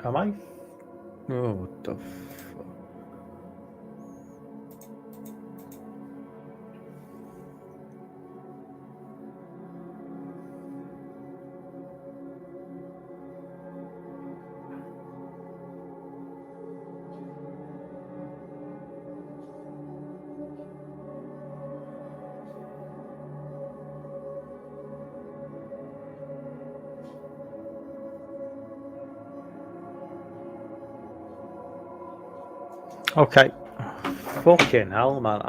Am I? Oh, what the fuck? Okay. Fucking hell, man.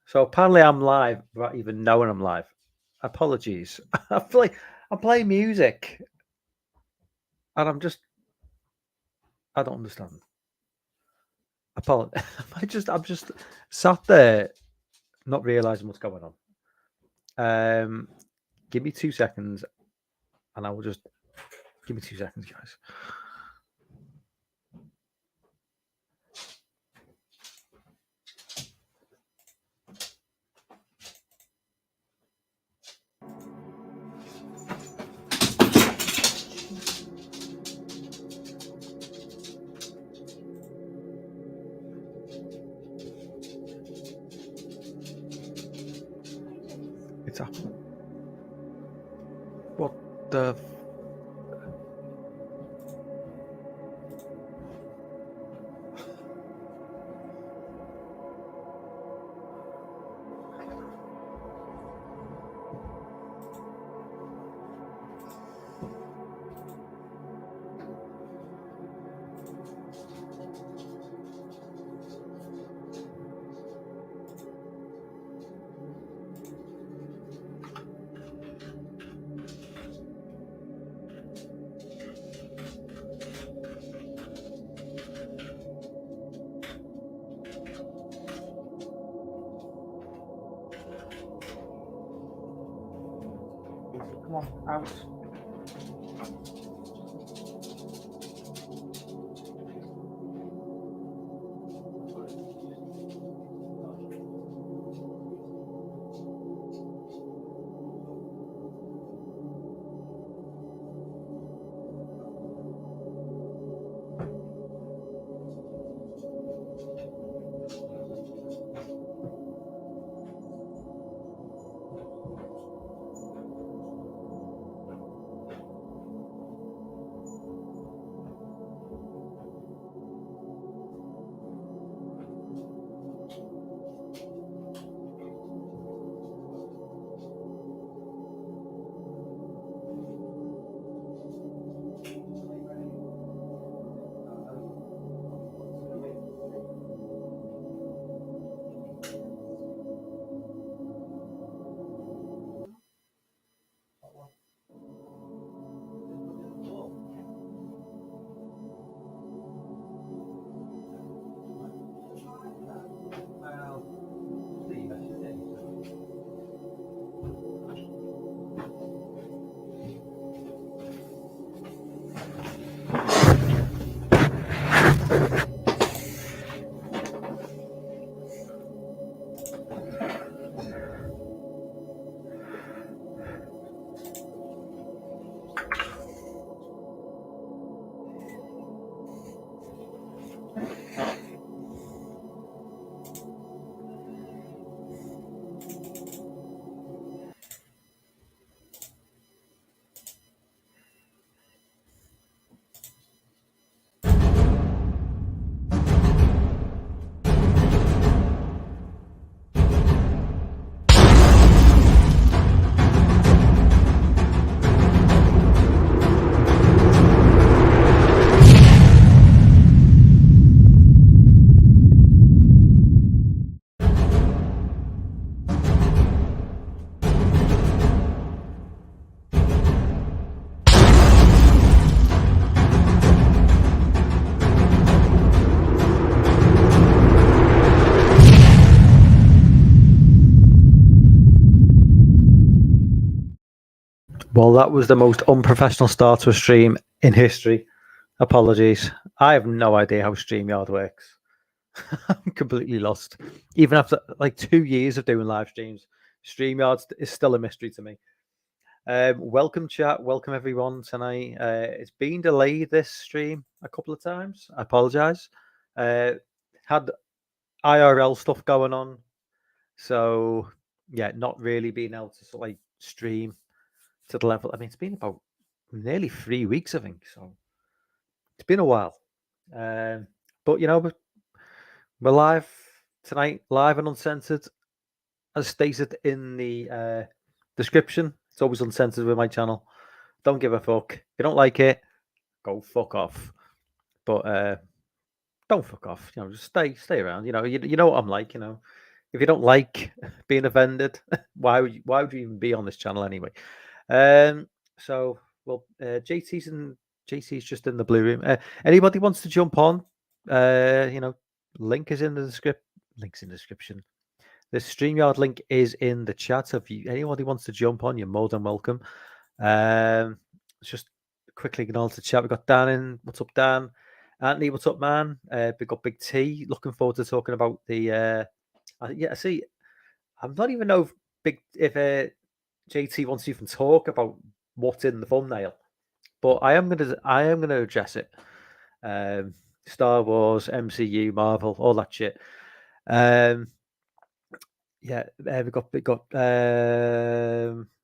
So apparently I'm live without even knowing I'm live. Apologies. I'm playing music and I don't understand. I'm just sat there not realizing what's going on. Give me 2 seconds and I will just give me 2 seconds, guys. It's happening. What the come on out. Well, that was the most unprofessional start to a stream in history. Apologies. I have no idea how StreamYard works. I'm completely lost. Even after like 2 years of doing live streams, StreamYard is still a mystery to me. Welcome, chat. Welcome, everyone, tonight. It's been delayed, this stream, a couple of times. I apologize. Had IRL stuff going on. So, yeah, not really being able to like stream to the level. I mean, it's been about nearly 3 weeks, I think. So, it's been a while. But, you know, we're live tonight, live and uncensored, as stated in the description. It's always uncensored with my channel. Don't give a fuck. If you don't like it, go fuck off. But don't fuck off. You know, just stay around. You know, you know what I'm like. You know, if you don't like being offended, why would you even be on this channel anyway? So well, JT's just in the blue room. Anybody wants to jump on? You know, link is in the Link's in the description. The StreamYard link is in the chat. So if anybody wants to jump on, you're more than welcome. Just quickly acknowledge the chat. We've got Dan in. What's up, Dan? Anthony, what's up, man? We've got Big T. Looking forward to talking about the. I see. I'm not even know if JT wants to even talk about what's in the thumbnail, but I am gonna address it. Star Wars, MCU, Marvel, all that shit. Yeah, we got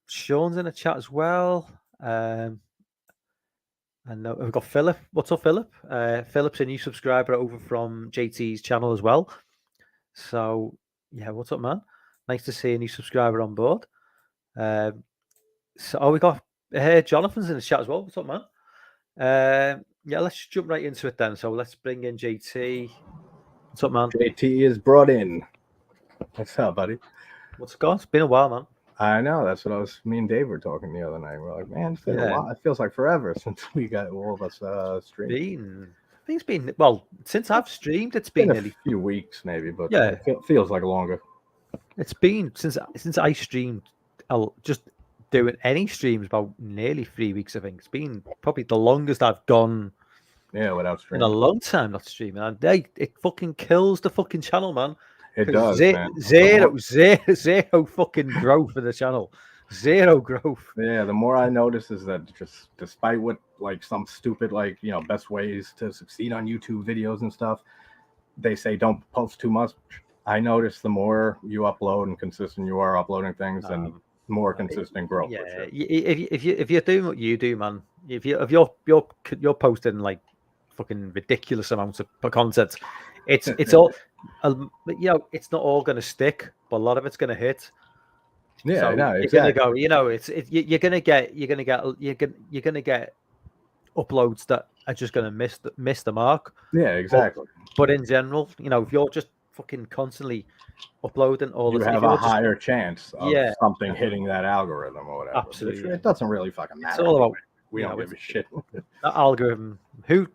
Sean's in the chat as well. And we've got Philip. What's up, Philip? Philip's a new subscriber over from JT's channel as well. So yeah, what's up, man? Nice to see a new subscriber on board. We got Jonathan's in the chat as well. What's up, man? Yeah, let's jump right into it then. So let's bring in JT. What's up, man? JT is brought in. What's up, buddy? What's going on? It's been a while, man. I know. That's what me and Dave were talking the other night. We're like, man, it's been a while. It feels like forever since we got all of us streamed. I think it's been, since I've streamed, it's been nearly a few weeks maybe, but yeah, it feels like longer. It's been since I streamed, just doing any streams, about nearly 3 weeks, I think. It's been probably the longest I've gone without streaming. In a long time not streaming. And it fucking kills the fucking channel, man. It does, man. Zero fucking growth in the channel. Zero growth. Yeah, the more I notice is that just despite what some stupid best ways to succeed on YouTube videos and stuff, they say don't post too much. I notice the more you upload and consistent you are uploading things, and more consistent growth. Yeah, for sure. If you're doing what you do, man, if you're posting fucking ridiculous amounts of content, it's all it's not all going to stick, but a lot of it's going to hit. Yeah, so no, exactly. You're going to go. You're going to get uploads that are just going to miss the mark. Yeah, exactly. But in general, if you're just fucking constantly uploading all you have a higher chance of something hitting that algorithm or whatever. Absolutely. It doesn't really fucking matter. It's all about we don't give a shit. That algorithm. Who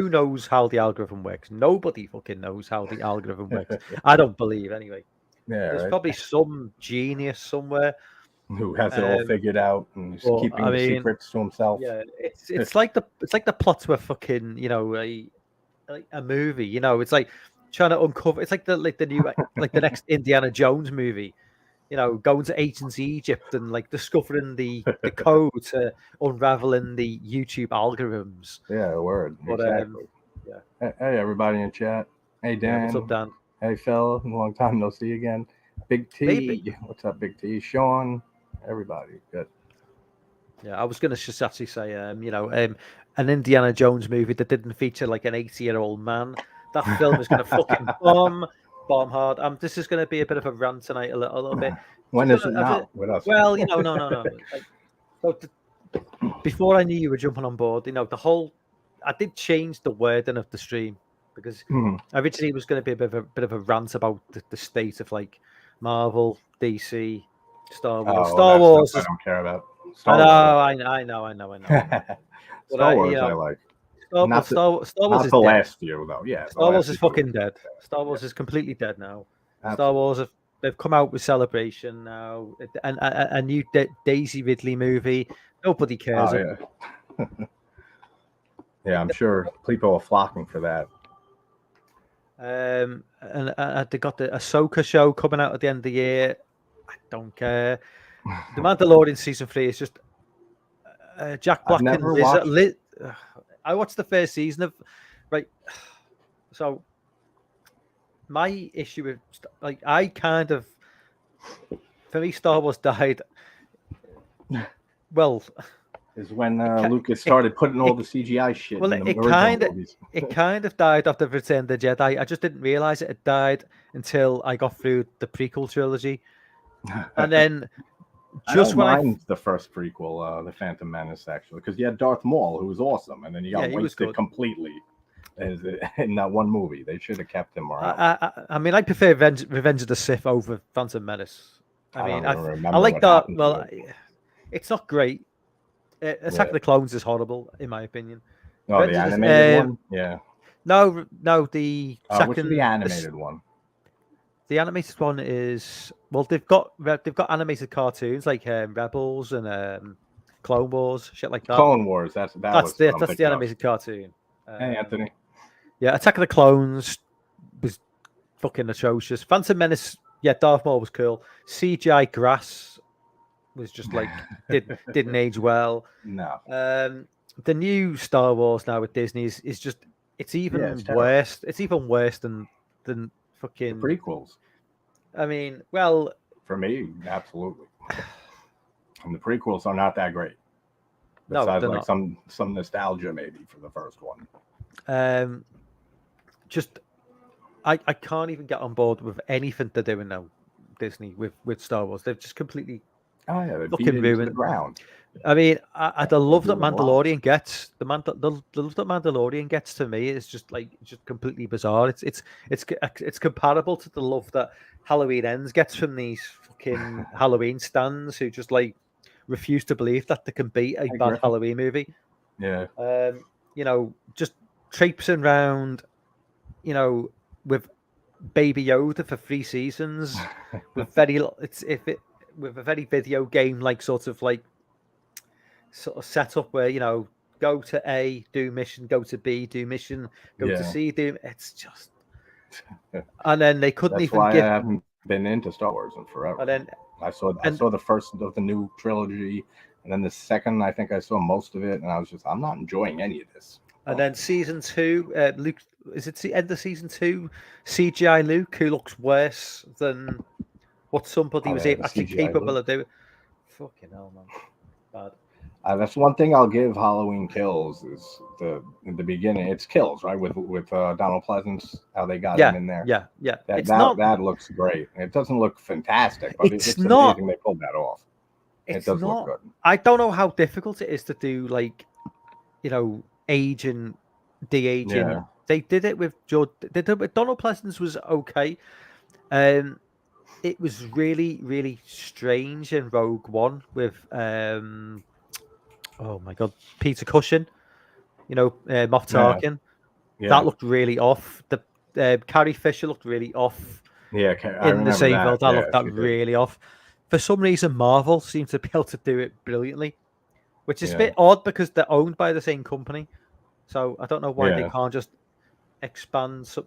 knows how the algorithm works? Nobody fucking knows how the algorithm works. I don't believe anyway. Yeah, there's probably some genius somewhere who has it all figured out and he's keeping the secrets to himself. Yeah, it's like the plot to a fucking a movie. It's like trying to uncover. It's like the new the next Indiana Jones movie. Going to ancient Egypt and discovering the code to unraveling the YouTube algorithms. Yeah, word. But, exactly. Yeah. Hey, everybody in chat. Hey, Dan. Yeah, what's up, Dan? Hey, Phil. Long time no see again. Big T. Baby. What's up, Big T? Sean. Everybody. Good. Yeah, I was going to just actually say, an Indiana Jones movie that didn't feature an 80-year-old man. That film is going to fucking bomb hard. This is going to be a bit of a rant tonight, a little bit. When is it now with us? Well, no. Before I knew you were jumping on board, I did change the wording of the stream because originally it was going to be a bit of a rant about the state of Marvel, DC, Star Wars. Star Wars. I don't care about. I know. Star Wars, I like. Star Wars not is the dead. last year, though. Yeah, Star Wars is fucking dead. Star Wars is completely dead now. Absolutely. Star Wars they've come out with Celebration now, and a new Daisy Ridley movie. Nobody cares. Oh, yeah. Yeah, I'm sure people are flocking for that. And they got the Ahsoka show coming out at the end of the year. I don't care. The Mandalorian season 3 is just Jack I've Black and never Liz. watched. I watched the first season of right. So my issue with like I kind of for me Star Wars died. Well, Is when it, Lucas it, started putting all it, the CGI shit well, in the it original kind of movies. it kind of died after Return of the Jedi. I just didn't realize it had died until I got through the prequel trilogy, and then I just don't when mind the first prequel, The Phantom Menace, actually, because you had Darth Maul, who was awesome, and then he got he was wasted good. completely in that one movie. They should have kept him around. I mean, I prefer Revenge of the Sith over Phantom Menace. I mean, don't even I remember like what that. happened to Well, it. it's not great. Attack of the Clones is horrible, in my opinion. Oh, the animated one? Yeah. No, the second. Which is the animated one? The animated one is they've got animated cartoons like Rebels and Clone Wars, shit like that. Clone Wars. That's the animated cartoon. Hey, Anthony. Yeah, Attack of the Clones was fucking atrocious. Phantom Menace, yeah, Darth Maul was cool. CGI grass was just like didn't age well. No. The new Star Wars now with Disney is just it's even worse. It's even worse than fucking the prequels. I mean, well, for me, absolutely. And the prequels are not that great. Besides, no, like some nostalgia maybe for the first one. Just I can't even get on board with anything they're doing now, Disney with Star Wars. They've just completely they beat it into the ground. I mean, the love that Mandalorian gets, the love that Mandalorian gets to me is just completely bizarre. It's comparable to the love that Halloween Ends gets from these fucking Halloween stands who just like refuse to believe that they can beat a bad Halloween movie. Yeah. Just traipsing around, with Baby Yoda for 3 seasons, with with a very video game like sort of setup where go to A, do mission, go to B, do mission, go to C, do. It's just, and then they couldn't That's even why give. I haven't been into Star Wars in forever. And then I saw the first of the new trilogy, and then the second. I think I saw most of it, and I was just, I'm not enjoying any of this. And then season 2, Luke, is it the end of season 2? CGI Luke, who looks worse than what somebody was actually capable of doing. Fucking hell, man. Bad. That's one thing I'll give Halloween Kills is in the beginning it's Kills, right, with Donald Pleasance, how they got him in there. Yeah. That looks great. It doesn't look fantastic, but it's not amazing they pulled that off. It does look good. I don't know how difficult it is to do aging, de-aging. Yeah. They did it with Donald Pleasance was okay. It was really, really strange in Rogue One with oh my god, Peter Cushing, Moff Tarkin. Yeah. That looked really off. The Carrie Fisher looked really off. Yeah, in the Sable, that looked really off. For some reason, Marvel seemed to be able to do it brilliantly, which is a bit odd because they're owned by the same company. So I don't know why they can't just expand some,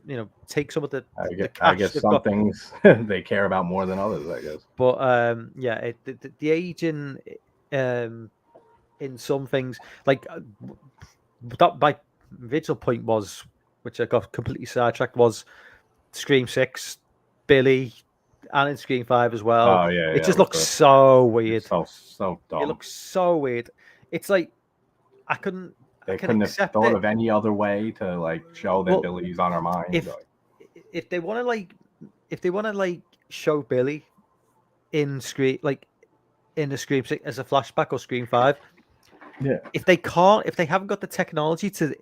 take some of the cash. I guess some things they care about more than others, I guess. But the aging in some things, like that, my original point was, which I got completely sidetracked, was Scream 6, Billy, and in Scream 5 as well. Oh yeah, it just looks so weird. So dumb. It looks so weird. It's like They couldn't have thought of any other way to show that Billy's on our mind. If they want to show Billy in Scream, in the Scream 6 as a flashback or Scream 5, if they haven't got the technology to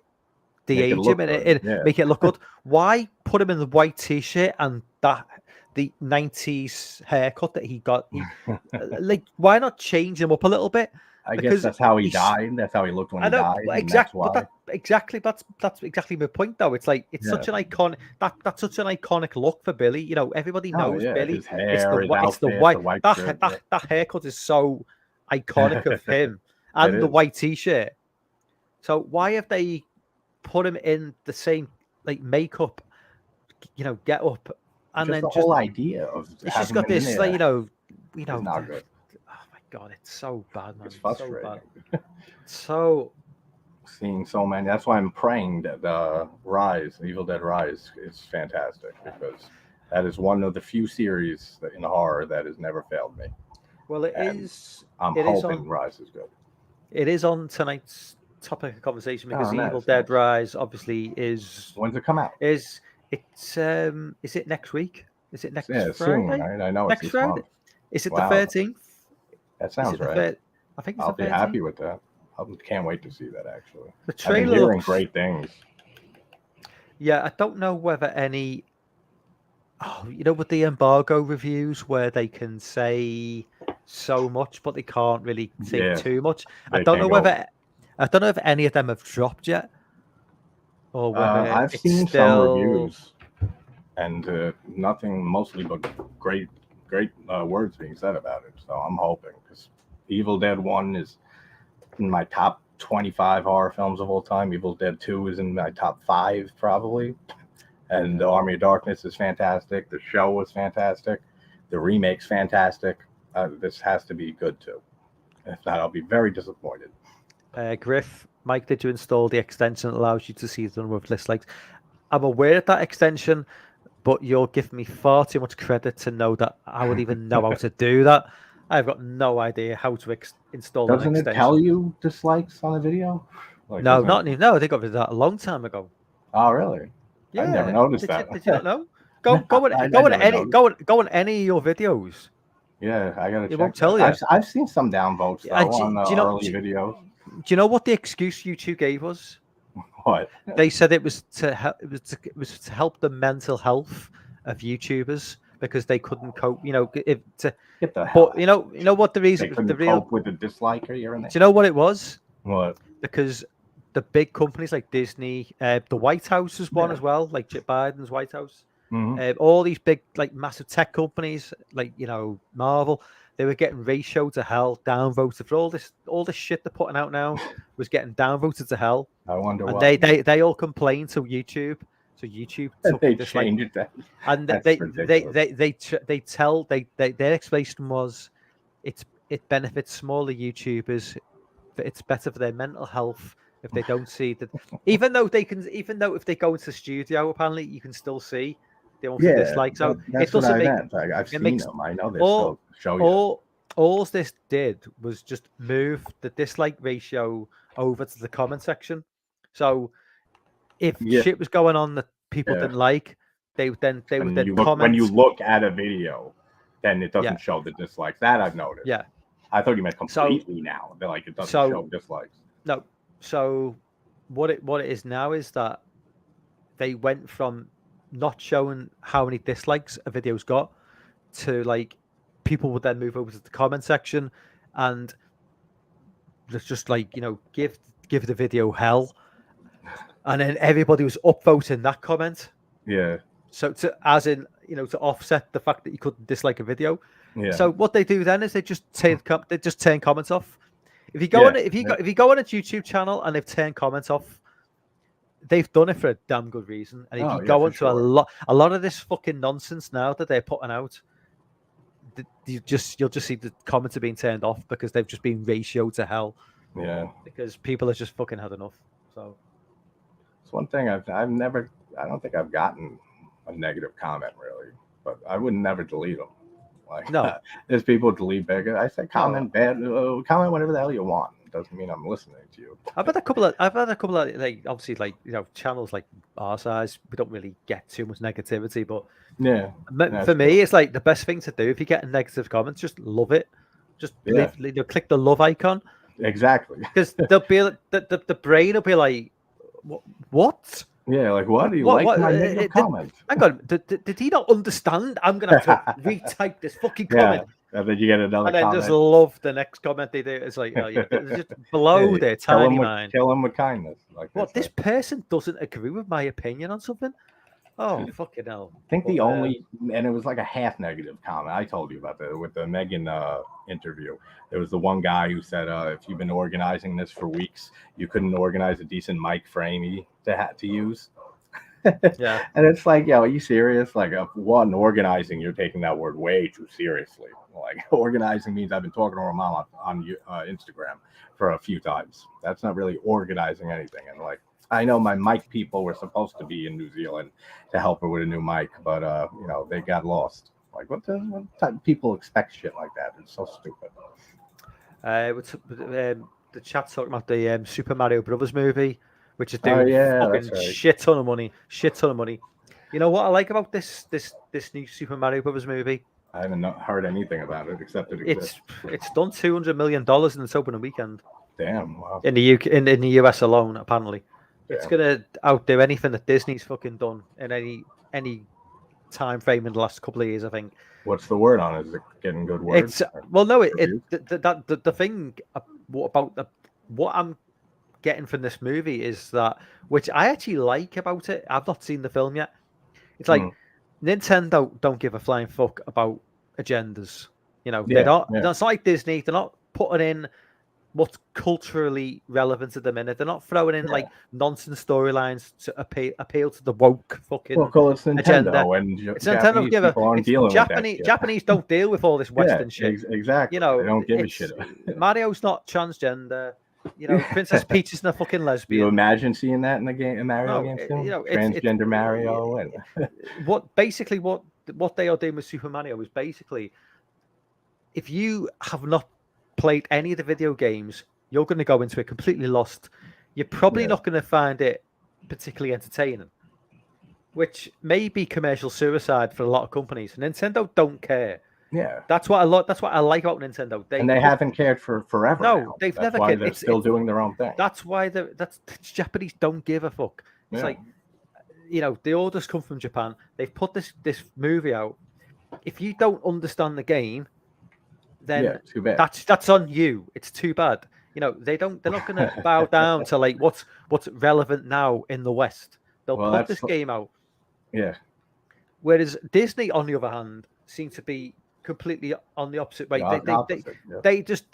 de-age him and make it look good, why put him in the white t-shirt and the 90s haircut that he got? Why not change him up a little bit? I guess that's how he died. That's how he looked when he died. Exactly, but that's exactly my point, though. It's such an iconic that's such an iconic look for Billy. Everybody knows Billy. His hair, it's the white that haircut is so iconic of him, and the white t-shirt. So why have they put him in the same makeup, get up, and just then the whole idea of it's just got this, not good. Oh my God, it's so bad, man. It's It's so frustrating. bad. So Seeing so many. That's why I'm praying that Evil Dead Rise, is fantastic, because that is one of the few series in horror that has never failed me, well, it and is. I'm It is hoping on. Rise is good. It is on tonight's topic of conversation Oh, because Evil nice, Dead nice. Rise obviously When's it come out? is is it next week? Is it next Yeah, soon. Friday? I know it's Next this Friday? month. Is it the Wow, 13th? that Is sounds it the right. third? I think it's I'll the be 13th. happy with that. I can't wait to see that. Actually, The I've been trailer hearing looks. great things. Yeah, I don't know whether any. Oh, with the embargo reviews where they can say so much, but they can't really say Yeah, too much. I they don't know can't go. whether I don't know if any of them have dropped yet, or whether I've it's seen some still. reviews, and nothing, mostly but great, great words being said about it. So I'm hoping, because Evil Dead 1 is in my top 25 horror films of all time. Evil Dead 2 is in my top 5 probably, and The Army of Darkness is fantastic. The show was fantastic. The remake's fantastic. This has to be good too. If not, I'll be very disappointed. Griff, Mike, did you install the extension that allows you to see the number of dislikes? I'm aware of that extension, but you're giving me far too much credit to know that I would even know how to do that. I've got no idea how to install that Doesn't it tell extension. you dislikes on a video? Like, No, doesn't it? not even. No, they got rid of that a long time ago. Oh, really? I never Yeah, noticed did you that. did you not know? Go No, go on I go on never any noticed. go on any of your videos. Yeah, I gotta It check won't that. tell you. I've seen some downvotes Yeah, though on do you know? early videos. Do you know what the excuse YouTube gave us? What? They said it was to help. It was to help the mental health of YouTubers because they couldn't cope. Get the hell But out! what the They reason the couldn't real. cope with the dislike here and Do there. you know what it was? What? Because the big companies like Disney, the White House is one Yeah. as well, like Biden's White House. Hmm. All these big, like massive tech companies, like Marvel, they were getting ratioed to hell, downvoted for all this shit they're putting out now was getting downvoted to hell, I wonder and why. they all complained to YouTube, so YouTube took They this like, changed it. and That's ridiculous. their explanation was it benefits smaller YouTubers, it's better for their mental health if they don't see that, even though if they go into the studio, apparently you can still see the amount of Yeah, dislikes. So it that's what doesn't I make meant. I've it seen makes them. I know they all still show you. all this did was just move the dislike ratio over to the comment section. So if Yeah, shit was going on that people yeah. didn't like, they would And then when you comment. look at a video, then it Yeah, doesn't show the dislikes. That I've noticed. yeah. I thought you meant So completely now. That like it doesn't show so dislikes. no. So what it is now is that they went from not showing how many dislikes a video's got to like people would then move over to the comment section and just like give the video hell, and then everybody was upvoting that comment. Yeah, So to offset the fact that you couldn't dislike a video. yeah, So what they do then is they just turn comments off. If you go yeah, on if you yeah. go if you go on a YouTube channel and they've turned comments off, they've done it for a damn good reason. And if Oh you yeah, go for into a sure. lot of this fucking nonsense now that they're putting out, you'll just see the comments are being turned off because they've just been ratioed to hell Yeah, because people have just fucking had enough. So it's one thing I've never. I don't think I've gotten a negative comment really, but I would never delete them. Like no, there's people who delete big. I say no. comment bad, comment whatever the hell you want. It doesn't mean I'm listening to you. I've had a couple of like obviously like channels like our size. We don't really get too much negativity, but Yeah, for me, it's like the best thing to do if you get a negative comment, just love it. Just yeah, click the love icon exactly. because they'll be the brain will be like, what? Yeah, like what? Do you What? like my negative comment? Hang on, did he not understand? I'm gonna have to retype this fucking Yeah, comment and then you get another and then comment. just love the next comment they do. It's like, oh yeah, it's just below Yeah, their tiny mind. kill them with kindness. Like What, this say. person doesn't agree with my opinion on something? Oh, fucking hell. I think the But, only, and it was like a half negative comment. I told you about that with the Megan interview. There was the one guy who said, if you've been organizing this for weeks, you couldn't organize a decent mic for Amy to use. yeah. And it's like, yo, are you serious? Like, one, organizing, you're taking that word way too seriously. Like organizing means I've been talking to her mom on Instagram for a few times. That's not really organizing anything. And like, I know my mic people were supposed to be in New Zealand to help her with a new mic, but they got lost. Like, what type of people expect shit like that? It's so stupid. The chat's talking about the Super Mario Brothers movie, which is Oh doing yeah, fucking that's right. shit ton of money. You know what I like about this new Super Mario Brothers movie? I haven't heard anything about it except it exists. It's done $200 million in its opening weekend. Damn, wow. In the UK, in the US alone, apparently. Damn. It's gonna outdo anything that Disney's fucking done in any time frame in the last couple of years, I think. What's the word on it? Is it getting good words? The thing about what I'm getting from this movie is that, which I actually like about it. I've not seen the film yet. It's like Nintendo don't give a flying fuck about agendas. They're not. It's not like Disney. They're not putting in what's culturally relevant at the minute. They're not throwing in like nonsense storylines to appeal to the woke fucking it's Nintendo, agenda. And it's Nintendo. People aren't dealing with that shit. Japanese don't deal with all this Western shit. Exactly. They don't give a shit. Mario's not transgender. Princess Peach isn't a fucking lesbian. You imagine seeing that in the game, in Mario games too? Transgender Mario. And what they are doing with Super Mario is basically, if you have not played any of the video games, you're going to go into it completely lost. You're probably not going to find it particularly entertaining, which may be commercial suicide for a lot of companies. Nintendo don't care. Yeah, that's what I like about Nintendo. They haven't cared for forever. No, now. They've that's never why cared. They're still doing their own thing. That's why the Japanese don't give a fuck. It's like, the orders come from Japan. They've put this movie out. If you don't understand the game, then too bad. That's on you. It's too bad. They're not going to bow down to like what's relevant now in the West. They'll put this game out. Yeah. Whereas Disney, on the other hand, seem to be completely on the opposite way. They just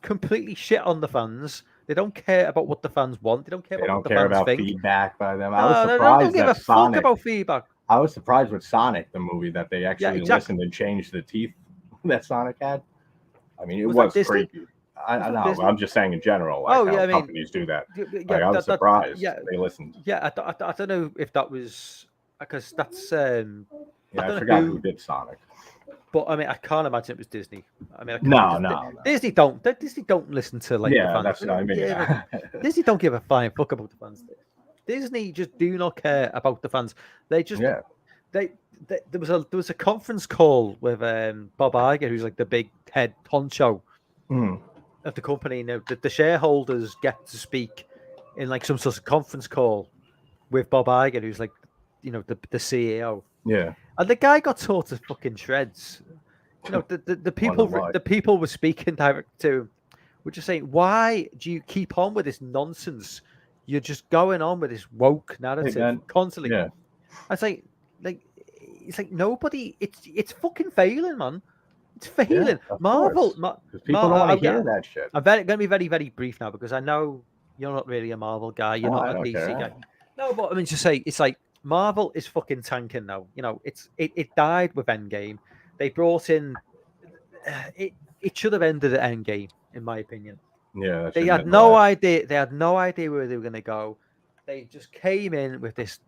completely shit on the fans. They don't care about what the fans want. They don't care about what the fans think. Feedback by them. I was surprised. They don't give a fuck about feedback. I was surprised with Sonic, the movie, that they actually listened and changed the teeth that Sonic had. I mean, it was creepy. I know. I'm just saying in general. Like companies do that. I was surprised. They listened. Yeah, I don't know if that was because that's. I forgot who did Sonic. But I mean, I can't imagine it was Disney. I mean, no. Disney don't listen to like the fans. That's what I mean. Disney don't give a flying fuck about the fans. Disney just do not care about the fans. They just there was a conference call with Bob Iger, who's like the big head honcho of the company. The shareholders get to speak in like some sort of conference call with Bob Iger, who's like the CEO. Yeah. And the guy got tore to fucking shreds. The people were speaking direct to him. We're just saying, why do you keep on with this nonsense? You're just going on with this woke narrative constantly. Yeah. I say, it's like nobody. It's fucking failing, man. It's failing. Marvel. People don't want to hear that shit. I'm going to be very, very brief now because I know you're not really a Marvel guy. You're not a DC guy. No, but I mean, just say it's like. Marvel is fucking tanking now. It died with Endgame. They brought in. It should have ended at Endgame, in my opinion. Yeah, they had no idea. They had no idea where they were going to go. They just came in with this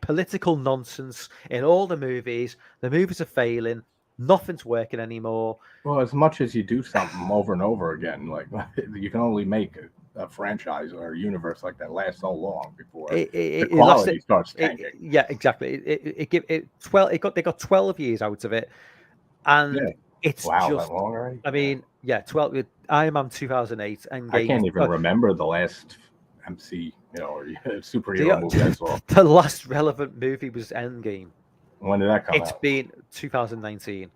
political nonsense in all the movies. The movies are failing. Nothing's working anymore. Well, as much as you do something over and over again, like you can only make a franchise or a universe like that last so long before the quality starts tanking. Yeah, exactly. They got 12 years out of it, and it's just. That long already? I mean, 12. Iron Man 2008, Endgame. I can't even remember the last MC, or superhero movie I saw. The last relevant movie was Endgame. When did that come out? It's been 2019.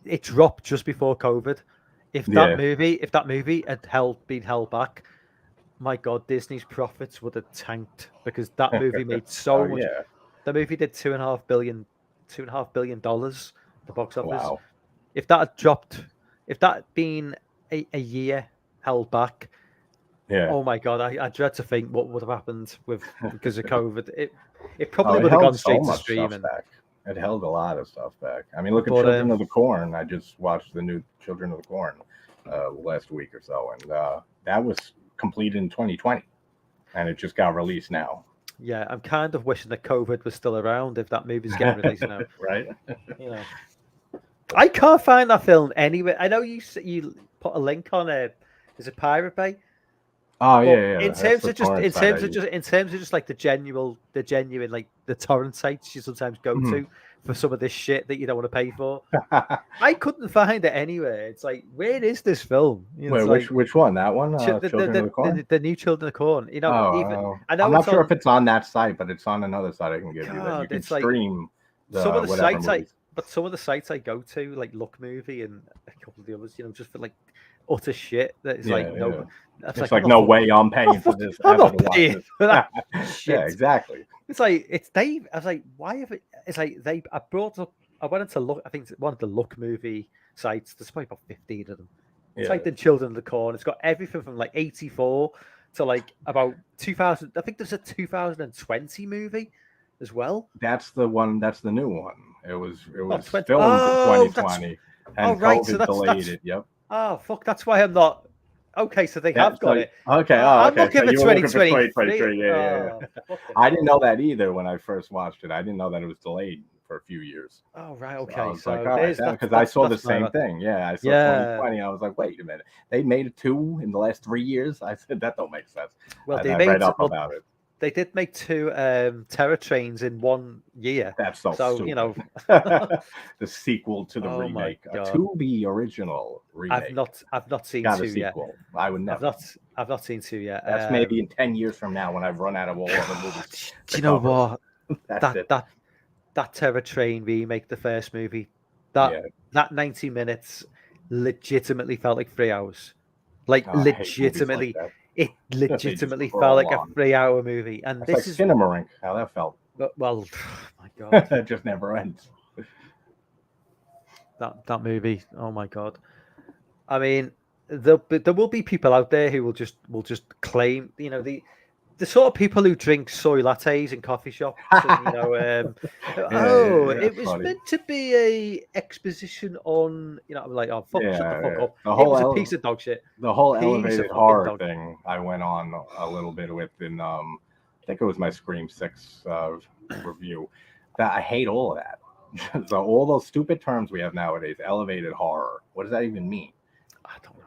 It dropped just before COVID. If that movie had been held back, my God, Disney's profits would have tanked because that movie made so much. Yeah. The movie did $2.5 billion the box office. Wow. If that had dropped, if that had been a year held back, oh my God, I dread to think what would have happened because of COVID. It probably would have gone straight to streaming. It held a lot of stuff back. I mean, look at But Children of the Corn. I just watched the new Children of the Corn last week or so, and that was completed in 2020, and it just got released now. yeah, I'm kind of wishing that COVID was still around if that movie's getting released now. Right? You know, I can't find that film anywhere. I know you put a link on is it Pirate Bay? Oh But yeah, yeah. in That's terms the of just torrent in site I terms of use. just in terms of just like the genuine like the torrent sites you sometimes go Mhm. to for some of this shit that you don't want to pay for. I couldn't find it anywhere. It's like, where is this film? You know, Wait, it's like which one? That one? ch- the, the, Children of the the, Corn? the, the new Children of the Corn. You know, even Oh, I I'm know not it's sure if on. it's on that site, but it's on another site I can give you that you God, can it's like stream some of the the whatever sites movies. but some of the sites I go to, like Look Movie and a couple of the others, you know, just for like utter shit that is like Yeah, no. yeah. That's It's like I'm like not no fuck, way I'm paying for this I'm ever not to watch paying this. for that Yeah, shit. exactly. It's like it's Dave. I was like, why have it? It's like they. I brought up. I went into Look. I think it's one of the Look Movie sites. There's probably about 15 of them. Yeah, Typed in Children of the Corn. It's got everything from like 84 to like about 2000. I think there's a 2020 movie as well. that's the one. That's the new one. It Oh, was 20. filmed in Oh, that's 2020, oh and right. So COVID that's delayed it. Yep. oh fuck. That's why I'm not. Okay, so they have That's got like it. okay. Oh, I'm okay. So looking for you were looking for 2023. 2023. Yeah, yeah, Oh, yeah. fucking I didn't hell. know that either when I first watched it. I didn't know that it was delayed for a few years. Oh right. So I Okay. was like, So all right, there's because I saw the that's my same bad. thing. Yeah, I saw Yeah. 2020. I was like, wait a minute, they made it two in the last 3 years. I said that don't make sense, Well, and they I made read up well, about it. they did make two Terror Trains in 1 year. That's so So you know, stupid. The sequel to the oh my remake, a god, to be original remake, I've not seen got a two yet. sequel. I would never. I've not seen two yet. That's maybe in 10 years from now when I've run out of all other movies Do to you know cover. what? That's it. That Terror Train remake, the first movie, Yeah. that 90 minutes legitimately felt like 3 hours. Like Oh, I hate movies like legitimately, that. it They just legitimately felt crawl like a on. 3 hour movie. And It's like this is Cinemarink, how that felt. well, my god. It just never ends. That movie. Oh my god. I mean, there will be people out there who will just claim, you know, the sort of people who drink soy lattes in coffee shops, and you know, oh, Yeah, it that's was funny. meant to be a exposition on, you know, I'm like, oh fuck, shut the fuck Yeah. up. It was a piece of dog shit. The whole Piece of elevated fucking horror dog. thing I went on a little bit with in I think it was my Scream 6 review. That I hate all of that. So all those stupid terms we have nowadays, elevated horror. What does that even mean? I don't know.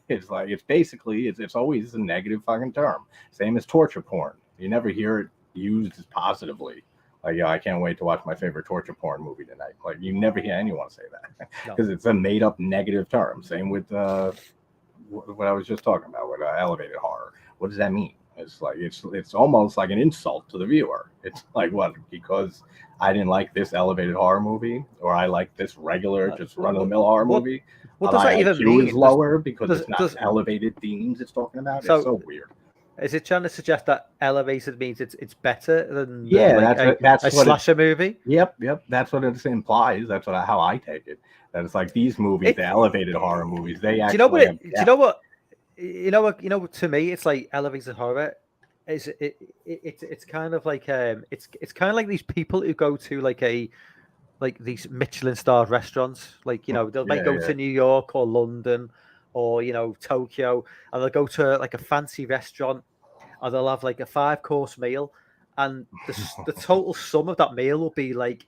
It's like it's basically it's always a negative fucking term. Same as torture porn. You never hear it used as positively. Like, yeah, I can't wait to watch my favorite torture porn movie tonight. Like, you never hear anyone say that No. because it's a made up negative term. Same with what I was just talking about with elevated horror. What does that mean? It's like it's almost like an insult to the viewer. It's like, what, because I didn't like this elevated horror movie, or I like this regular just run of the mill horror What movie. what does that My even IQ is mean? lower because Does it's not does elevated themes it's talking about. It's so so weird. is it trying to suggest that elevated means it's better than Yeah, like that's a what it. slasher movie? Yep. That's what it implies. That's how I take it. That it's like these movies, It, the elevated horror movies, they do you know what? actually have Do you depth. know what? You know what? You know. To me, it's like elevated horror. It's kind of like it's kind of like these people who go to like these Michelin starred restaurants. Like, you know, they might go Yeah. to New York or London or, you know, Tokyo, and they'll go to like a fancy restaurant, and they'll have like a 5 course meal, and the total sum of that meal will be like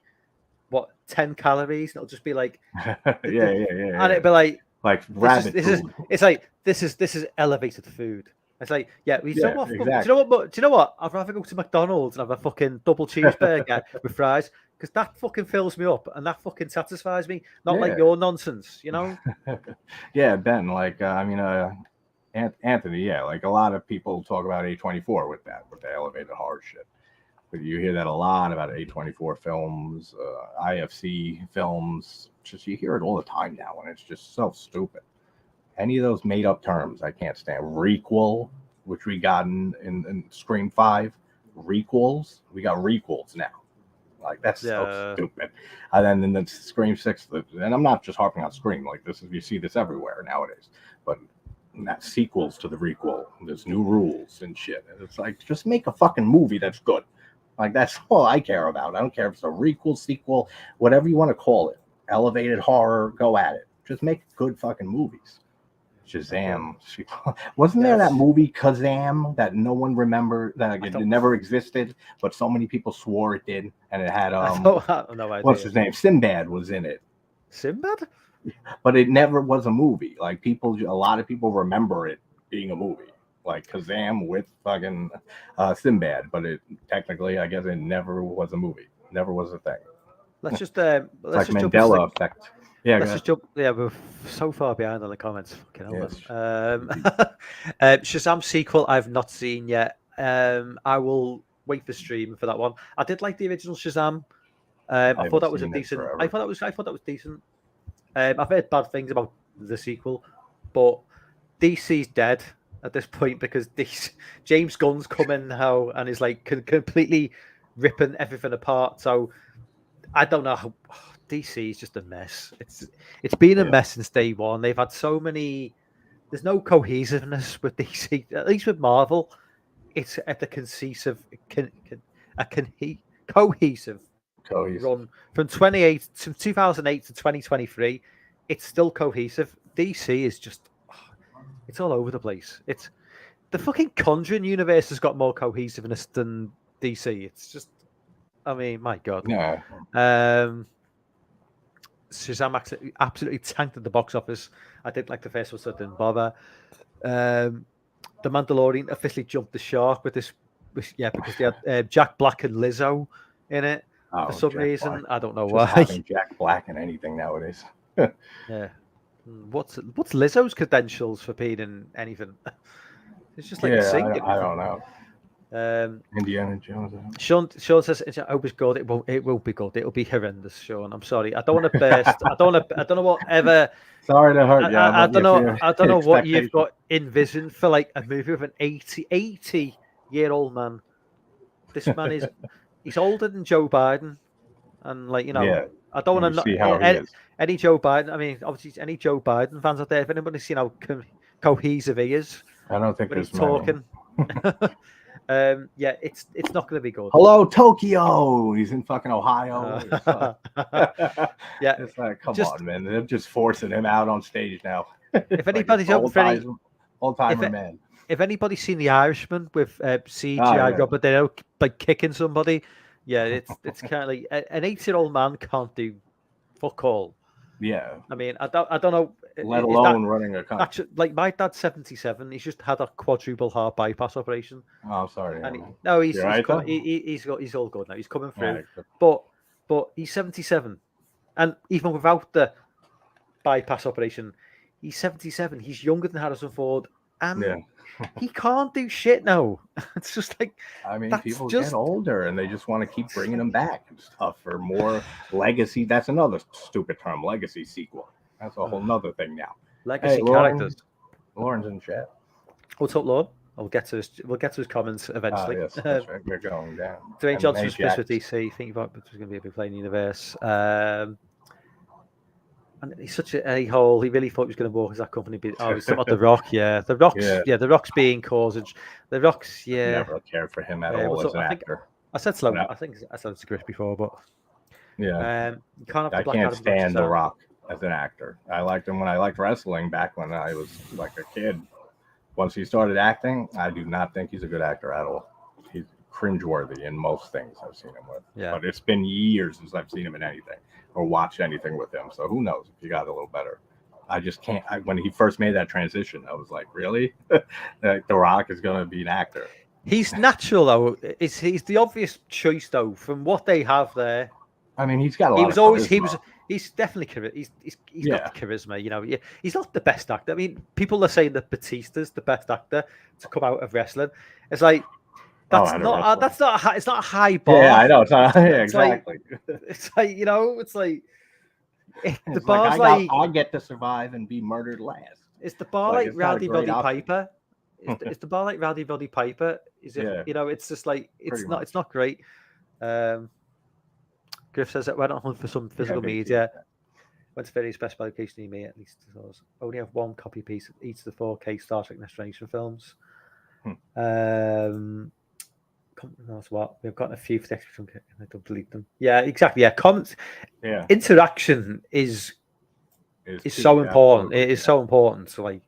what 10 calories, and it'll just be like and it'll be Like rabbit food. it's like this is elevated food. It's like, yeah, do you know Yeah, what? exactly. Do you know what? I'd rather go to McDonald's and have a fucking double cheeseburger with fries, because that fucking fills me up and that fucking satisfies me. Not like Yeah. your nonsense, you know? Yeah, Ben. Like, Anthony. Yeah, like a lot of people talk about A24 with the elevated horror shit. But you hear that a lot about A24 films, IFC films. Just you hear it all the time now, and it's just so stupid. Any of those made up terms I can't stand. Requel, which we got in Scream 5. Requels. We got requels now. Like, that's so stupid. And then in the Scream 6, and I'm not just harping on Scream, like this is, you see this everywhere nowadays. But not sequels to the requel. There's new rules and shit. And it's like, just make a fucking movie that's good. Like, that's all I care about. I don't care if it's a requel, sequel, whatever you want to call it. Elevated horror, go at it. Just make good fucking movies. Shazam. Wasn't there that movie Kazam that no one remembered, that it never existed, but so many people swore it did, and it had no idea. What's his name? Sinbad was in it. Sinbad? But it never was a movie. Like, a lot of people remember it being a movie, like Kazam with fucking Sinbad. But it technically, I guess, it never was a movie. Never was a thing. Let's just like Mandela effect. Yeah, let's just jump. Yeah, we're so far behind on the comments. Fucking hell. Yes. Shazam sequel I've not seen yet. I will wait for stream for that one. I did like the original Shazam. I thought that was a decent. I thought that was decent. I've heard bad things about the sequel, but DC's dead at this point because James Gunn's coming now and is like completely ripping everything apart. So I don't know how. DC is just a mess. It's been a mess since day one. They've had so many. There's no cohesiveness with DC. At least with Marvel, it's at the cohesive run from 2008 to 2023. It's still cohesive. DC is just, it's all over the place. It's the fucking Conjuring universe has got more cohesiveness than DC. It's just, I mean, my God. Yeah. Shazam absolutely tanked at the box office. I did like the first one, so I didn't bother. The Mandalorian officially jumped the shark with this, because they had Jack Black and Lizzo in it for some reason. Black. I don't know why. Having Jack Black in anything nowadays. Yeah. What's Lizzo's credentials for being in anything? It's just like singing. I don't know. Indiana Jones. Sean says, "I hope it's good. It won't be good. It'll be horrendous." Sean, I'm sorry. I don't want to burst. I don't know whatever. Sorry to hurt you. I don't know. I don't know what you've got envisioned for like a movie of an 80-year-old man. This man he's older than Joe Biden, and like I don't want to see how he is. Any Joe Biden. I mean, obviously, any Joe Biden fans out there. If anybody's seen how cohesive he is, I don't think he's talking. It's not going to be good. Hello, Tokyo. He's in fucking Ohio. It's like, come on, man. They're just forcing him out on stage now. If anybody's old-timer man. If anybody's seen The Irishman with CGI Robert De Niro like kicking somebody, it's kind of like an 8-year-old man can't do fuck all. Yeah. I mean, I don't know. Let alone running a country. Actually, like my dad's 77. He's just had a quadruple heart bypass operation. Oh, I'm sorry. He's all good now. He's coming through. Right. But he's 77, and even without the bypass operation, he's 77. He's younger than Harrison Ford, and he can't do shit now. It's just like, I mean, people get older and they just want to keep bringing them back and stuff for more legacy. That's another stupid term, legacy sequel. That's a whole nother thing now. Legacy characters. Lauren's in chat. What's up, Lauren? We'll get to his comments eventually. Yes, that's right. We're going down. Dwayne Johnson's pissed with DC. Think about it was going to be a big play in the universe. And he's such an a-hole. He really thought he was going to walk as that company. He's talking about The Rock. Yeah, The Rock's. Yeah, The Rock's being caused. The Rock's. Yeah. Never cared for him at all as an actor. I said slow. I think I said to Chris before, but you can't have I can't stand The Rock as an actor. I liked him when I liked wrestling back when I was like a kid. Once he started acting, I do not think he's a good actor at all. He's cringeworthy in most things I've seen him with. Yeah. But it's been years since I've seen him in anything or watched anything with him. So who knows if he got a little better. I just can't. When he first made that transition, I was like, really? The Rock is going to be an actor. He's natural, though. He's the obvious choice, though, from what they have there. I mean, he's got a lot of charisma. He's definitely he's got the charisma. You know, he's not the best actor. I mean, people are saying that Batista's the best actor to come out of wrestling. It's like it's not a high bar. Yeah, I know. It's not, exactly. It's like the bar's like I get to survive and be murdered last. Is the bar like Rowdy Roddy Piper? Is the bar like Rowdy Roddy Piper? Is it? It's just like it's not great. Griff says that went on for some physical media. Went to various best by location near me, at least. Only have one copy piece of each of the 4K Star Trek Next Generation films. That's what we've got a few for the extra chunk. I don't delete them. Yeah, exactly. Yeah, comments. Yeah, Interaction is is so key. important. Absolutely. It is so important. So like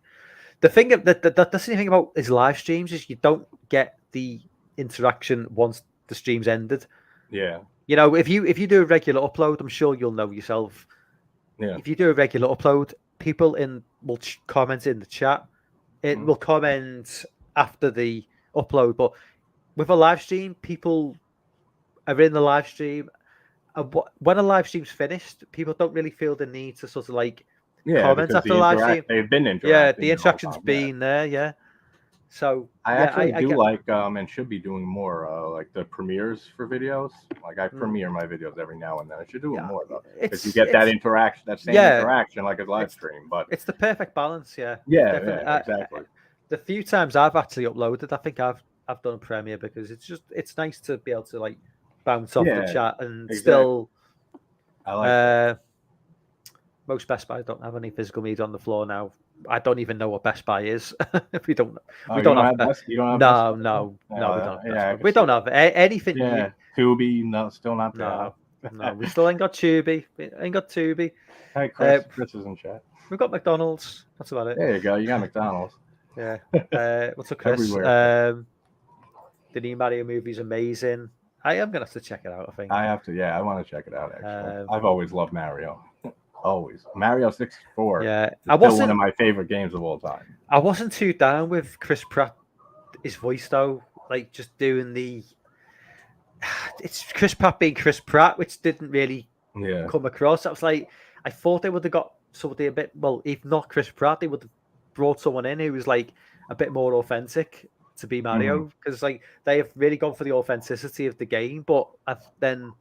the thing that the thing about is live streams is you don't get the interaction once the stream's ended. Yeah, You know, if you do a regular upload, I'm sure you'll know yourself. yeah. If you do a regular upload, people will comment in the chat. It will comment after the upload, but with a live stream, people are in the live stream. And when a live stream's finished, people don't really feel the need to sort of like Yeah, comment because after the live stream. they've been Yeah, interacting the the whole interaction's time. Yeah. been there. Yeah. So I yeah, actually I do get. like and should be doing more like the premieres for videos. Like I premiere my videos every now and then. I should do it more though, because you get that interaction, that same interaction like a live stream. But it's the perfect balance. Yeah. yeah, Definitely. yeah, exactly. The few times I've actually uploaded, I think I've done a premiere because it's nice to be able to like bounce off the chat and still. I like that. Most Best Buy don't have any physical media on the floor now. I don't even know what Best Buy is. we don't. We don't have. You don't have no, Best Buy? no, No, we don't have Best Buy. I We don't have anything. Yeah, Tubi, no, still not there. No, no, we still ain't got Tubi. We ain't got Tubi. Hey, Chris is in chat. We've got McDonald's. That's about it. There you go. You got McDonald's. Yeah. What's up, Chris? Everywhere. The new Mario movie's amazing. I am gonna have to check it out. I think I have to. Yeah, I want to check it out. Actually, I've always loved Mario. Always. Mario 64. Yeah, still one of my favorite games of all time. I wasn't too down with Chris Pratt, his voice though. Like just doing it's Chris Pratt being Chris Pratt, which didn't really come across. I was like, I thought they would have got somebody a bit. Well, if not Chris Pratt, they would have brought someone in who was like a bit more authentic to be Mario, because like they have really gone for the authenticity of the game, but then.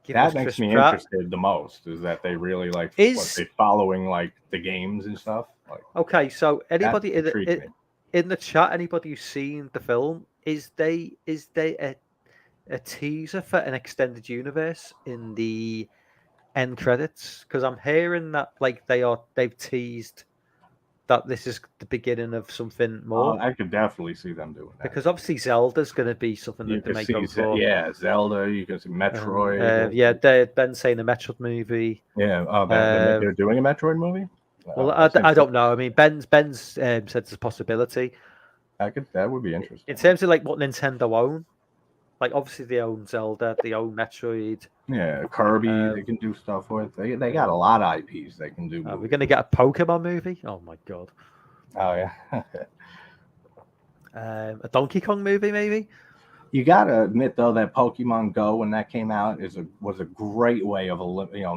That makes me interested the most, is that they really like they following like the games and stuff. Like, okay, so anybody in the chat, anybody who's seen the film, is they a teaser for an extended universe in the end credits? Because I'm hearing that like they've teased that this is the beginning of something more. I could definitely see them doing that. Because obviously Zelda's going to be something that they make go for. Yeah, Zelda. You can see Metroid. Yeah, Ben's saying a Metroid movie. Yeah, they're doing a Metroid movie. Well, I don't know. I mean, Ben's said it's a possibility. That would be interesting. In terms of like what Nintendo own, like obviously they own Zelda, they own Metroid. Yeah, Kirby. They can do stuff with. They got a lot of IPs they can do. We're gonna get a Pokemon movie. Oh my god. Oh yeah. A Donkey Kong movie, maybe. You gotta admit though that Pokemon Go, when that came out, was a great way of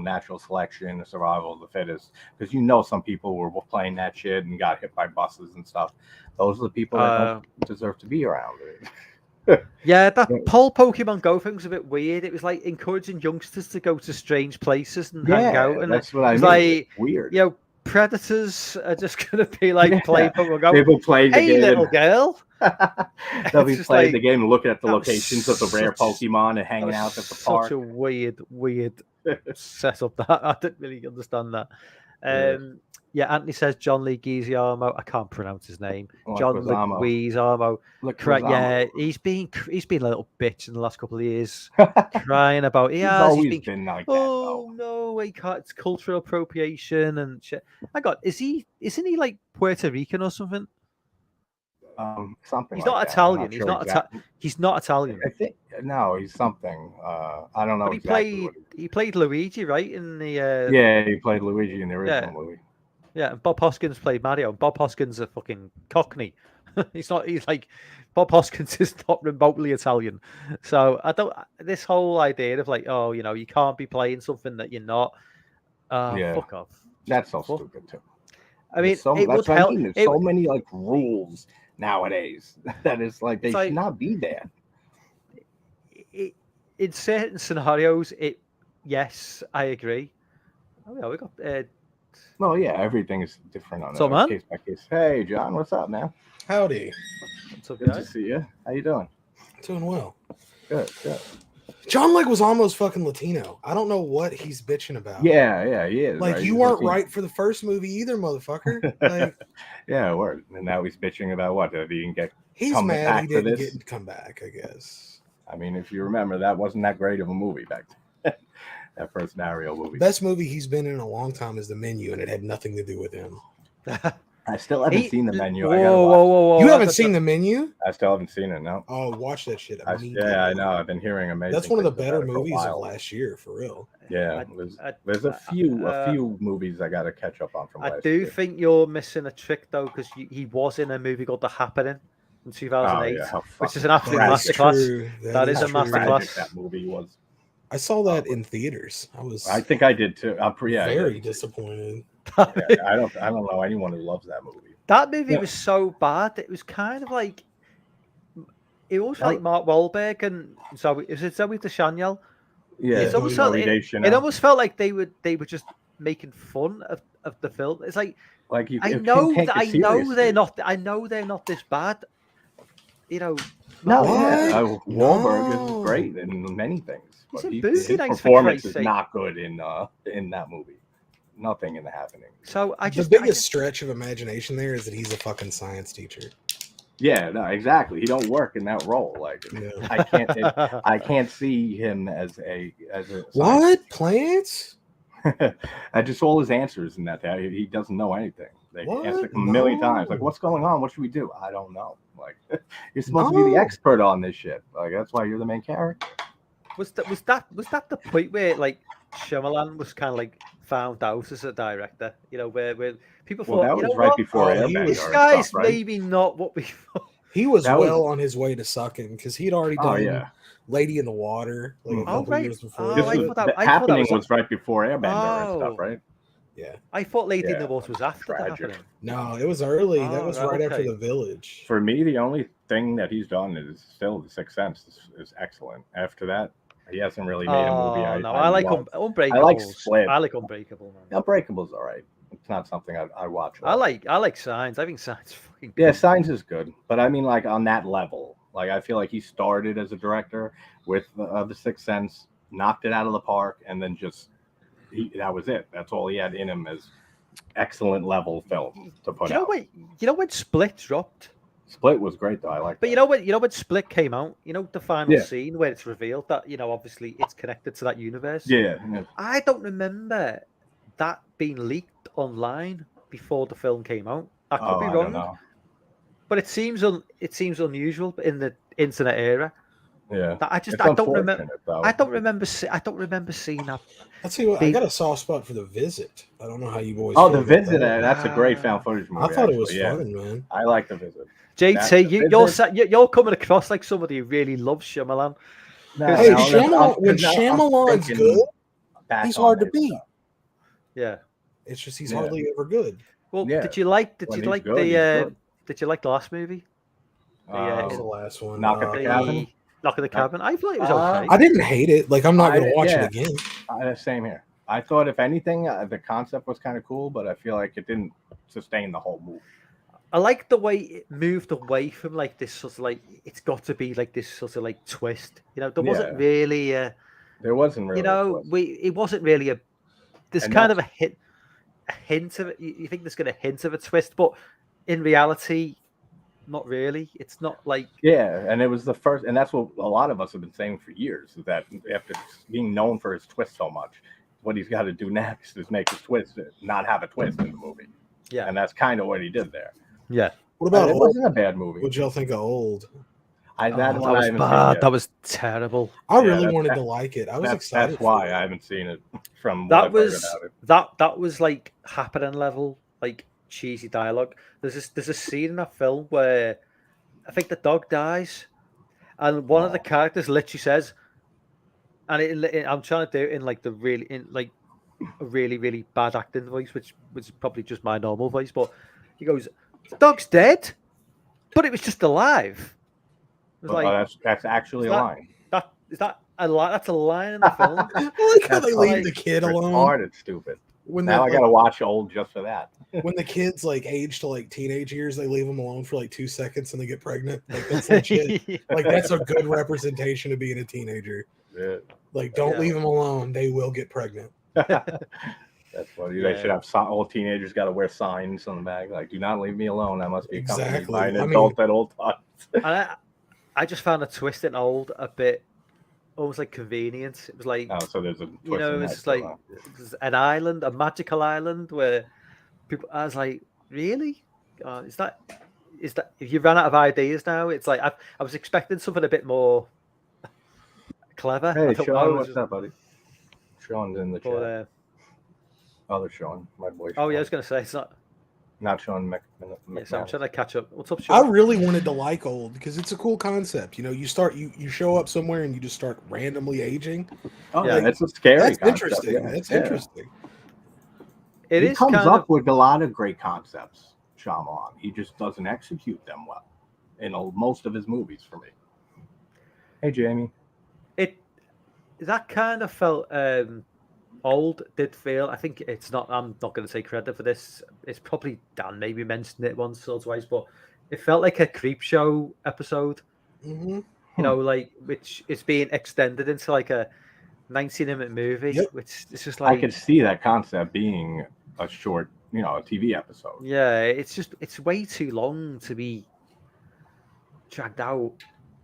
natural selection and survival of the fittest, because some people were playing that shit and got hit by buses and stuff. Those are the people that don't deserve to be around it. Yeah, that whole Pokemon Go thing was a bit weird. It was like encouraging youngsters to go to strange places and hang out, and that's what I mean. Like weird. Predators are just gonna be like playing Pokemon Go. People play the game. Little girl. They'll be playing the game and looking at the locations of the rare Pokemon and hanging out at the park. Such a weird setup. That I didn't really understand that. Yeah, Anthony says John Lee Guizarmo. I can't pronounce his name. John Guizarmo. Correct. Yeah, he's been a little bitch in the last couple of years, crying about. He's always been like that. Oh no, he can't. It's cultural appropriation and shit. Isn't he like Puerto Rican or something? Something. He's not Italian. He's not Italian. I think no, he's something. I don't know. But he played Luigi, right? In the yeah, he played Luigi in the original movie. Yeah, and Bob Hoskins played Mario. Bob Hoskins is a fucking Cockney. He's like Bob Hoskins is not remotely Italian. So I don't. This whole idea of like, oh, you can't be playing something that you're not. Fuck off. That's so stupid too. I mean, it would help. There's so many like rules nowadays that it's like they should not be there. In certain scenarios, yes, I agree. Oh yeah, we got. Well, yeah, everything is different on a case by case. Hey, John, what's up, man? Howdy. What's up, Good to see you. How you doing? Doing well. Good. John Leguizamo was fucking Latino. I don't know what he's bitching about. Yeah, he is. Like, right? you He's weren't Latino. right for the first movie either, motherfucker. Like, yeah, word. And now he's bitching about what? That he didn't get he's come mad back he for didn't this? get to come back, I guess. I mean, if you remember, that wasn't that great of a movie back then. That first Mario movie. Best movie he's been in a long time is The Menu, and it had nothing to do with him. I still haven't seen The Menu. Whoa, I gotta watch whoa! You haven't seen The Menu? I still haven't seen it, no. Oh, watch that shit. Yeah, I know. I've been hearing amazing. That's one of the things better about it for a movies of while. last year, for real. Yeah, there's a few movies I gotta catch up on from last year. I do think you're missing a trick though, because he was in a movie called The Happening in 2008, which is an absolute masterclass. That is a masterclass. That movie was. I saw that in theaters. I think I did too. Very disappointed. Yeah, I don't know anyone who loves that movie. That movie was so bad. It was kind of like it was like Mark Wahlberg and Zoe. Is it Zoe Deschanel? Yeah, it almost felt like they were just making fun of the film. It's like I know they're not this bad. You know. Wahlberg is great in many things, but his performance is not good in that movie. Nothing in The Happening. So the biggest stretch of imagination there is that he's a fucking science teacher. Yeah, no, exactly. He don't work in that role. Like I can't see him as a what plants. I just all his answers in that. He doesn't know anything. They asked him a million times, like, "What's going on? What should we do?" I don't know. Like, you're supposed to be the expert on this shit. Like, that's why you're the main character. Was that the point where like Shyamalan was kind of like found out as a director? You know, where people thought that was right before Airbender. This guy's maybe not what we thought. He was on his way to sucking because he'd already done Lady in the Water like a couple years before. Happening was right before Airbender and stuff, right? Yeah, I thought Lady in the Water was after The Happening. No, it was early. That was right after The Village. For me, the only thing that he's done is still The Sixth Sense is excellent. After that, he hasn't really made a movie. I like Unbreakable. I like Split. I like Unbreakable, man. Unbreakable's all right. It's not something I watch. I like Signs. I think Signs is fucking good. Yeah, Signs is good, but I mean, like on that level, like I feel like he started as a director with The Sixth Sense, knocked it out of the park, and then just that was it. That's all he had in him as excellent level film to put out. You know when Split dropped? Split was great though. I like. But you know when Split came out, you know the final scene where it's revealed that obviously it's connected to that universe. Yeah. I don't remember that being leaked online before the film came out. I could be wrong, but it seems unusual in the internet era. Yeah, I don't remember. I don't remember seeing that. I'll tell you what, I got a soft spot for The Visit. I don't know how you boys. The Visit. That's a great found footage movie. I thought it was fun, man. I like The Visit. JT, you're coming across like somebody who really loves Shyamalan. Hey, when Shyamalan's good, he's hard to beat. Yeah, it's just he's hardly ever good. Well, did you like the last movie? The last one, Knock at the Cabin. Knock at the Cabin. I thought it was okay. I didn't hate it. Like, I'm not going to watch it again. Same here. I thought, if anything, the concept was kind of cool, but I feel like it didn't sustain the whole movie. I like the way it moved away from like this sort of like it's got to be like this sort of like twist. There wasn't really. There wasn't really. It wasn't really a. There's kind of a hint of it. You think there's going to hint of a twist, but in reality, not really. It's not like. Yeah, and it was the first, and that's what a lot of us have been saying for years, is that after being known for his twist so much, what he's got to do next is make his twist not have a twist in the movie. Yeah, and that's kind of what he did there. Yeah. What about it? Wasn't a bad movie. What'd y'all think of Old? That was bad. That was terrible. I really wanted to like it. I was excited. That's why I haven't seen it. From that was like Happening level, like cheesy dialogue. There's a scene in that film where I think the dog dies, and one of the characters literally says, and I'm trying to do it in like a really really bad acting voice, which was probably just my normal voice, but he goes, "The dog's dead, but it was just alive." It was like, that's actually a line. Is that a line? That's a line in the film. I like how they leave the kid alone. It's hard. It's stupid. Now I gotta watch Old just for that. When the kids like age to like teenage years, they leave them alone for like 2 seconds and they get pregnant. Like, that's legit. Like, that's a good representation of being a teenager. Yeah. Like, don't leave them alone. They will get pregnant. That's funny. They should have all teenagers got to wear signs on the back, like "Do not leave me alone. I must be accompanied by an adult at all times." I just found a twist in Old a bit almost like convenient. It was like, so there's a twist, it's like an island, a magical island where people. I was like, really? Is that if you ran out of ideas now? It's like I was expecting something a bit more clever. Hey, Sean, what's up, buddy? Sean's in the chat. But, other Sean, my boy. Sean. Oh yeah, I was gonna say it's not Sean so I'm trying to catch up. What's up, Sean? I really wanted to like Old because it's a cool concept. You know, you show up somewhere and you just start randomly aging. Oh yeah, that's a scary. That's concept. interesting. Yeah. That's interesting. He comes up with a lot of great concepts, Shyamalan. He just doesn't execute them well in most of his movies for me. Hey, Jamie. That kind of felt. Old did feel. I think it's not. I'm not going to take credit for this. It's probably Dan maybe mentioned it once or twice, but it felt like a creep show episode. Mm-hmm. You know, like which is being extended into like a 90-minute movie. Yep. Which it's just like I could see that concept being a short, a TV episode. Yeah, it's way too long to be dragged out.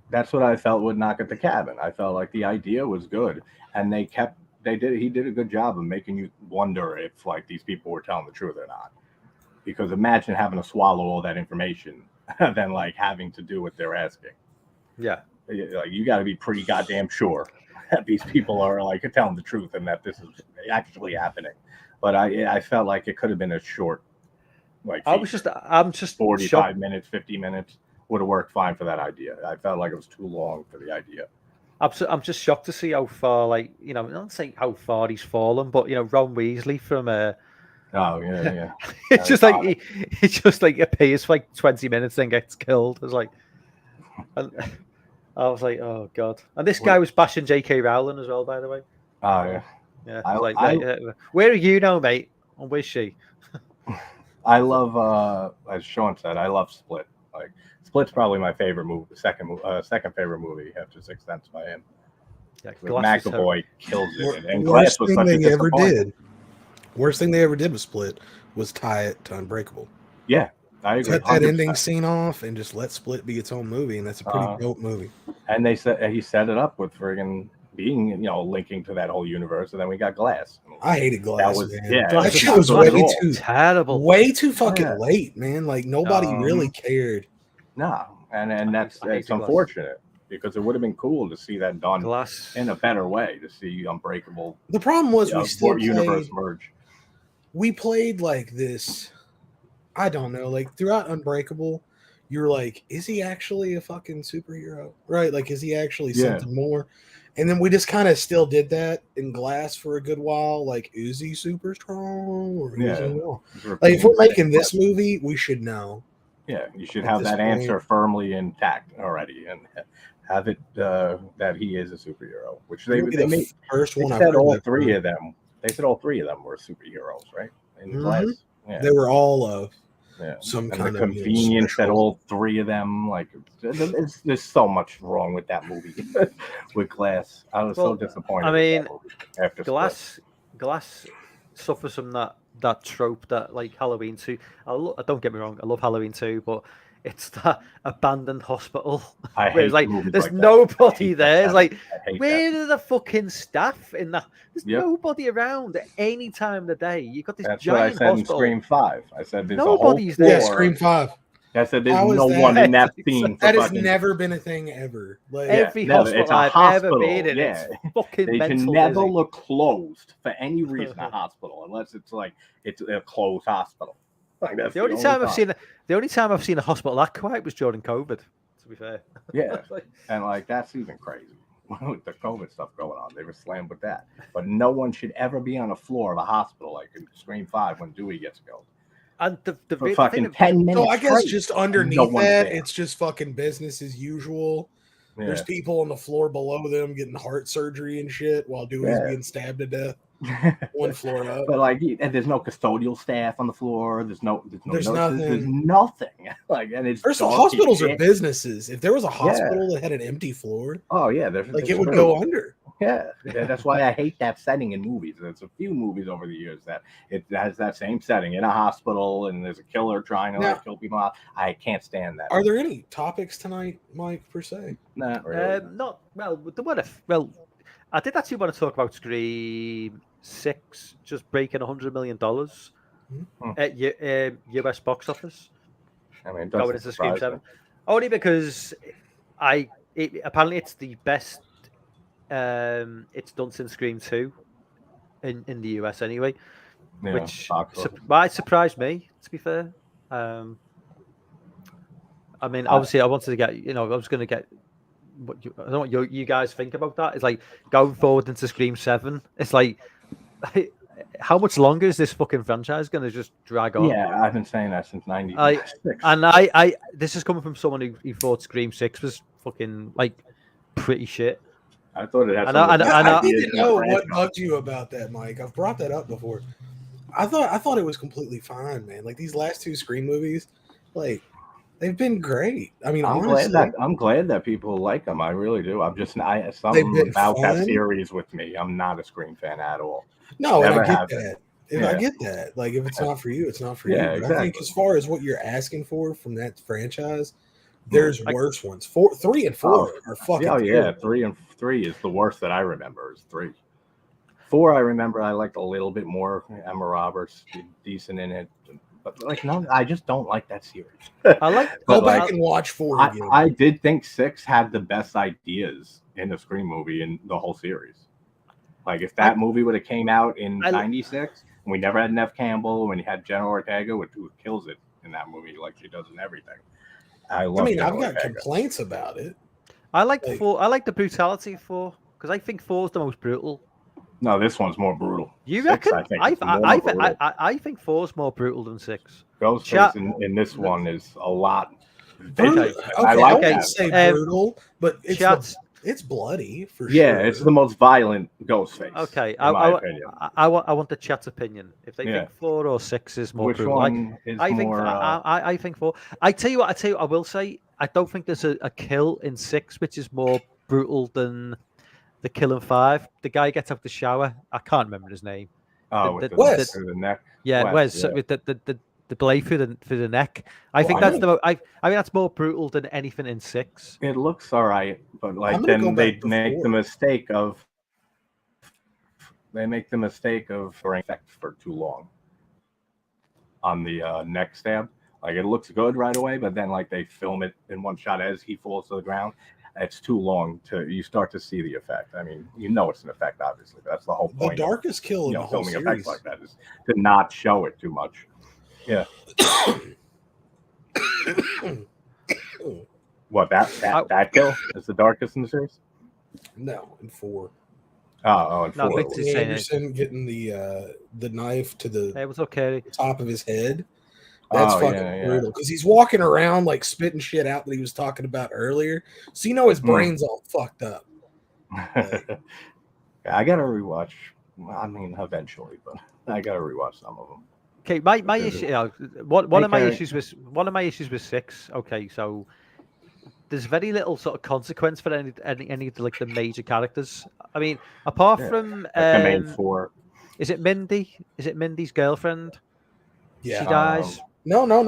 That's what I felt with Knock at the Cabin. I felt like the idea was good, and he did a good job of making you wonder if like these people were telling the truth or not. Because imagine having to swallow all that information and then like having to do what they're asking. Yeah. Like you got to be pretty goddamn sure that these people are like telling the truth and that this is actually happening. But I felt like it could have been a short, like I'm just 45 shocked. minutes, 50 minutes would have worked fine for that idea. I felt like it was too long for the idea. I'm just shocked to see how far, like, not saying how far he's fallen, but Ron Weasley from oh yeah. It's just like he just like appears for like 20 minutes, then gets killed. I was like, oh god. And this guy was bashing J.K. Rowling as well, by the way. Oh yeah. Yeah. Where are you now, mate? And where's she? I love, as Sean said, I love Split. Like Split's probably my favorite movie, second favorite movie after Sixth Sense by him. Yeah, McAvoy kills it, and Worst Glass was thing such they a ever disappointment. did. Worst thing they ever did with Split was tie it to Unbreakable. Yeah, I agree. Cut that ending scene off and just let Split be its own movie, and that's a pretty dope movie. And he set it up with friggin' being linking to that whole universe, and then we got Glass. I hated Glass. That was man. Glass that shit was way too terrible, way too fucking late, man. Like nobody really cared. No, and that's unfortunate because it would have been cool to see that done in a better way. To see Unbreakable. The problem was we still universe merge. We played like this. I don't know, like throughout Unbreakable, you're like, is he actually a fucking superhero? Right? Like, is he actually something more? And then we just kind of still did that in Glass for a good while. Like, is he super strong or is he not? Like, if we're making this movie, we should know. Yeah, you should have that answer firmly intact already, and have it that he is a superhero. Which they made first one. They said all three of them. They said all three of them were superheroes, right? In Glass, they were all of some kind of convenience that all three of them. Like, there's so much wrong with that movie with Glass. I was so disappointed. I mean, after Glass suffers from that trope that like Halloween 2. Don't get me wrong, I love Halloween 2, but it's that abandoned hospital where it's like there's nobody there. It's like, where are the fucking staff in that? There's nobody around at any time of the day. You got this giant what I said hospital. In Scream 5. I said there's nobody's there. Yeah, Scream 5. I said there's no one in that scene. That has never been a thing ever. Like every hospital I've ever been in, it's fucking they mental. They can never look closed for any reason. A hospital, unless it's like it's a closed hospital. Like that's the only time I've seen a hospital that quiet was during COVID. To be fair, and like that's even crazy with the COVID stuff going on. They were slammed with that, but no one should ever be on the floor of a hospital like in Scream 5 when Dewey gets killed. And the for fucking 10 minutes. So I guess just underneath that, it's just fucking business as usual. Yeah. There's people on the floor below them getting heart surgery and shit while Dewey's being stabbed to death. One floor up. But like, and there's no custodial staff on the floor. There's nothing. There's nothing. Like, and it's first of all, hospitals are businesses. If there was a hospital that had an empty floor, oh yeah, it would go under. Yeah, that's why I hate that setting in movies. There's a few movies over the years that it has that same setting in a hospital, and there's a killer trying to Now, kill people. I can't stand that. are there any topics tonight, Mike, per se? Not really. Not well. The what if? Well, I did actually want to talk about Scream 6 just breaking $100 million at US box office, I mean, it going doesn't into Scream surprise me. 7. Only because apparently it's the best it's done since Scream 2 in the US anyway, Yeah, which box office. might surprise me, to be fair. I mean, obviously, I wanted to get, I was going to get I don't know what you guys think about that. It's like going forward into Scream 7. It's like, how much longer is this fucking franchise going to just drag on? Yeah, I've been saying that since '96. And I this is coming from someone who thought Scream 6 was fucking like pretty shit. I thought it had. I need to know what bugged you about that, Mike. I've brought that up before. I thought it was completely fine, man. Like these last two Scream movies, like they've been great. I mean, I'm glad that people like them. I really do. I'm just something about that series with me. I'm not a Scream fan at all. No, and I get that. I get that. Like, if it's not for you, it's not for you. But exactly. I think as far as what you're asking for from that franchise, there's worse ones. 3 and 4 are fucking. Oh yeah, 3 is the worst that I remember. Is 3. 4 I remember I liked a little bit more. Emma Roberts did decent in it, but like no, I just don't like that series. Go back and watch 4 again. I did think 6 had the best ideas in the Scream movie in the whole series. Like if that movie would have came out in '96, and we never had Nev Campbell, when you had Jenna Ortega, who kills it in that movie, like she does in everything. I've got complaints about it. I like 4. I like the brutality of 4 because I think 4 is the most brutal. No, this one's more brutal. You 6, reckon? I think 4 is more brutal than 6. Ghostface in this one is a lot. Okay, I wouldn't say brutal, but it's bloody for sure. Yeah, it's the most violent Ghostface. Okay, in my opinion. I want the chat's opinion. If they think 4 or 6 is more brutal, one is more? I think 4. I tell you what. I will say I don't think there's a kill in 6 which is more brutal than the kill in 5. The guy gets out the shower. I can't remember his name. With the neck. Yeah, Wes with the blade through the neck. I think that's that's more brutal than anything in 6. It looks all right, but like then they make the mistake of wearing effect for too long on the neck stab. Like it looks good right away, but then like they film it in one shot as he falls to the ground. It's too long you start to see the effect. I mean, it's an effect, obviously, but that's the whole point. The darkest kill in the whole filming series. Effects like that is to not show it too much. Yeah. What that kill is the darkest in the series? No, in 4. In 4. Anderson getting the knife to the top of his head. That's fucking brutal because he's walking around like spitting shit out that he was talking about earlier. So his brain's all fucked up. I gotta rewatch. I mean, eventually, but I gotta rewatch some of them. Okay, my issue. One of my issues with 6. Okay, so there's very little sort of consequence for any of the major characters. I mean, apart from the main 4. Is it Mindy? Is it Mindy's girlfriend? Yeah, she dies. No. No,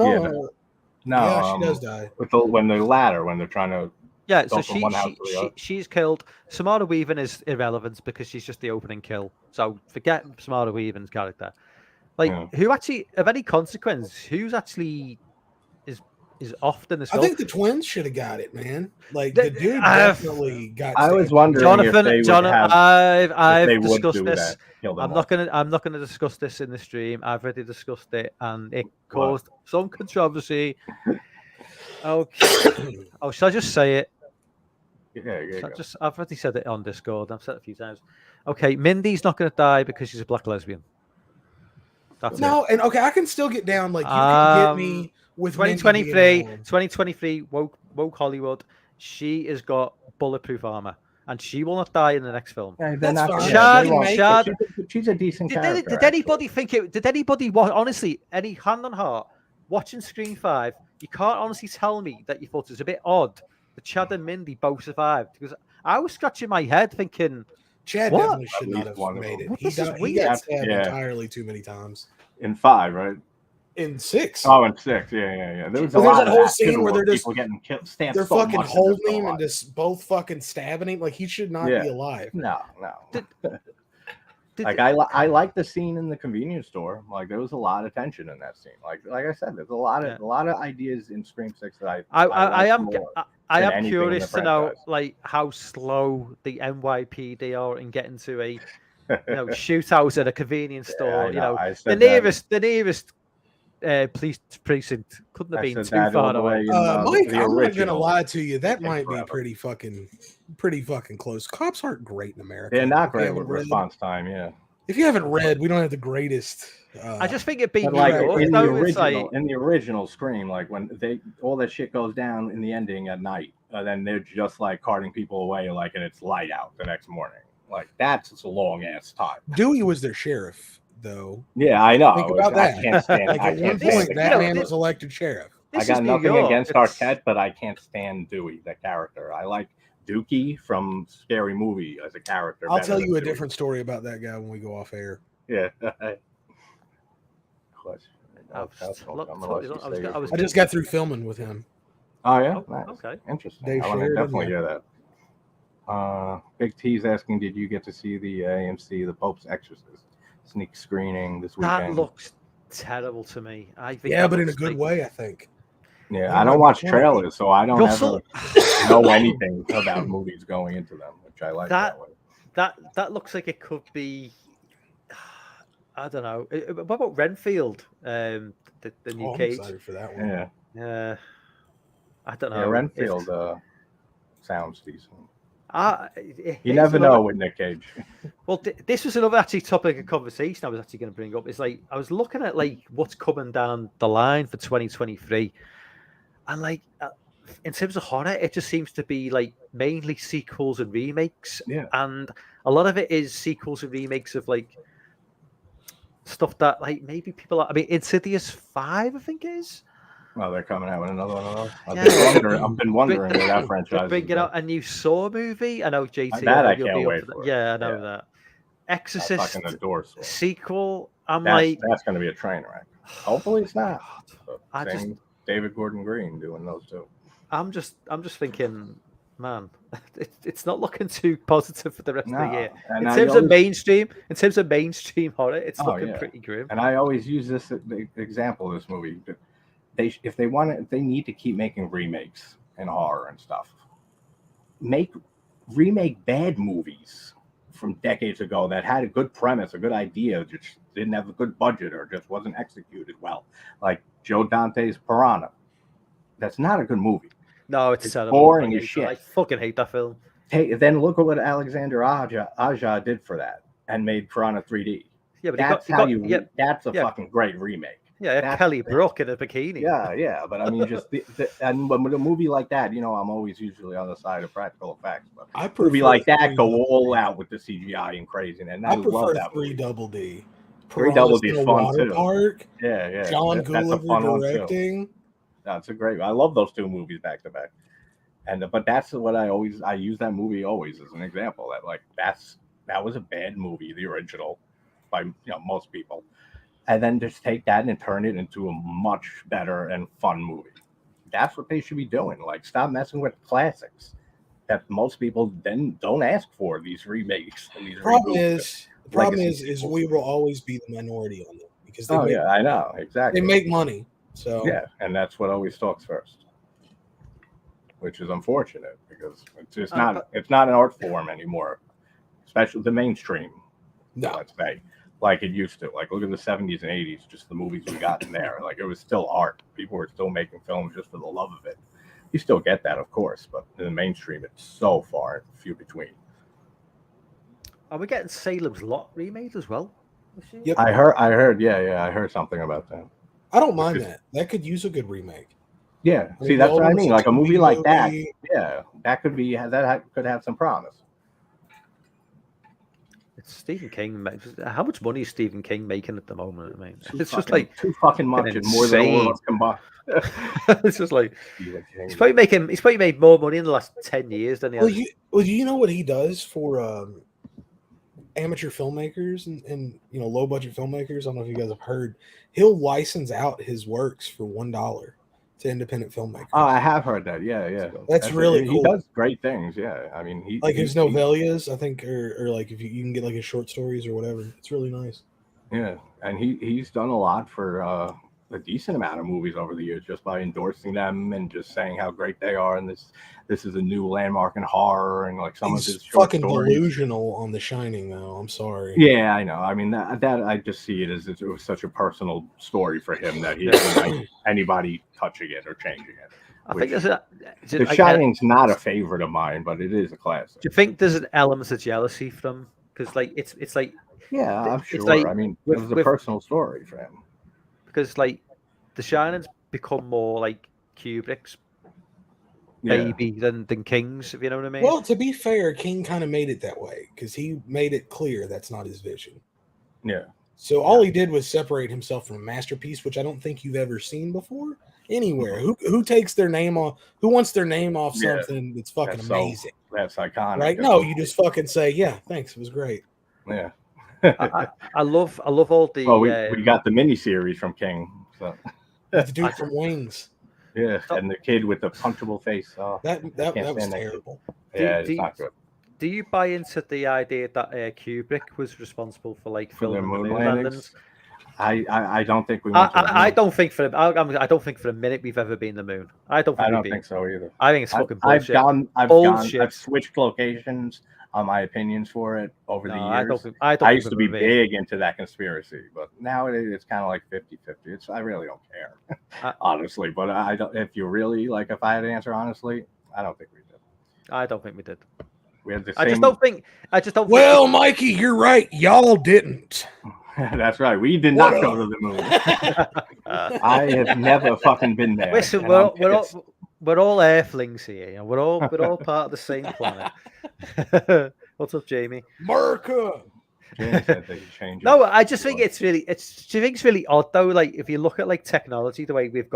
yeah, she does die. When they're trying to. Yeah, so she's killed. Samara Weaving is irrelevant because she's just the opening kill. So forget Samara Weaving's character. Who actually of any consequence? Who's actually is often this? I think the twins should have got it, man. Like the dude definitely got. I was wondering, I've discussed this. I'm not gonna discuss this in the stream. I've already discussed it, and it caused some controversy. Okay. Shall I just say it? Yeah. I've already said it on Discord. I've said it a few times. Okay, Mindy's not going to die because she's a black lesbian. That's it. And okay, I can still get down. Like you can get me with 2023 woke Hollywood. She has got bulletproof armor, and she will not die in the next film. Chad, she's a decent character. Did anybody think it? Did anybody honestly? Any hand on heart? Watching Scream 5, you can't honestly tell me that you thought it was a bit odd that Chad and Mindy both survived, because I was scratching my head thinking, Chad What? definitely should At not least have one of made them. it. What? He This is got weird. stabbed Yeah. entirely too many times. In 5, right? In 6. Oh, in 6, yeah. There was a Well, there's lot that of whole that scene too, where they're just people getting killed, stabbed they're so fucking much and just holding him still and alive. just both fucking stabbing him. Like he should not be alive. No. Did Like I like the scene in the convenience store. Like there was a lot of tension in that scene. Like I said, there's a lot of ideas in Scream 6 that I I am more I than am anything in curious the to know franchise. like how slow the NYPD are in getting to a shootout at a convenience store. I know. I The said nearest police precinct couldn't have I been said too that all far the away. way in Mike, the I'm not original. gonna lie to you. That It might takes be forever. pretty fucking close. Cops aren't great in America. They're not If you great haven't with read- response time, yeah. If you haven't read, we don't have the greatest. I just think it'd be But New like York in the though. It's original, like in the original Scream, like when all that shit goes down in the ending at night, then they're just like carting people away, like, and it's light out the next morning. Like that's a long ass time. Dewey was their sheriff, though. Yeah, I know. Think about that. I can't stand. Like I at one can't stand point, the that character. man was elected sheriff. I this got is New nothing York. against It's- Arquette, but I can't stand Dewey, the character. I like Dookie from Scary Movie as a character. I'll better tell than you a Dewey. different story about that guy when we go off air. Yeah. I I just got through filming with him. Oh yeah, Oh, nice. okay. Interesting. Dave I want to Sheridan, definitely yeah. hear that. Big T's asking, did you get to see the AMC The Pope's Exorcist sneak screening this weekend? That looks terrible to me. I think. Yeah, that but in a looks good like- way, I think. Yeah, I don't watch trailers, so I don't Russell- ever know anything about movies going into them, which I like that way. That looks like it could be. I don't know. What about Renfield? The new I'm Cage. excited for that one. Yeah, I don't know. yeah. Renfield sounds decent. You You never know with Nick Cage. Well, this was another actually topic of conversation I was actually going to bring up. It's like I was looking at like what's coming down the line for 2023, and like in terms of horror, it just seems to be like mainly sequels and remakes. Yeah. And a lot of it is sequels and remakes of like stuff that like maybe people. I mean, Insidious 5, I think it is. Well, they're coming out with another one. Yeah. I've been wondering where that franchise is. Bringing out a new Saw movie. I know JT. That I you'll can't be up wait that. for. Yeah, I know Yeah. that. Exorcist Fucking adore Saw. sequel. I'm That's going to be a train wreck. Hopefully it's not. But I just- same David Gordon Green doing those two. I'm just thinking, man, it's not looking too positive for the rest of the year. And In I terms of always- mainstream horror, it's Oh, looking yeah. pretty grim. And I always use this example of this movie. If they need to keep making remakes in horror and stuff, remake bad movies from decades ago that had a good premise, a good idea, just didn't have a good budget or just wasn't executed well. Like Joe Dante's Piranha. That's not a good movie. No, it's terrible. boring I as hate shit. that. I fucking hate that film. Then look at what Alexander Aja did for that and made Piranha 3D. Yeah, but That's that's a yeah. fucking great remake. Yeah, Kelly Brook in a bikini. Yeah, but I mean, just and with a movie like that, I'm always usually on the side of practical effects. But I a movie prefer like that, three go Double all D. out with the CGI and crazy, and I I love prefer that movie. 3 Double D. 3 Double D Piranha's is in a fun water too. Park. Yeah. John That's a Gulliver fun one too. directing. That's a great. I love those two movies back to back. And but that's what I use that movie always as an example. That was a bad movie, the original, by most people. And then just take that and turn it into a much better and fun movie. That's what they should be doing. Like, stop messing with classics that most people then don't ask for, these remakes and these reboots. The problem Legacy is sequels. we will always be the minority on them because Oh yeah, I know exactly. they make money. So Yeah, and that's what always talks first, which is unfortunate because it's just not an art form anymore, especially the mainstream. no, Let's say, like it used to. Like, look at the 70s and 80s, just the movies we got in there. Like, it was still art. People were still making films just for the love of it. You still get that, of course, but in the mainstream, it's so far few between. Are we getting Salem's Lot remade as well? this year? Yep. I heard, yeah, I heard something about that. I don't mind that. That could use a good remake. Yeah, I see, mean, that's the what I old mean. Like a movie like that, movie- yeah, that could be could have some promise. It's Stephen King. How much money is Stephen King making at the moment? I mean, Too it's just fucking- like too fucking much and more than all of us combined. it's just like he's probably made more money in the last 10 years than he Well, has. you know what he does for amateur filmmakers and low budget filmmakers. I don't know if you guys have heard. He'll license out his works for $1 to independent filmmakers. Oh, I have heard that. Yeah. That's really cool. He does great things. Yeah, I mean, his novellas, I think, or like if you can get like his short stories or whatever. It's really nice. Yeah, and he's done a lot for a decent amount of movies over the years just by endorsing them and just saying how great they are, and this is a new landmark in horror, and like some of his short fucking stories. Delusional on The Shining, though. I'm sorry. Yeah, I know. I mean that I just see it as it was such a personal story for him that he doesn't like anybody touching it or changing it. I think there's The Shining's not a favorite of mine, but it is a classic. Do you think there's an element of jealousy from because like it's like yeah, I'm sure. Like, I mean, it was a personal story for him. Because like The Shining's become more like Kubrick's baby than King's, if you know what I mean. Well, to be fair, King kind of made it that way because he made it clear that's not his vision. Yeah. So all he did was separate himself from a masterpiece, which I don't think you've ever seen before anywhere. Who takes their name off? Who wants their name off something that's fucking amazing? That's iconic, right? No, you just fucking say, yeah, thanks, it was great. Yeah. I love all the. Well, we got the miniseries from King, so the dude from Wings. Yeah, and the kid with the punchable face. Oh, that was terrible. It's not good. Do you buy into the idea that Kubrick was responsible for like for filming the moon landings? I don't think we. I don't think for I don't think for a minute we've ever been to the moon. I don't think so either. I think it's fucking bullshit. I've switched locations on my opinions for it over the years. I used to be big into that conspiracy, but now it's kind of like 50-50. I really don't care, honestly. But I don't. If you really like, if I had to answer honestly, I don't think we did. I don't think we did. We had the same. I just don't. Well, Mikey, you're right. Y'all didn't. That's right. We did not go to the moon. I have never fucking been there. Listen, we're all Earthlings here. We're all part of the same planet. What's up, Jamie? America. No, I just think it's really. Do you think it's really odd though? Like if you look at like technology, the way we've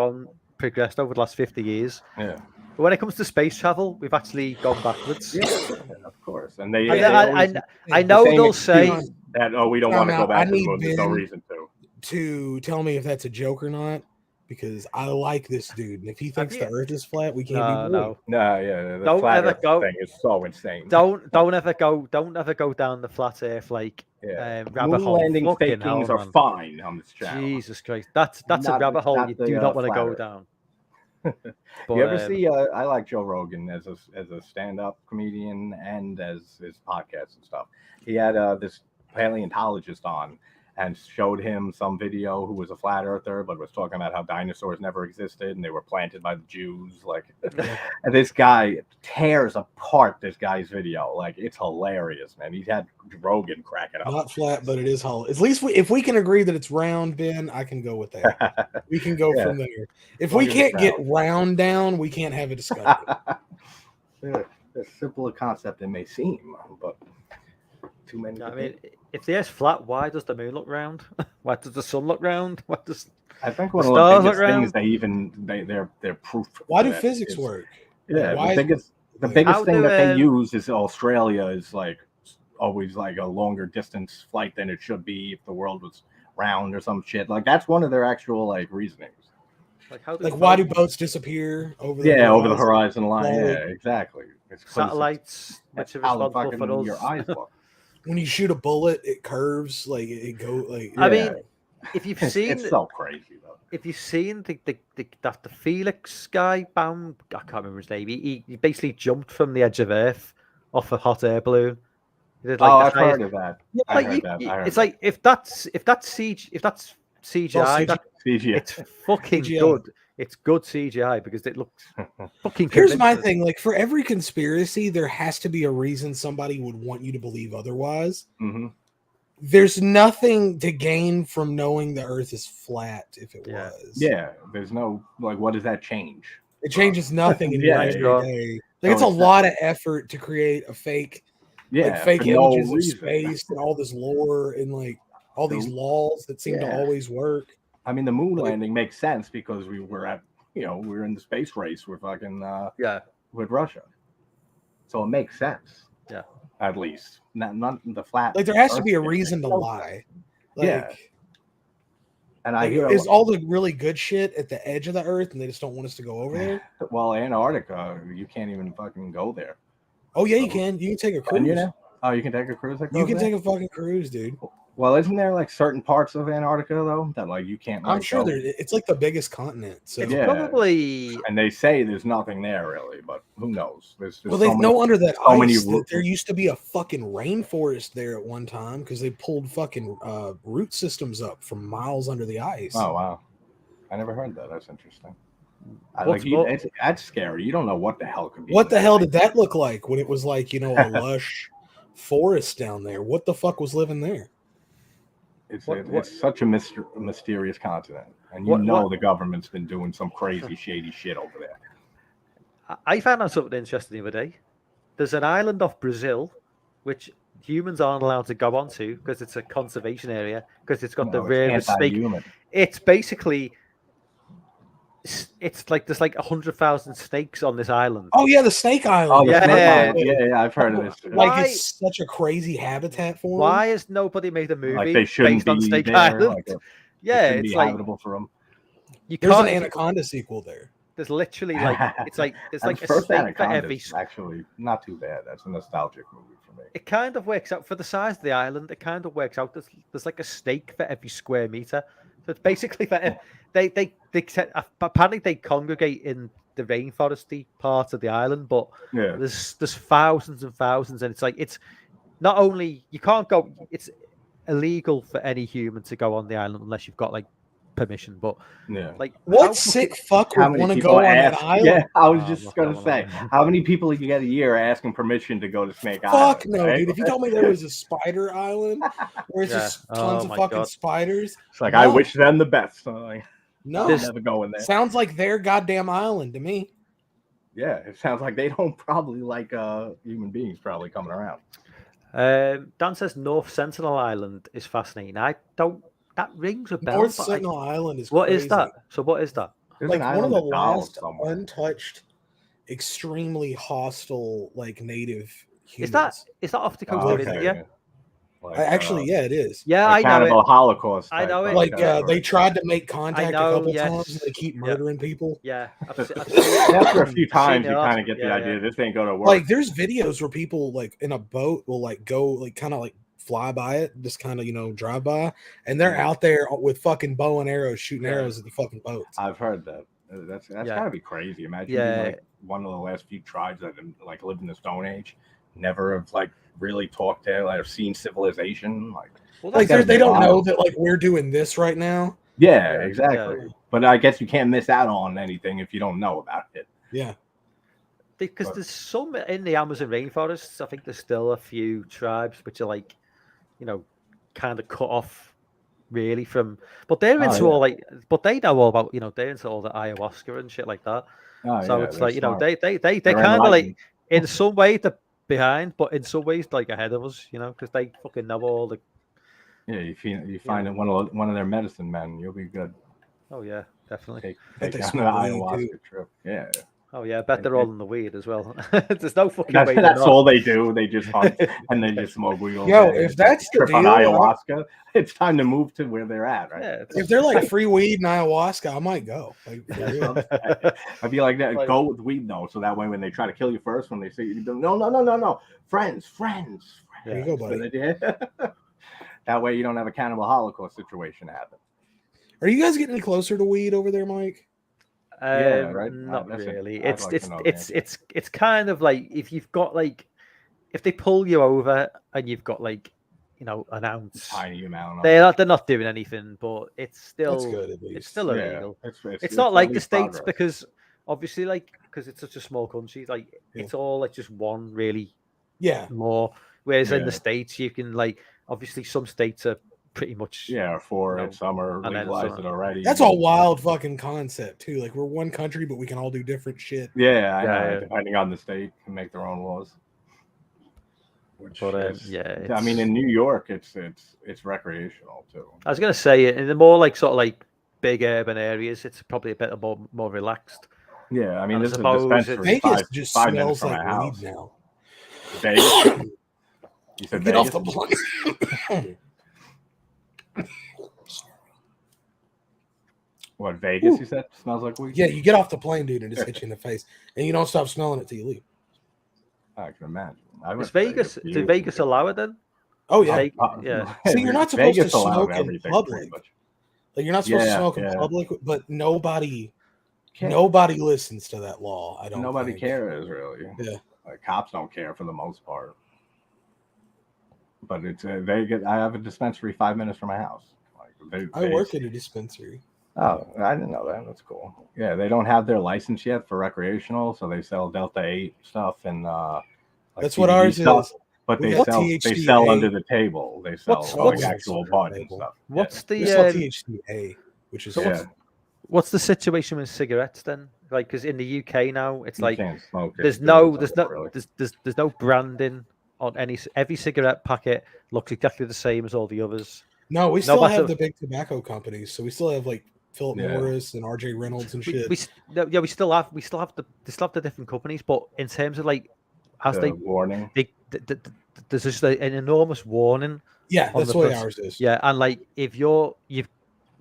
progressed over the last 50 years. Yeah. But when it comes to space travel, we've actually gone backwards. Yeah, of course. And I know they'll say that we don't want to go back to the moon. There's no reason to tell me if that's a joke or not, because I like this dude, and if he thinks the Earth is flat, we can't be bored. No, don't flat ever Earth go. Thing is so insane. Don't ever go down the flat Earth like rabbit hole. Landing fakings are fine on this channel. Jesus Christ, that's a rabbit hole you do not want to go down. But, you ever see? I like Joe Rogan as a stand-up comedian and as his podcasts and stuff. He had this paleontologist on and showed him some video who was a flat earther, but was talking about how dinosaurs never existed and they were planted by the Jews. Like, and this guy tears apart this guy's video. Like, it's hilarious, man. He's had Rogan crack it up. Not flat, but it is hollow. At least if we can agree that it's round, Ben, I can go with that. We can go from there. If we can't get round down, we can't have a discussion. As simple a concept it may seem, but too many. I mean, if the Earth's flat, why does the moon look round? Why does the sun look round? Why does I think one of the biggest things they're proof. Why do physics work? Yeah, the biggest thing that they use is Australia is like always like a longer distance flight than it should be if the world was round or some shit. Like that's one of their actual like reasonings. Why do boats disappear over the over the horizon line? Yeah, exactly. It's satellites, which are responsible for your eyes look. When you shoot a bullet, it curves like it go like. I mean, if you've seen, it's so crazy though. If you've seen the Felix guy, I can't remember his name. He basically jumped from the edge of Earth off a hot air balloon. I've heard of that. It's like if that's CGI, it's fucking good. It's good CGI because it looks fucking. Here's my thing: like for every conspiracy, there has to be a reason somebody would want you to believe otherwise. Mm-hmm. There's nothing to gain from knowing the Earth is flat if it was. Yeah, there's no what does that change? It changes nothing in your everyday. Like it's a lot of effort to create a fake, fake images of space and all this lore and like all these laws that seem to always work. I mean, the moon landing makes sense because we were we're in the space race with fucking with Russia, so it makes sense. Yeah, at least not the flat. Like there has to be a Earth. reason to lie. Like, Yeah. And I like, hear is all the really good shit at the edge of the Earth, and they just don't want us to go over there? well, Antarctica, you can't even fucking go there. Oh yeah, you can. You can take a Can you cruise. now? Oh, you can take a cruise. You can take a fucking cruise, dude. Well, isn't there like certain parts of Antarctica though that like you can't? Like, I'm sure go? it's like the biggest continent. So It's Yeah. probably. And they say there's nothing there really, but who knows? There's well, so they many, know under that so many ice that there used to be a fucking rainforest there at one time because they pulled fucking root systems up from miles under the ice. Oh wow, I never heard that. That's interesting. That's scary. You don't know what the hell could be. What the hell did that look like when it was like, you know, a lush forest down there? What the fuck was living there? It's such a mysterious continent, and the government's been doing some crazy, shady shit over there. I found out something interesting the other day. There's an island off Brazil, which humans aren't allowed to go onto because it's a conservation area because it's got the rarest snake. It's basically. It's like there's like 100,000 snakes on this island. Oh yeah, the Snake Island. Oh yeah, I've heard of this. Like it's such a crazy habitat for them. Why has nobody made a movie like they shouldn't based on Snake there, Island? It's like habitable for them. There's an Anaconda sequel there. There's literally like there's like a first snake for every. Actually, not too bad. That's a nostalgic movie for me. It kind of works out for the size of the island. It kind of works out. There's like a snake for every square meter. So it's basically for they apparently they congregate in the rainforesty part of the island, but there's thousands and thousands, and it's not only you can't go. It's illegal for any human to go on the island unless you've got like permission. But like, what sick fuck would want to go on that island? Yeah, I was just gonna say, how many people you get a year asking permission to go to Snake Island? Fuck no, right? Dude! If you told me there was a spider island where it's just tons of fucking spiders, it's like I wish them the best. So like, no, I'll never go in there. Sounds like their goddamn island to me. Yeah, it sounds like they don't probably like human beings probably coming around. Dan says North Sentinel Island is fascinating. I don't. That rings a bell. North Sentinel Island is what crazy. Is that? So what is that? There's like one of the last untouched, extremely hostile, like native humans. Is that off the coast of India? Like, it is. Yeah, like I know Cannibal it. Holocaust. I know it. Like they tried to make contact a couple times, and they keep murdering people. Yeah, after a few times, you kind of get the idea this ain't going to work. Like there's videos where people like in a boat will like go like kind of like fly by it, just kind of drive by, and they're out there with fucking bow and arrows shooting arrows at the fucking boats. I've heard that. That's gotta be crazy. Imagine being like one of the last few tribes that like lived in the Stone Age, never have like really talked to, like have seen civilization. Like they don't know that like we're doing this right now. Yeah, exactly. Yeah. But I guess you can't miss out on anything if you don't know about it. Yeah. Because there's some in the Amazon rainforests. I think there's still a few tribes which are like, kind of cut off really from, but they're into all like, but they know all about, they're into all the ayahuasca and shit like that. So it's like, they kind of like, in some way they're behind, but in some ways like ahead of us, because they fucking know all the. Yeah, you find one of their medicine men, you'll be good. Oh yeah, definitely. Take on the ayahuasca trip. Yeah. Oh yeah, I bet they're all in the weed as well. There's no fucking way. That's all they do. They just hunt and they just smoke weed. Yo, if that's the trip deal, on ayahuasca, it's time to move to where they're at, right? Yeah, if they're like free weed and ayahuasca, I might go. Like, I'd be like that. Like, go with weed though, so that way when they try to kill you first, when they say no, friends. There you go, buddy. That way you don't have a Cannibal Holocaust situation happen. Are you guys getting any closer to weed over there, Mike? Yeah, right. Not really. It's kind of like if you've got like if they pull you over and you've got like an ounce, tiny amount. They're not doing anything, but it's still that's good, at least. It's still illegal. Yeah, it's not like the States because obviously because it's such a small country, like it's all like just one really more. Whereas in the States you can like obviously some states are pretty much and some are legalized it already. That's a wild fucking concept too. Like we're one country, but we can all do different shit. Yeah, I know. Depending on the state, can make their own laws. I mean, in New York, it's recreational too. I was gonna say in the more like sort of like big urban areas, it's probably a bit more relaxed. Yeah, I mean, this is a Vegas just smells like weed now. Vegas. You said Get Vegas? off the plane. What, Vegas, Ooh. you said? Smells like weed? Yeah, you get off the plane, dude, and just hit you in the face. And you don't stop smelling it till you leave. I can imagine. Is Vegas, do Vegas allow it then? Oh, yeah. Yeah. See, you're not supposed Vegas to allows smoke in everything, pretty public. much. Like, you're not supposed to smoke in public, but nobody listens to that law. I don't Nobody think. cares, really. Yeah. Like, cops don't care for the most part. But it's I have a dispensary 5 minutes from my house. Like, I work at a dispensary. Oh, I didn't know that. That's cool. Yeah, they don't have their license yet for rectional, so they sell Delta 8 stuff and like that's what ours stuff, is. But We they got sell THCA. under the table. They sell like actual bud and stuff. What's We sell THCA, which is what's the situation with cigarettes then? Like, because in the UK now, it's like can't smoke it. there's no branding on every cigarette packet looks exactly the same as all the others. No, we still have the big tobacco companies, so we still have like Philip Morris and RJ Reynolds and shit. We still have the different companies, but in terms of like warning, there's just an enormous warning. Yeah, that's the way ours is. Yeah, and like if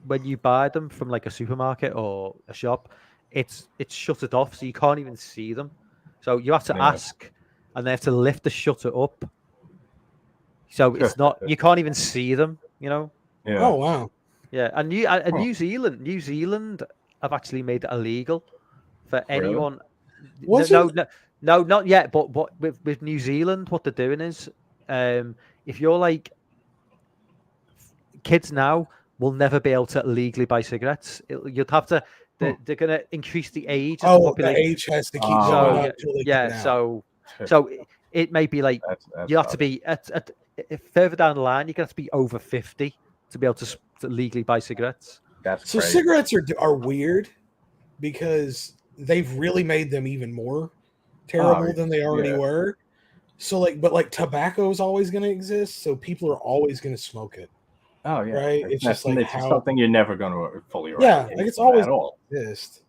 when you buy them from like a supermarket or a shop, it's shut it off, so you can't even see them. So you have to ask, and they have to lift the shutter up. So it's not, you can't even see them, you know. Yeah. Oh wow. Yeah, and New Zealand have actually made it illegal for anyone. No, not yet. But what with New Zealand, what they're doing is, if you're like kids now, will never be able to legally buy cigarettes. You'd have to. They're going to increase the age. Of the population. The age has to keep going up. So it may be like you have to be at further down the line. You're going to have to be over 50 to be able to legally buy cigarettes. So cigarettes are weird because they've really made them even more terrible than they already were. So but tobacco is always going to exist, so people are always going to smoke it. Oh yeah, right. It's just like it's something you're never going to fully. Yeah, like it's always exist.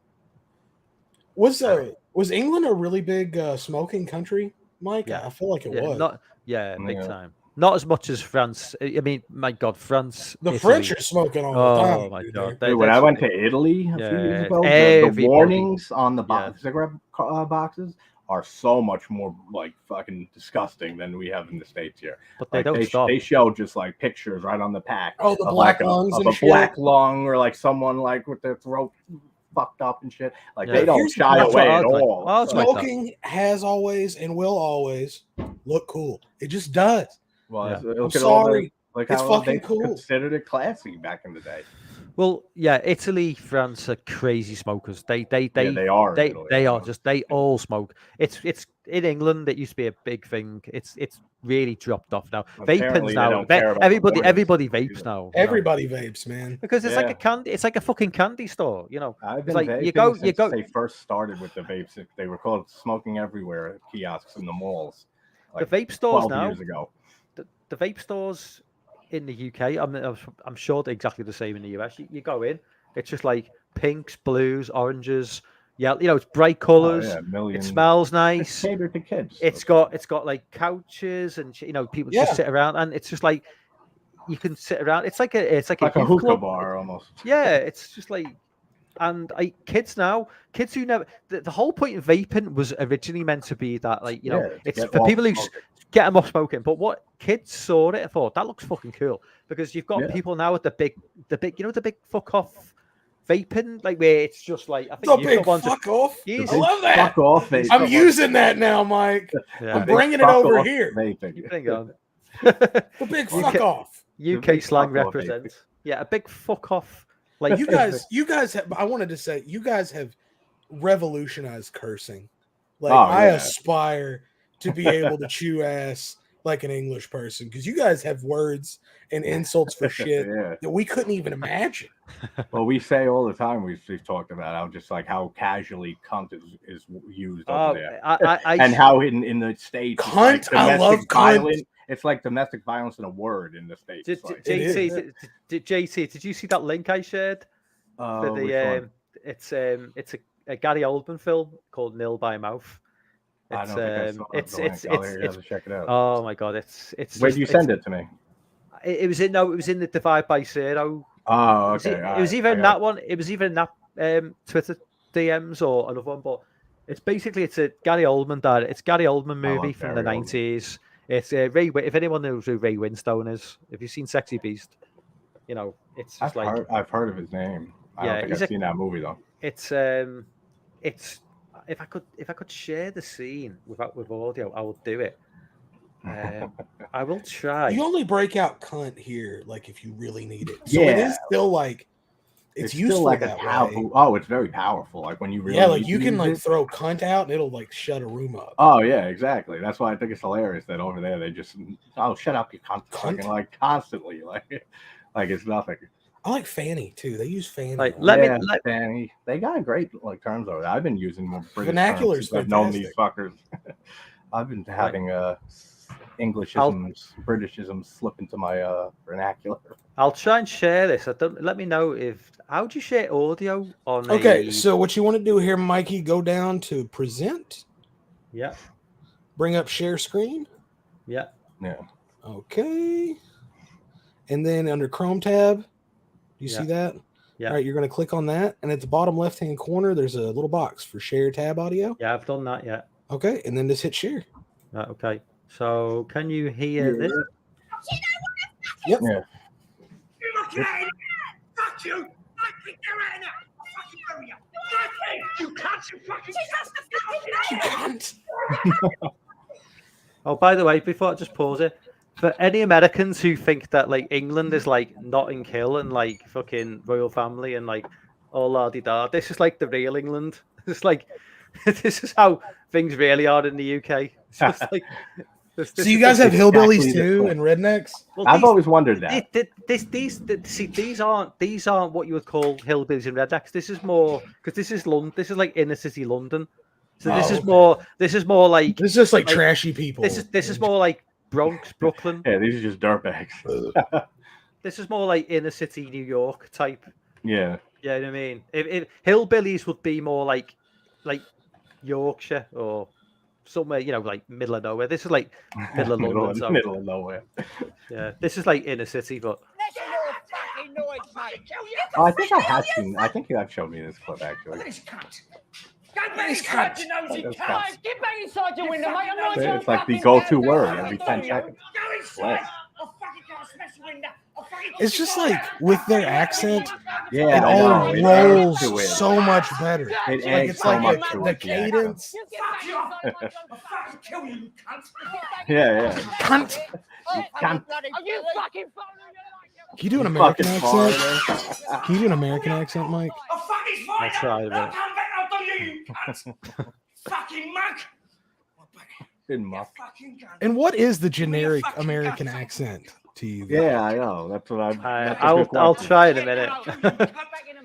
Was England a really big smoking country, Mike? Yeah. I feel like it was. Big time. Not as much as France. I mean, my God, France. The French are smoking all the time. Oh my God! When I went to Italy a few years ago, the warnings on the cigarette boxes are so much more like fucking disgusting than we have in the States here. But they don't stop. They show just like pictures right on the pack. Oh, the black lungs of a black lung, or like someone like with their throat fucked up and shit. Like they don't shy away at all. Smoking has always and will always look cool. It just does. Well, I'm sorry. Like it's how fucking cool. Considered it classy back in the day. Well, yeah, Italy, France are crazy smokers. They are. They all smoke. It's in England. It used to be a big thing. It's really dropped off now. Vaping's now. Everybody vapes now. Everybody vapes, man. Because it's like a candy. It's like a fucking candy store. You know. I've been like vaping since they first started with the vapes. They were called smoking everywhere at kiosks in the malls. Like the vape stores 12 now. Years ago. The vape stores in the UK, I'm sure they're exactly the same in the US. You go in, it's just like pinks, blues, oranges. Yeah, you know, it's bright colors. It smells nice. It's catered to kids. It's got like couches and people just sit around, and it's just like you can sit around. It's like a hookah club. Bar almost. Yeah, it's just like. And kids who never, the whole point of vaping was originally meant to be that, like, it's for people who get them off smoking. But what kids saw it and thought, that looks fucking cool, because you've got people now with the big, the big fuck off vaping, like where it's just like, I think the big fuck off. I love that. Fuck off. I'm using that now, Mike. I'm bringing it over here. You bring on the big fuck off. UK slang represents. Yeah, a big fuck off. Like you guys have. I wanted to say, you guys have revolutionized cursing. Like I aspire to be able to chew ass like an English person, because you guys have words and insults for shit that we couldn't even imagine. Well, we say all the time. We've talked about how just like how casually cunt is used over there, and how in the States, cunt. I love cunt. It's like domestic violence in a word in the States. JT, did you see that link I shared? For the it's a Gary Oldman film called Nil by Mouth, I don't think I saw the link. I'll have to check it out. Oh my god, it's Where do you send it to me? It was in the Divide by Zero. Oh, okay. It was either in that one. It was either in that Twitter DMs or another one. But it's a Gary Oldman It's Gary Oldman movie from the 90s. It's Ray. If anyone knows who Ray Winstone is, if you've seen Sexy Beast, you know it's just I've heard of his name. I don't think I've seen that movie though. It's if I could share the scene with audio, I would do it. I will try. You only break out cunt here, like if you really need it. So it is still like it's useful still like that a powerful. way. Oh, it's very powerful. Like when you really like you can like throw cunt out and it'll like shut a room up. Oh yeah, exactly. That's why I think it's hilarious that over there they just shut up, you cunt. Like constantly, like it's nothing. I like Fanny too. They use Fanny. Like, Fanny. They got great like terms over there. I've been using more British vernacular. I've known these fuckers. I've been having Englishisms, Britishisms slip into my vernacular. I'll try and share this. Let me know how do you share audio on? Okay, so what you want to do here, Mikey? Go down to present. Yeah. Bring up share screen. Yeah. Yeah. Okay. And then under Chrome tab, you see that? Yeah. All right, you're going to click on that, and at the bottom left-hand corner, there's a little box for share tab audio. Yeah, I've done that. Yeah. Okay, and then just hit share. Okay. So can you hear this? Yep. Yeah. Fuck you! I think you're right now. You can't. You fucking. You can't. Oh, by the way, before I just pause it, for any Americans who think that like England is like Notting Hill and like fucking royal family and like all la di da, this is like the real England. It's like this is how things really are in the UK. It's just like. So you guys have hillbillies too and rednecks? Well, I've always wondered that. These aren't what you would call hillbillies and rednecks. This is more because this is London. This is like inner city London. So this is more like this is just like trashy people. This is more like Bronx, Brooklyn. Yeah, these are just dirtbags. This is more like inner city New York type. Yeah. Yeah, you know what I mean. If hillbillies would be more like Yorkshire or somewhere, like middle of nowhere. This is like middle of London. Middle of nowhere. Yeah, this is like inner city, but. Oh, I think I have seen. I think you have shown me this clip actually. Get back inside your window, mate. I'm not It's like the go-to word every 10 seconds. Go inside. I'll fucking go smash the window. It's just like with their accent, yeah, it all rolls so much better. It's like much the cadence. I'll fucking kill you, you cunt. Yeah. Cunt. Are you fucking Can you do an American accent? Can you do an American accent, Mike? I'll fucking find I'll try a bit. I'll come back. I'll do you cunt. Fucking mug. And what is the generic American accent to you guys? Yeah, I know. That's what I'll try in a minute.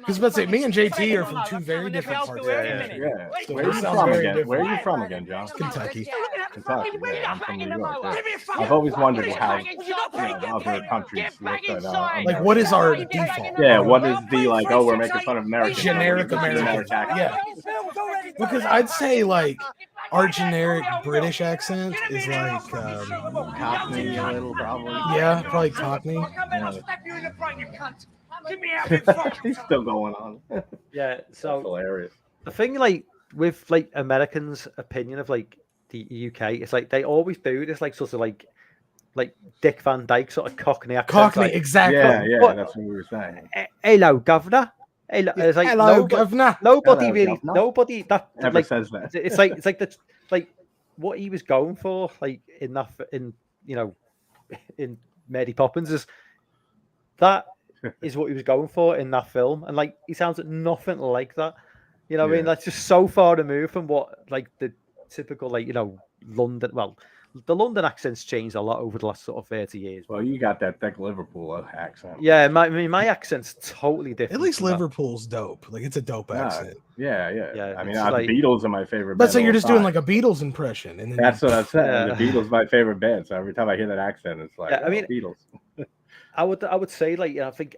Because let's say me and JT are from two very different parts. Yeah. So Where are you sounds from very again? different. Where are you from again, John? Kentucky. Kentucky. Yeah, I'm from New York. Yeah. I've always wondered how other countries look at like what is our default? Yeah, what is the like? Oh, we're making fun of American. Generic American. Yeah. Because I'd say like our generic British accent is like Cockney a little probably. Yeah, probably Cockney. He's still going on. Yeah, so that's hilarious. The thing like with like Americans' opinion of like the UK, it's like they always do this like sort of like Dick Van Dyke sort of Cockney accent. Cockney, like, exactly. Yeah, that's what we were saying. Hello, governor. It's like hello, governor. Nobody that never like, says that. It's like the what he was going for, like in Mary Poppins is what he was going for in that film, and like he sounds nothing like that. You know what I mean? That's just so far removed from what like the typical London. Well, the London accent's changed a lot over the last sort of 30 years. Well, you got that thick Liverpool accent. Yeah, my accent's totally different. At least Liverpool's dope. Like it's a dope accent. Yeah. I mean, the like, Beatles are my favorite. But so you're just doing like a Beatles impression, and then that's what I'm saying. The Beatles my favorite band. So every time I hear that accent, it's like I mean, Beatles. I would say like I think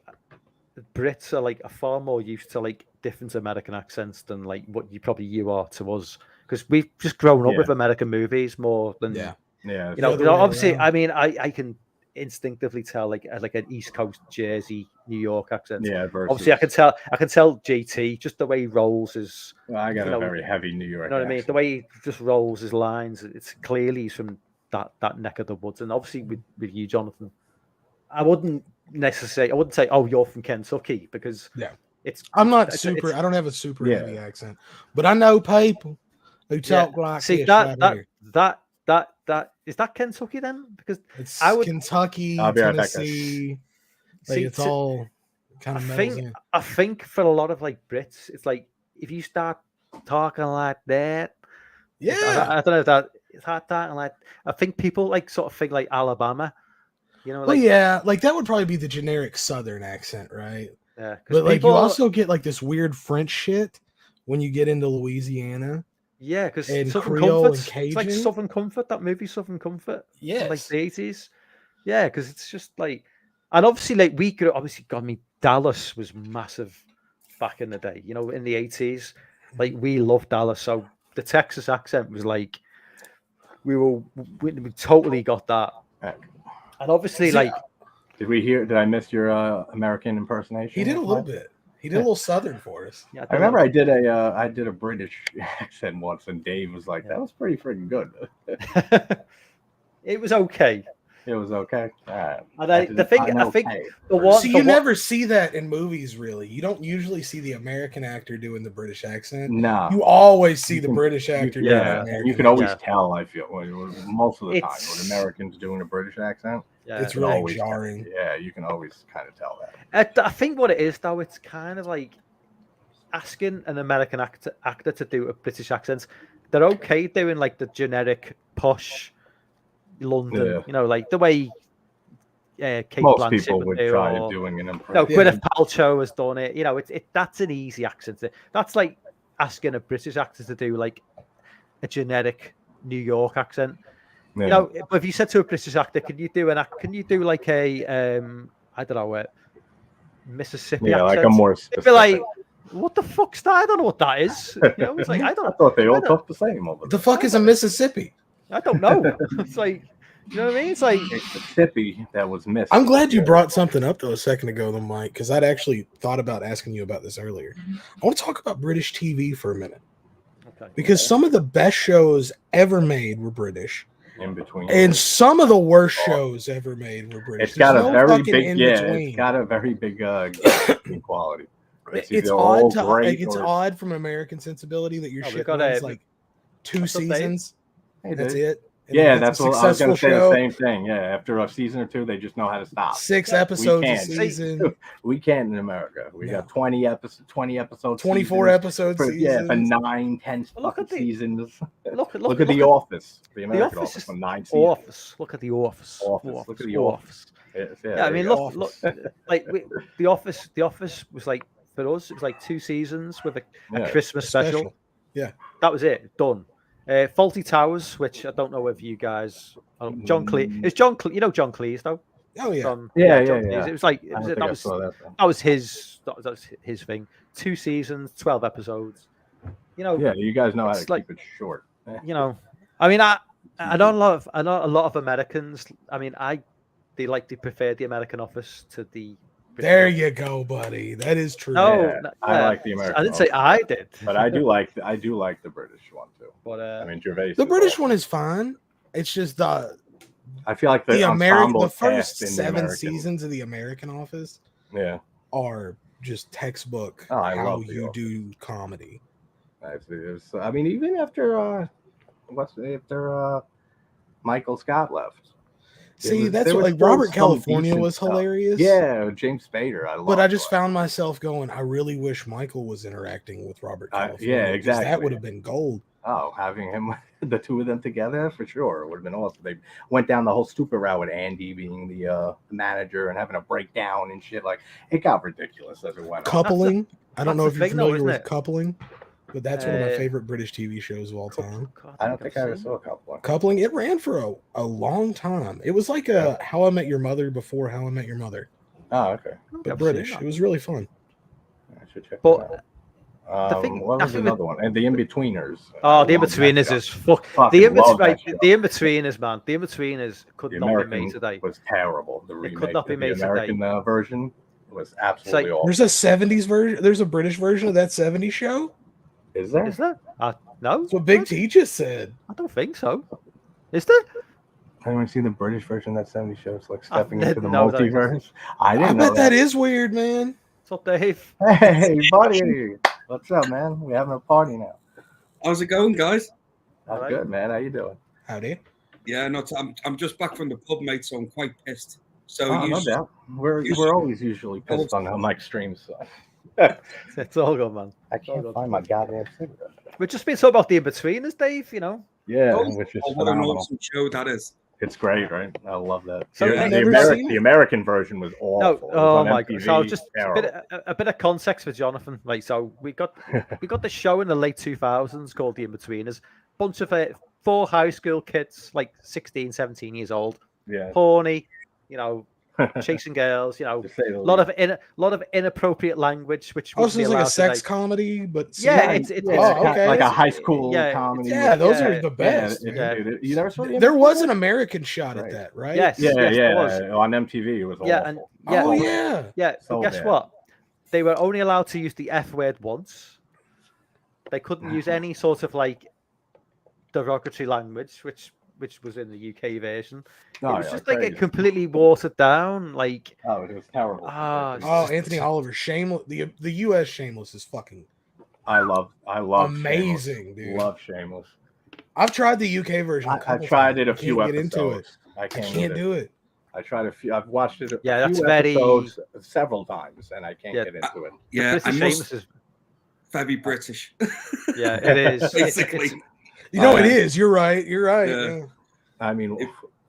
the Brits are like far more used to like different American accents than like what you are to us, because we've just grown up with American movies more than Yeah, you know. the other way Obviously, around. I mean, I can instinctively tell like an East Coast Jersey, New York accent. yeah. Obviously, I can tell JT just the way he rolls his. Well, I got you a know, very heavy New York. You know what I mean? The way he just rolls his lines, it's clearly he's from that neck of the woods. And obviously with you, Jonathan, I wouldn't say, oh, you're from Kentucky, because I'm not super. I don't have a super heavy accent, but I know people who talk like see this that right here. that is that Kentucky then? Because It's I would Kentucky, I'll be right back, Tennessee. Like it's all kind of melts in. I think for a lot of like Brits, it's like if you start talking like that, I don't know if that it's hard talking like. I think people like sort of think like Alabama, you know. Well, Like, like that would probably be the generic Southern accent, right? yeah, But like you also get like this weird French shit when you get into Louisiana. Yeah, because Southern Creole Comfort, and Cajun. it's like Southern Comfort, that movie Southern Comfort. Yes. Like the 80s. Yeah, because it's just like, and obviously like we could obviously, God, I mean, Dallas was massive back in the day, you know, in the 80s. Like we loved Dallas, so the Texas accent was like, we totally got that. And obviously, like, did I miss your American impersonation? He did a little bit. He did a little Southern for us. Yeah, I remember I did a British accent once, and Dave was like, "That was pretty freaking good." It was okay. It was okay. And I think the one. So you never see that in movies, really. You don't usually see the American actor doing the British accent. No, you always see the British actor. doing the American. You can always tell. I feel most of the time when Americans doing a British accent. Yeah, it's really jarring. You can always kind of tell that. I think what it is, though, it's kind of like asking an American actor to do a British accent. They're okay doing like the generic posh London, you know, like the way Kate most Blanchett people would try doing an impression. No, Gwyneth Paltrow has done it. You know, that's an easy accent. That's like asking a British actor to do like a generic New York accent. Yeah. You know, but if you said to a British actor, can you do like a I don't know, a Mississippi accent? Like a more specific. It'd be like, what the fuck's that? I don't know what that is. You know, it's like I thought they all talk the same over there. The fuck is a Mississippi? I don't know. It's like, you know what I mean? It's like Mississippi that was missed. I'm glad you brought something up though a second ago, though, Mike, because I'd actually thought about asking you about this earlier. I want to talk about British TV for a minute. Okay. Because some of the best shows ever made were British. In between, and some of the worst shows ever made were British. It's got a very big, it's got a very big gap in quality. It's odd it's odd from American sensibility that your shit runs like 2 seasons. That's it. Yeah, that's what I was going to say. The same thing. Yeah, after a season or two, they just know how to stop. 6 episodes a season. We can't in America. We got 20 episodes, 24 episodes. Yeah, for 9, 10 seasons. Look at The Office. The American Office for 9 seasons. Office. Look at The Office. Look at The Office. Yeah, I mean, look. Like The Office. The Office was like for us. It was like 2 seasons with a Christmas special. Yeah, that was it. Done. Faulty Towers, which I don't know if you guys. John Cleese. It's John. You know John Cleese though. Oh yeah. Yeah. It was like that was his thing. 2 seasons, 12 episodes. You know. Yeah, you guys know how to keep it short. You know, I mean, I know a lot of Americans. I mean, they prefer the American Office to the. There you go, buddy. That is true. No, I like the American. I didn't say I did, but I do like the British one too. But I mean, Gervais. The British one is fine. It's just I feel like the first 7 seasons of the American Office, are just textbook how you do comedy. I mean, even after Michael Scott left. See, that's what like Robert California was hilarious. Yeah, James Spader. I just found myself going, I really wish Michael was interacting with Robert California. Yeah, exactly. That would have been gold. Oh, having him, the two of them together, for sure. It would have been awesome. They went down the whole stupid route with Andy being the manager and having a breakdown and shit. Like, it got ridiculous as it went on. Coupling. I don't know if you're familiar with Coupling. But that's one of my favorite British TV shows of all time. I don't think I ever saw Coupling. Coupling, it ran for a long time. It was like a How I Met Your Mother before How I Met Your Mother. Oh, okay. But British. It was really fun. I should check but What was another one? And the In-Betweeners. Oh, the In-Betweeners is fuck. The In-Betweeners, man. The In-Betweeners could not be made today. Was terrible. The remake, could not be made the American version was absolutely awful. There's a 70s version. There's a British version of that 70s show. Is there? Is there? No. That's what Big T just said. I don't think so. Is there? Anyone see the British version of that 70s show? It's like stepping into the multiverse. I bet that is weird, man. What's up, Dave? Hey, buddy. What's up, man? We're having a party now. How's it going, guys? That's good, man. How you doing? Howdy. Yeah, I'm just back from the pub, mate, so I'm quite pissed. So no doubt. We're always usually pissed on Mike streams. So. It's all good, man. I can't find my goddamn cigarette. We've just been talking about the In-Betweeners, Dave, you know? Yeah, which is what an awesome show that is. It's great, right? I love that. So the American version was awful. Oh my god! So just a bit of context for Jonathan. Right, so we got the show in the late 2000s called The In-Betweeners. Bunch of 4 high school kids, like 16, 17 years old. Yeah. Horny, you know, chasing girls. You know, a lot of inappropriate language, which also is like a sex comedy, but it's okay. Like a high school comedy. Yeah, those are the best. You never saw there was an American shot at that, right? Yes. Yeah. On MTV, it was awful. Yeah. So guess what? They were only allowed to use the F word once. They couldn't use any sort of like derogatory language, which was in the UK version. It was just like it completely watered down. Like it was terrible. Anthony Oliver, Shameless. The US Shameless is fucking. I love amazing, Shameless. Dude. Love Shameless. I've tried the UK version. I tried it a few episodes. Get into it. I can't do it. I tried a few. I've watched it. That's episodes several times, and I can't get into it. Yeah, Shameless is very British. Yeah, it is. Basically. You know, it is. You're right. Yeah. I mean,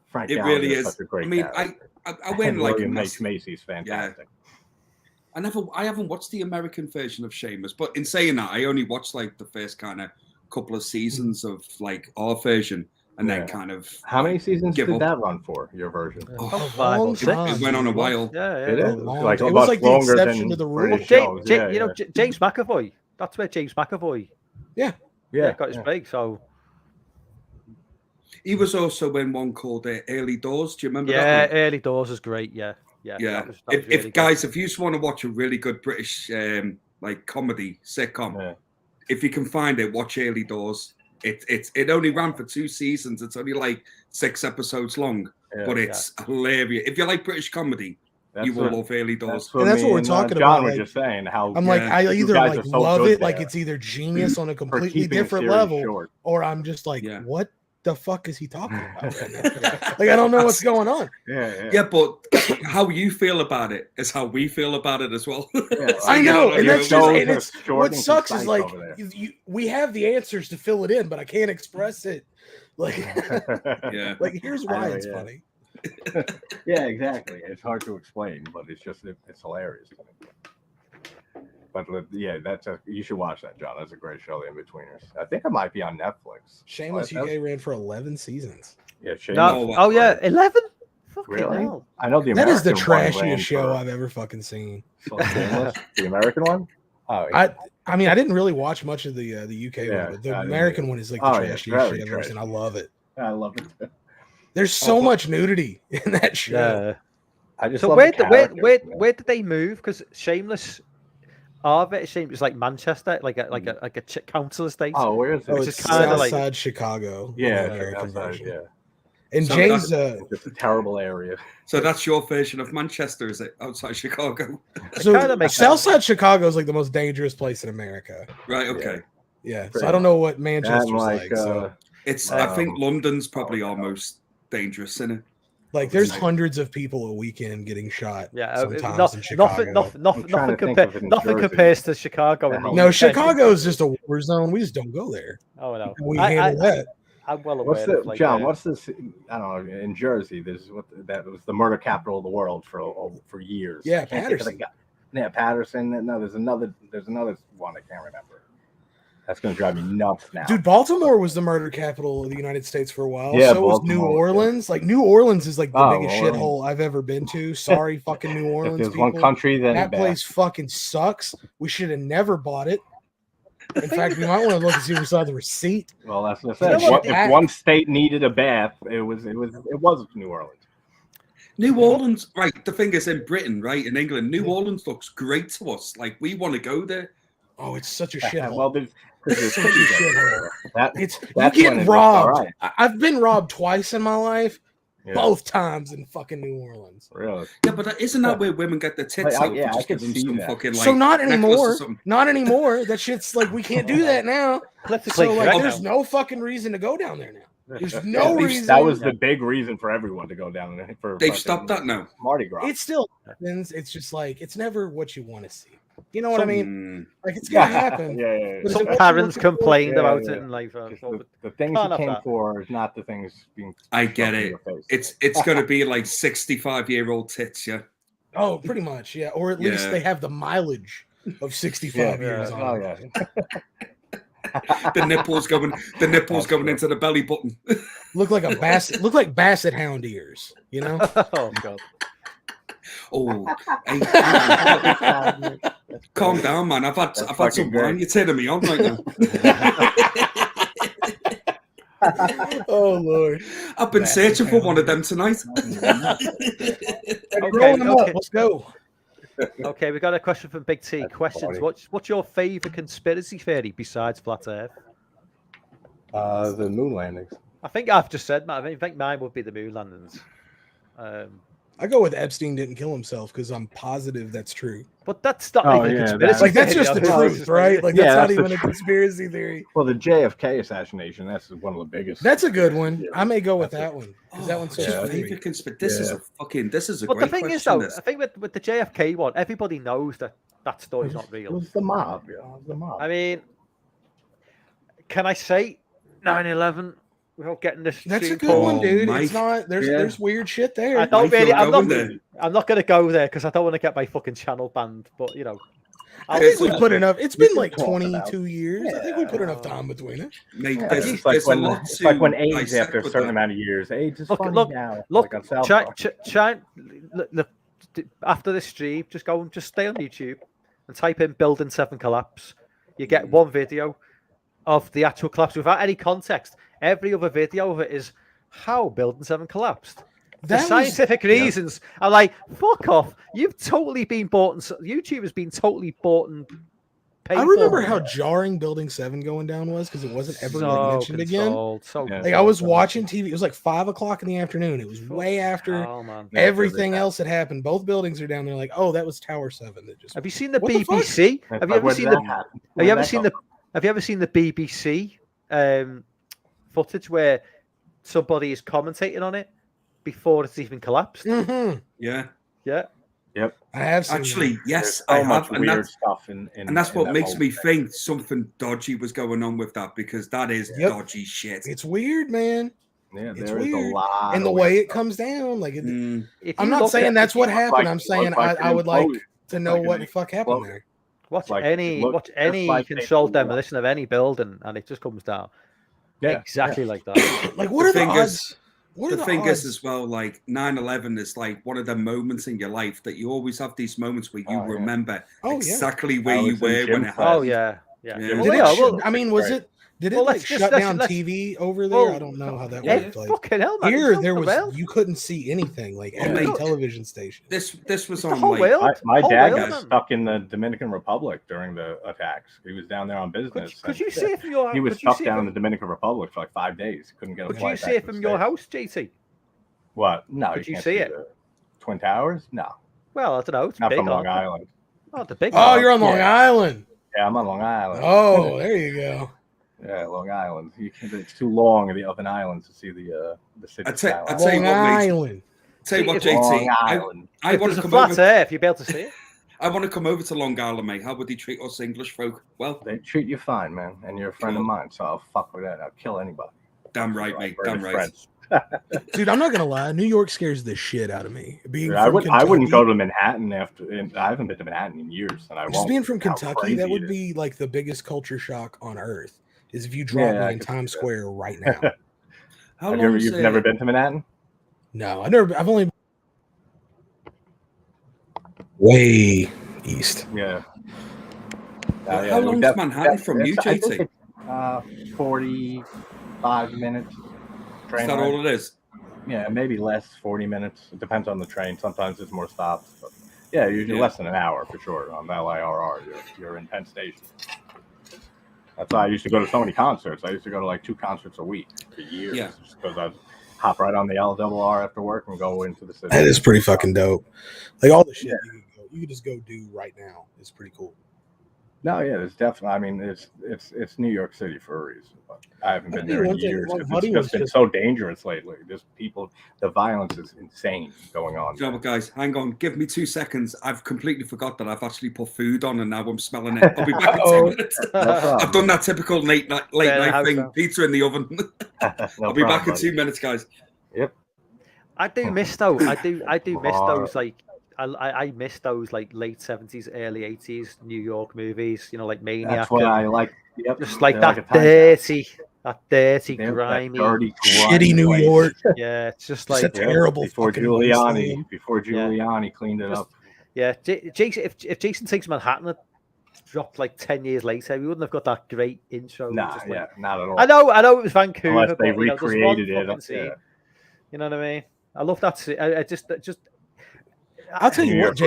Frank it Gallagher really is. Such a great I mean, character. I went like William H. Macy's fantastic. Yeah. I haven't watched the American version of Shameless, but in saying that, I only watched like the first kind of couple of seasons of like our version, and then kind of. How many seasons did that run for? Your version? 5 or 6. It went on a while. Yeah. It is. Like it was like the exception to the rule. James McAvoy. That's where James McAvoy. Yeah, got his break. So. He was also in one called Early Doors. Do you remember that one? Early Doors is great. Yeah. That was really guys, if you just want to watch a really good British like comedy sitcom, if you can find it, watch Early Doors. It only ran for 2 seasons. It's only like 6 episodes long, but it's hilarious. If you like British comedy, you will love Early Doors. And that's what we're talking John about. was just saying how I'm like, I either like love it, like it's either genius on a completely different level, or I'm just like, what the fuck is he talking about right now? Like, I don't know what's going on. Yeah, but how you feel about it is how we feel about it as well. I know, and that's just what sucks is like we have the answers to fill it in, but I can't express it. Like, like here's why it's funny. Yeah, exactly. It's hard to explain, but it's hilarious. But you should watch that, John. That's a great show, The In-Betweeners. I think it might be on Netflix. Shameless UK ran for 11 seasons. Yeah, Shameless. 11? Really? Hell. I know the American that is the trashiest show I've ever fucking seen. Shameless, the American one? Oh, yeah. I mean, I didn't really watch much of the UK one, but the American one is like the trashiest shit I've ever seen. I love it. I love it. There's so much nudity in that show. I just where did they move? Because Shameless. It's like Manchester, like a council estate. Oh, where is it? It's kind of like Chicago. Yeah, And James, it's a terrible area. So that's your version of Manchester, is it? Outside Chicago. So Southside Chicago is like the most dangerous place in America. Right. Okay. Yeah. So I don't know what Manchester's like. So it's. I think London's probably our most dangerous, isn't it? Like there's hundreds of people a weekend getting shot. Yeah, sometimes in Chicago. Nothing compares to Chicago. No, Chicago is just a war zone. We just don't go there. Oh no, we handle that. I'm well aware. John? What's this? I don't know. In Jersey, that was the murder capital of the world for years. Yeah, Patterson. Yeah, Patterson. No, there's another one I can't remember. That's going to drive me nuts now. Dude, Baltimore was the murder capital of the United States for a while. Yeah, so was New Orleans. Like, New Orleans is like the biggest shithole I've ever been to. Sorry, fucking New Orleans. If there's one country that place fucking sucks. We should have never bought it. In fact, we might want to look and see if we saw the receipt. Well, that's what I said. You know what? If one state needed a bath, it was New Orleans. New Orleans, right? The thing is, in Britain, right, in England, New Orleans looks great to us. Like we want to go there. Oh, it's such a shithole. Well, there's Such a shithole. that's You get when robbed. all right. I've been robbed twice in my life. Yeah. Both times in fucking New Orleans. Really? Yeah, but isn't that where women get their tits out? Yeah, I just could give them see some that. fucking, like, So not necklace or anymore. something. Not anymore. That shit's like we can't do that now. So like, there's no fucking reason to go down there now. There's no reason. That was the big reason for everyone to go down there. They've stopped that now. Mardi Gras. It still happens. It's just like it's never what you want to see. You know what I mean? Like it's gonna happen. Yeah. But Some it's parents looking for- complained about it and like the things you came for is not the things being. I get it. It's going to be like 65-year-old tits, yeah. Oh, pretty much, yeah. Or at least they have the mileage of 65 years on. Oh yeah. The nipples going into the belly button. Look like a basset. Look like basset hound ears. You know? Oh god. Oh, hey, calm down, man. I've had some wine. You're turning me on right now. Oh Lord! I've been searching for one of them tonight. Okay, let's go. Okay, we got a question from Big T. Questions. What's your favorite conspiracy theory besides flat Earth? The moon landings. I think I've just said mine. I think mine would be the moon landings. I go with Epstein didn't kill himself because I'm positive that's true. But that's not even a conspiracy. Like that's just the truth, right? Like that's not even a truth. Conspiracy theory. Well, the JFK assassination, that's one of the biggest. That's a good one. Yeah. I may go with that one because that one's so favorite conspiracy. This is a fucking. This is a but great the thing question. is, though, I think with the JFK one, everybody knows that story's not real. It was the mob. Yeah, it was the mob. I mean, can I say 9/11? Without getting this. That's a good one, dude. Mike. It's not. There's weird shit there. I don't really. I'm not going to go there because I don't want to get my fucking channel banned. But you know, I think we put enough. It's been like 22 years. I think we put enough time between it. Mate, it's like when AIDS, after a certain amount of years, AIDS is funny now. Look, look, after this stream, just stay on YouTube and type in "Building 7 Collapse." You get one video of the actual collapse without any context. Every other video of it is how Building 7 collapsed. The scientific reasons are like, fuck off. You've totally been bought and YouTube has been totally bought and paid. I remember how jarring Building 7 going down was because it wasn't ever mentioned again. Like I was watching TV. It was like 5 o'clock in the afternoon. It was way after everything else had happened. Both buildings are down there. Like, oh, that was Tower 7. That just. Have you seen the BBC? Have you ever seen the BBC footage where somebody is commentating on it before it's even collapsed? Mm-hmm. Yeah. Yep. I have seen actually, yes, I have, and weird stuff and that's what makes me think something dodgy was going on with that because that is dodgy shit. It's weird, man. Yeah, it's there weird. Is a lot. And the way it comes down, like I'm not saying that's what happened. I'm saying I would like to know what the fuck happened there. Watch any controlled demolition of any building, and it just comes down. Yeah, exactly like that. Like, what are the odds? The thing is, as well, like 9/11 is like one of the moments in your life that you always have these moments where you remember exactly where you were when it happened. Oh yeah. I mean, was it? Did it shut down TV over there? I don't know how that worked. Like, fucking hell, man. Here, there was you couldn't see anything. Like every television station. This was on the whole world. My dad got stuck in the Dominican Republic during the attacks. He was down there on business. Could you see it from your? He was stuck down in the Dominican Republic for like 5 days. Couldn't get a flight. Could you see it from your house, JT? What? No, you can't see it. Twin Towers? No. Well, I don't know. It's not big from Long Island. Oh, the big. Oh, you're on Long Island. Yeah, I'm on Long Island. Oh, there you go. Yeah, Long Island. It's too long of an island to see the city. I tell you what, Island. Tell you what, JT. I want to come over. If you'll be able to see it. I want to come over to Long Island, mate. How would they treat us English folk? Well, they treat you fine, man, and you're a friend of mine, so I'll fuck with that. I'll kill anybody. Damn right, mate. Damn right. Dude, I'm not gonna lie. New York scares the shit out of me. I wouldn't go to Manhattan I haven't been to Manhattan in years, and I won't. Just being from Kentucky, that would be like the biggest culture shock on earth. Is if you drop me in Times Square right now. You've never been to Manhattan? No, I've only way east. Yeah. How long's Manhattan from you, JT? 45 minutes. Train Is that ride. all it is? Yeah, maybe less, 40 minutes. It depends on the train. Sometimes there's more stops. But yeah, usually less than an hour for sure on LIRR. You're in Penn Station. That's why I used to go to so many concerts. I used to go to like 2 concerts a week for years. Yeah. Just because I'd hop right on the LRR after work and go into the city. That is pretty fucking dope. Like all the shit you can just go do right now is pretty cool. No, yeah, there's definitely. I mean, it's New York City for a reason. But I haven't been there in years because it's just been so dangerous lately. Just people, the violence is insane going on. You know what, guys? Hang on, give me 2 seconds. I've completely forgot that I've actually put food on, and now I'm smelling it. I'll be back in 2 minutes. I've done that typical late night thing. Pizza in the oven. I'll be back in 2 minutes, guys. Yep. I do miss though. I do miss those like. I miss those like late 70s, early 80s New York movies, you know, like Maniac. That's what I like. Yep. Just like that dirty, grimy, shitty New York. Yeah, it's just like it's a terrible. Before Giuliani cleaned it up. Yeah, Jason. If Jason Takes Manhattan had dropped like 10 years later, we wouldn't have got that great intro. Nah, just yeah, not at all. I know it was Vancouver. Unless they but, recreated it. Yeah. You know what I mean? I love that. I just. I'll tell you what,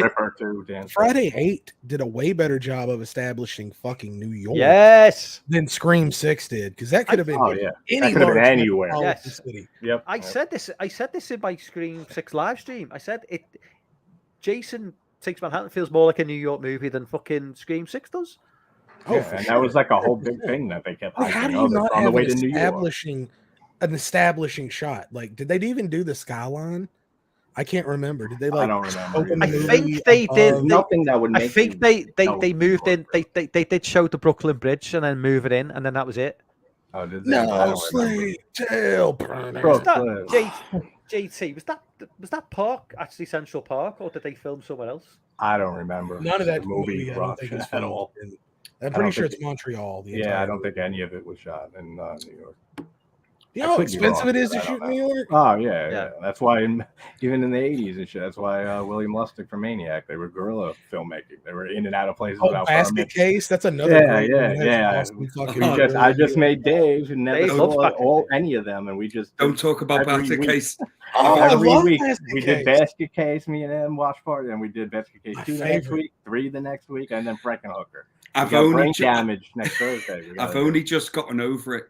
Friday 8 did a way better job of establishing fucking New York than Scream 6 did, because that could have been anywhere. Yes. Yep. I said this in my Scream 6 live stream. I said Jason Takes Manhattan feels more like a New York movie than fucking Scream 6 does. And that was like a whole big thing that they kept hyping. How do you not on have the way to New York? An establishing shot? Like, did they even do the skyline? I can't remember. Did they like? I don't remember. I think they did. Nothing that would make. I think they moved in. They did show the Brooklyn Bridge and then move it in, and then that was it. Oh, did they? No, sleep till JT, was that park actually Central Park, or did they film somewhere else? I don't remember. None of that movie I don't think it's at all. I'm pretty sure it's Montreal. I don't think any of it was shot in New York. You know how expensive it is to shoot in New York? Oh, yeah. That's why, even in the 80s and shit, that's why William Lustig from Maniac, they were guerrilla filmmaking. They were in and out of places without Basket Case? That's another Yeah. I just made Dave, who never saw any of them, and we just... Don't talk about Basket Case. Every week, we did Basket Case, me and him watched party, and we did Basket Case 2 the next week, 3 the next week, and then Frankenhooker. I've only damage next Thursday. I've only just gotten over it.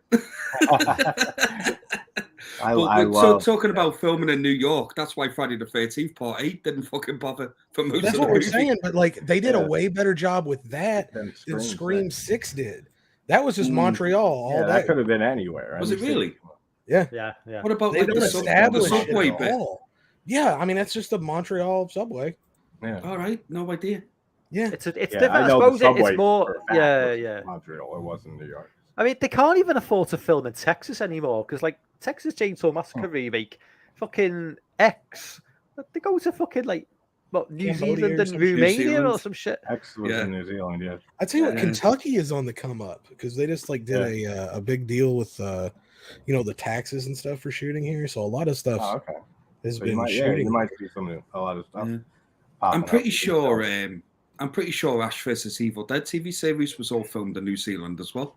So talking about filming in New York, that's why Friday the 13th Part 8 didn't fucking bother for most That's of what the we're movie. saying, but like they did a way better job with that than Scream 6 did. That was just Montreal all day. That could have been anywhere. Was it really? Yeah. What about they like don't the establish subway it bit? all. Yeah, I mean that's just the Montreal subway. Yeah. All right, no idea. Yeah, it's different. I suppose it's more. Yeah. Montreal. It wasn't New York. I mean, they can't even afford to film in Texas anymore because, like, Texas Chainsaw Massacre remake, fucking X, they go to fucking like what New Zealand and Romania or some shit. X was in New Zealand, yeah. I tell you what, Kentucky is on the come up because they just like did a big deal with the taxes and stuff for shooting here. So a lot of stuff has been shooting. You might see a lot of stuff. Yeah. I'm pretty sure Ash vs. Evil Dead TV series was all filmed in New Zealand as well.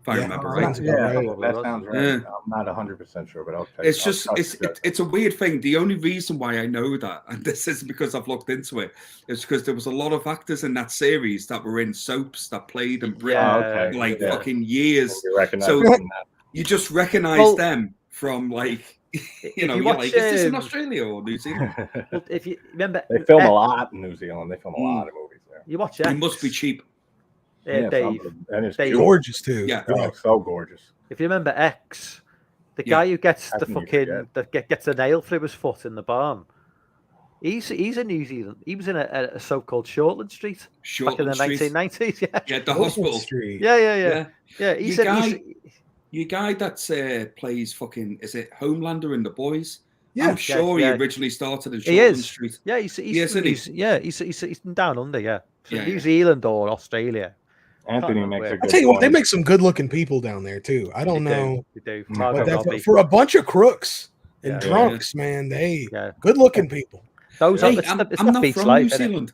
If I remember right. That sounds right. I'm not 100% sure, but it's a weird thing. The only reason why I know that, and this isn't because I've looked into it, is because there was a lot of actors in that series that were in soaps that played in Britain fucking years. So you just recognize them from like you're like, is this in Australia or New Zealand? Well, if you remember, they film a lot in New Zealand. They film a lot of movies there. You watch it. It must be cheap. Dave, and it's gorgeous too. Yeah, so gorgeous. If you remember X, the guy who gets gets the nail through his foot in the barn, he's in New Zealand. He was in a soap-called Shortland Street back in the 1990s. Yeah, the hospital street. Yeah. He's your guy that plays fucking, is it Homelander in The Boys? Yeah, I'm sure he originally started in Shortland Street. Yeah, he's down under. Yeah, New Zealand or Australia. Anthony makes a good I'll tell you what, they make some good-looking people down there too. I don't know. They do. For a bunch of crooks and drunks, man, they good-looking people. Those I'm not from New Zealand.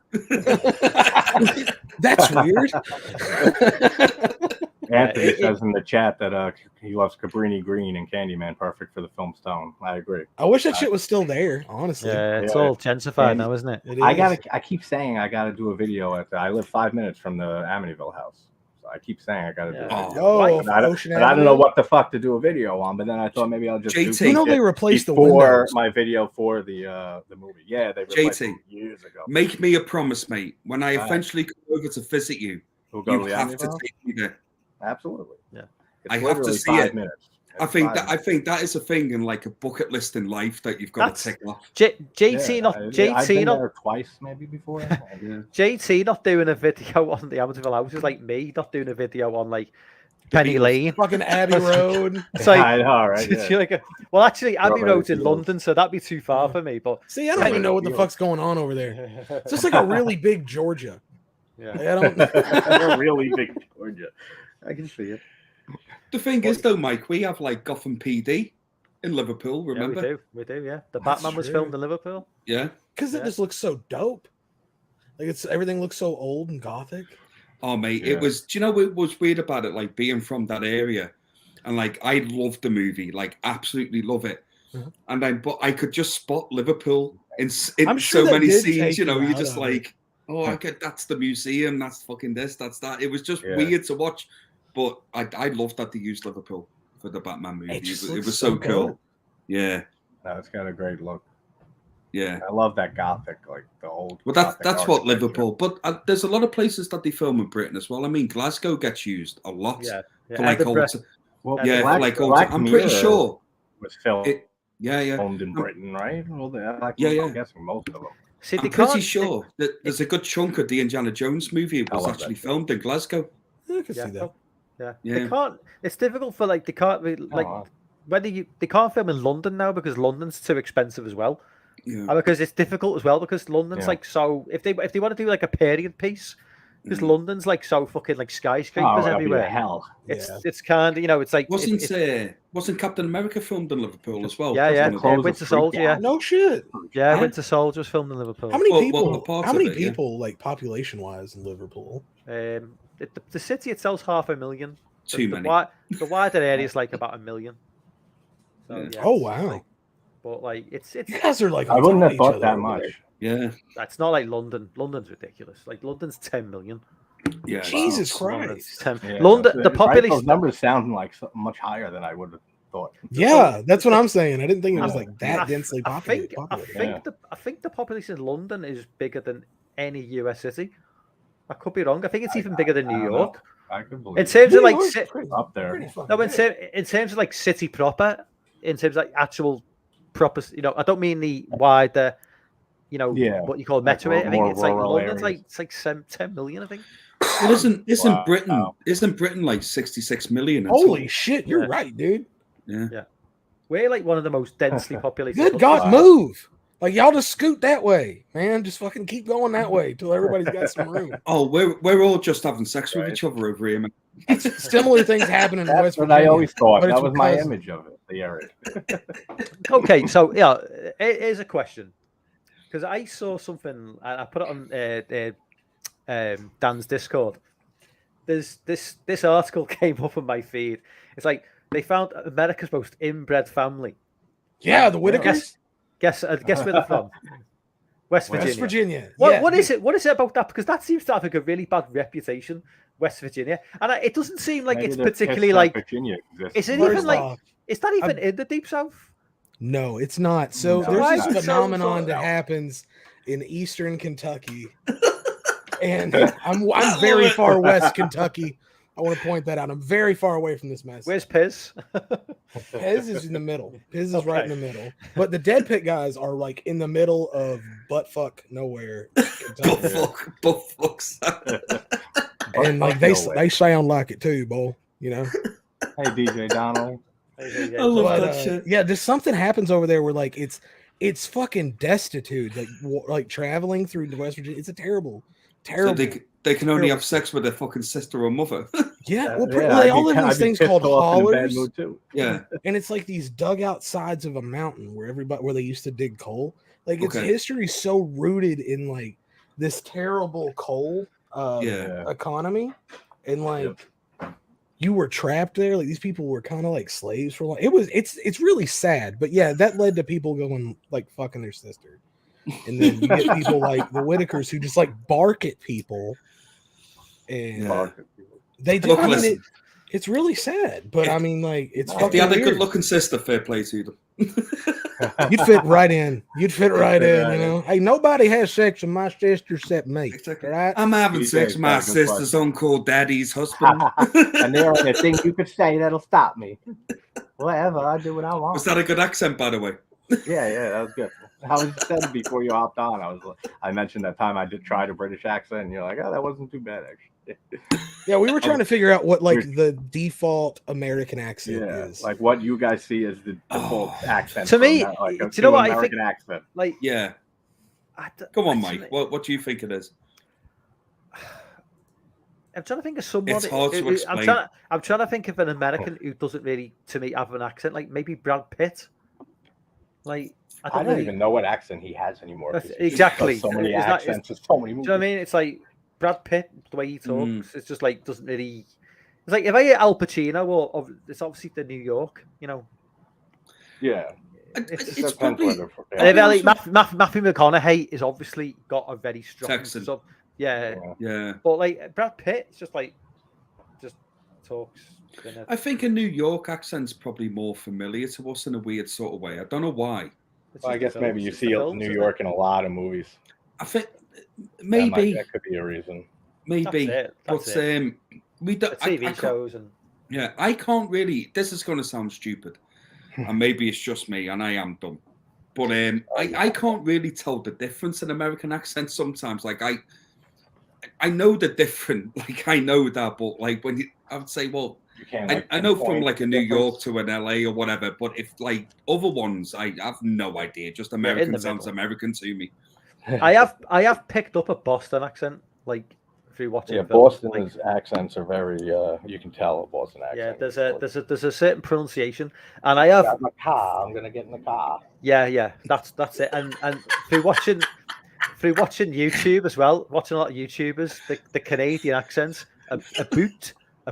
That's weird. Anthony says in the chat that he loves Cabrini Green and Candyman, perfect for the film Stone. I agree. I wish that shit was still there, honestly. Yeah, it's all gentrified now, isn't it? I keep saying I gotta do a video at I live 5 minutes from the Amityville house. So I keep saying I gotta do a video. But I don't know what the fuck to do a video on, but then I thought maybe I'll just do you know they replaced the windows. windows. My video for the movie. Yeah, they replaced it years ago. Make me a promise, mate. When I eventually come over to visit you, you have to take me there. Absolutely. Yeah. It's I have to see it. Minutes. I think that is a thing in like a bucket list in life that you've got to tick off. JT I've been there twice maybe before. JT not doing a video on the Amityville house is like me not doing a video on like Penny Lane, fucking Abbey Road. It's like, I know, right? Yeah. Well, actually, Abbey Road's in London, so that'd be too far for me. But see, I don't even know what the fuck's going on over there. It's just like a really big Georgia. Yeah, like, I don't. A really big Georgia. I can see it. The thing is, though, Mike, we have like Gotham PD in Liverpool. Remember? Yeah, we do. Yeah, the Batman was filmed in Liverpool. Yeah, because it just looks so dope. Like everything looks so old and gothic. Oh, mate, it was. Do you know what was weird about it? Like being from that area, and like I loved the movie, like absolutely love it. And but I could just spot Liverpool in so many scenes. You know, you're just like, oh, I get that's the museum, that's fucking this, that's that. It was just weird to watch. But I loved that they used Liverpool for the Batman movie. It was so cool. Yeah. No, it's got a great look. Yeah. I love that gothic, like the old. Well, that's what Liverpool. But there's a lot of places that they film in Britain as well. I mean, Glasgow gets used a lot. Yeah. For like I'm Mirror pretty sure was filmed. Yeah. Filmed in Britain, right? Well, I'm guessing most of them. See, I'm pretty sure that there's a good chunk of the Indiana Jones movie was actually filmed in Glasgow. I can see that. Yeah. They can't. It's difficult for like they can't they can't film in London now because London's too expensive as well. Yeah. And because it's difficult as well because London's like so if they want to do like a period piece because London's like so fucking like skyscrapers everywhere. Hell. It's kind of it's like wasn't Captain America filmed in Liverpool as well? Yeah. Winter Soldier. Yeah. No shit. Yeah, Winter Soldier was filmed in Liverpool. How many people? Like population wise in Liverpool? The city itself's 500,000. Too many. The wider area is like about 1 million. So, oh wow! But like it's you guys are like I wouldn't have thought that much. Yeah, that's not like London. London's ridiculous. Like London's 10 million. Yeah, Jesus Christ! London, the population. Those numbers sound like much higher than I would have thought. Yeah, that's what I'm saying. I didn't think it was like that densely populated. I think the population in London is bigger than any US city. I could be wrong. I think it's even bigger than New York. I could believe in terms of like up there. No, in terms of like city proper, in terms of like actual proper, I don't mean the wider, what you call metro. I think it's like London's areas. It's like 10 million, I think. Well, isn't Britain isn't Britain like 66 million? Holy shit, you're right, dude. Yeah. We're like one of the most densely populated. Good God, move! Like y'all just scoot that way, man. Just fucking keep going that way till everybody's got some room. Oh, we're all just having sex with each other over here, man. Similar things happen in West Virginia. What I always thought. That was my image of it. The area. Okay, so here's a question because I saw something and I put it on Dan's Discord. There's this article came up on my feed. It's like they found America's most inbred family. Yeah, the Whitakers. Guess where they're from? West Virginia. West Virginia. What is it? What is it about that? Because that seems to have like a really bad reputation, West Virginia, and it doesn't seem like it's particularly like. Virginia is it even like? Is that even in the Deep South? No, it's not. So there's this phenomenon that happens in Eastern Kentucky, and I'm very far west Kentucky. I want to point that out. I'm very far away from this mess. Where's Piz? Piz is in the middle. Piz is right in the middle. But the Dead Pit guys are like in the middle of buttfuck nowhere. Buttfucks. And like they sound like it too, boy. Hey, DJ Donald. I love that shit. Yeah, there's something happens over there where like it's fucking destitute. Like traveling through the West Virginia. It's a terrible. So they can only have sex with their fucking sister or mother. Yeah, they all live in these things called hollers. Yeah, and it's like these dugout sides of a mountain where they used to dig coal. Like its history is so rooted in like this terrible coal economy, and like you were trapped there. Like these people were kind of like slaves for long. It's really sad, but yeah, that led to people going like fucking their sister, and then you get people like the Whitakers who just like bark at people, and they do. I mean, it's really sad, but I mean, like it's fucking If they had a weird. good-looking sister, fair play to them. You'd fit right in. You'd fit right in. You know, hey, nobody has sex with my sister except me. Exactly. Right? I'm having sex with my sister's uncle, daddy's husband. And there ain't a thing you could say that'll stop me. Whatever, I do what I want. Was that a good accent, by the way? Yeah, that was good. I was said before you hopped on. I mentioned that time I did try the British accent, and you're like, oh, that wasn't too bad actually. Yeah, we were trying to figure out what like the default American accent is. Like what you guys see as the default accent. To me, that, like, do you know what American I think? Accent. Like, yeah. Come on, Mike. What do you think it is? I'm trying to think of someone. It's hard to explain. I'm trying to think of an American who doesn't really, to me, have an accent. Like maybe Brad Pitt. Like I don't even know what accent he has anymore. Exactly. So many accents. So many movies. Do you know what I mean? It's like Brad Pitt, the way he talks. It's just like doesn't really. It's like if I hear Al Pacino, or it's obviously the New York. You know. Yeah. It's probably. Like, Matthew McConaughey is obviously got a very strong. Texan. Yeah. But like Brad Pitt, it's just like just talks. I think a New York accent's probably more familiar to us in a weird sort of way. I don't know why. Well, I guess maybe you see New York in a lot of movies. I think maybe that could be a reason. Maybe, That's but it. We don't. TV shows and I can't really. This is going to sound stupid, and maybe it's just me, and I am dumb. But I can't really tell the difference in American accents sometimes. Like I know the different. Like I know that, but like when I would say, well. I know from like a New York to an LA or whatever, but if like other ones, I have no idea. Just American sounds American to me. I have picked up a Boston accent like through watching. Yeah, Boston's accents are very. You can tell a Boston accent. Yeah, there's a certain pronunciation, and I have. My car. I'm gonna get in the car. Yeah, that's it. And through watching YouTube as well, watching a lot of YouTubers, the Canadian accents, a boot. I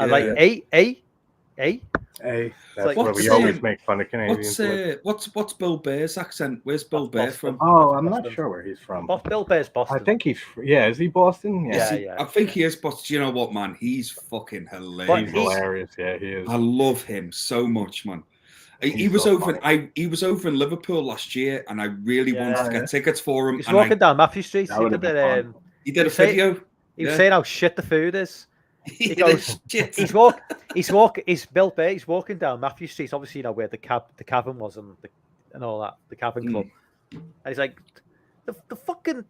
like a. That's like, where we always make fun of Canadians. What's Bill Bear's accent? Where's Bill Bear from? Oh, I'm not sure where he's from. Bill Bear's Boston. I think he's. Yeah, is he Boston? Yeah. I think he is. But you know what, man? He's fucking hilarious. He's hilarious. Yeah, he is. I love him so much, man. He was over in Liverpool last year, and I really wanted to get tickets for him. He's walking down Matthew Street. He did a video. He was saying how shit the food is. He goes, he's Bill Bear. He's walking down Matthew Street, obviously, where the cavern was and all that, the cavern club. And he's like, the fucking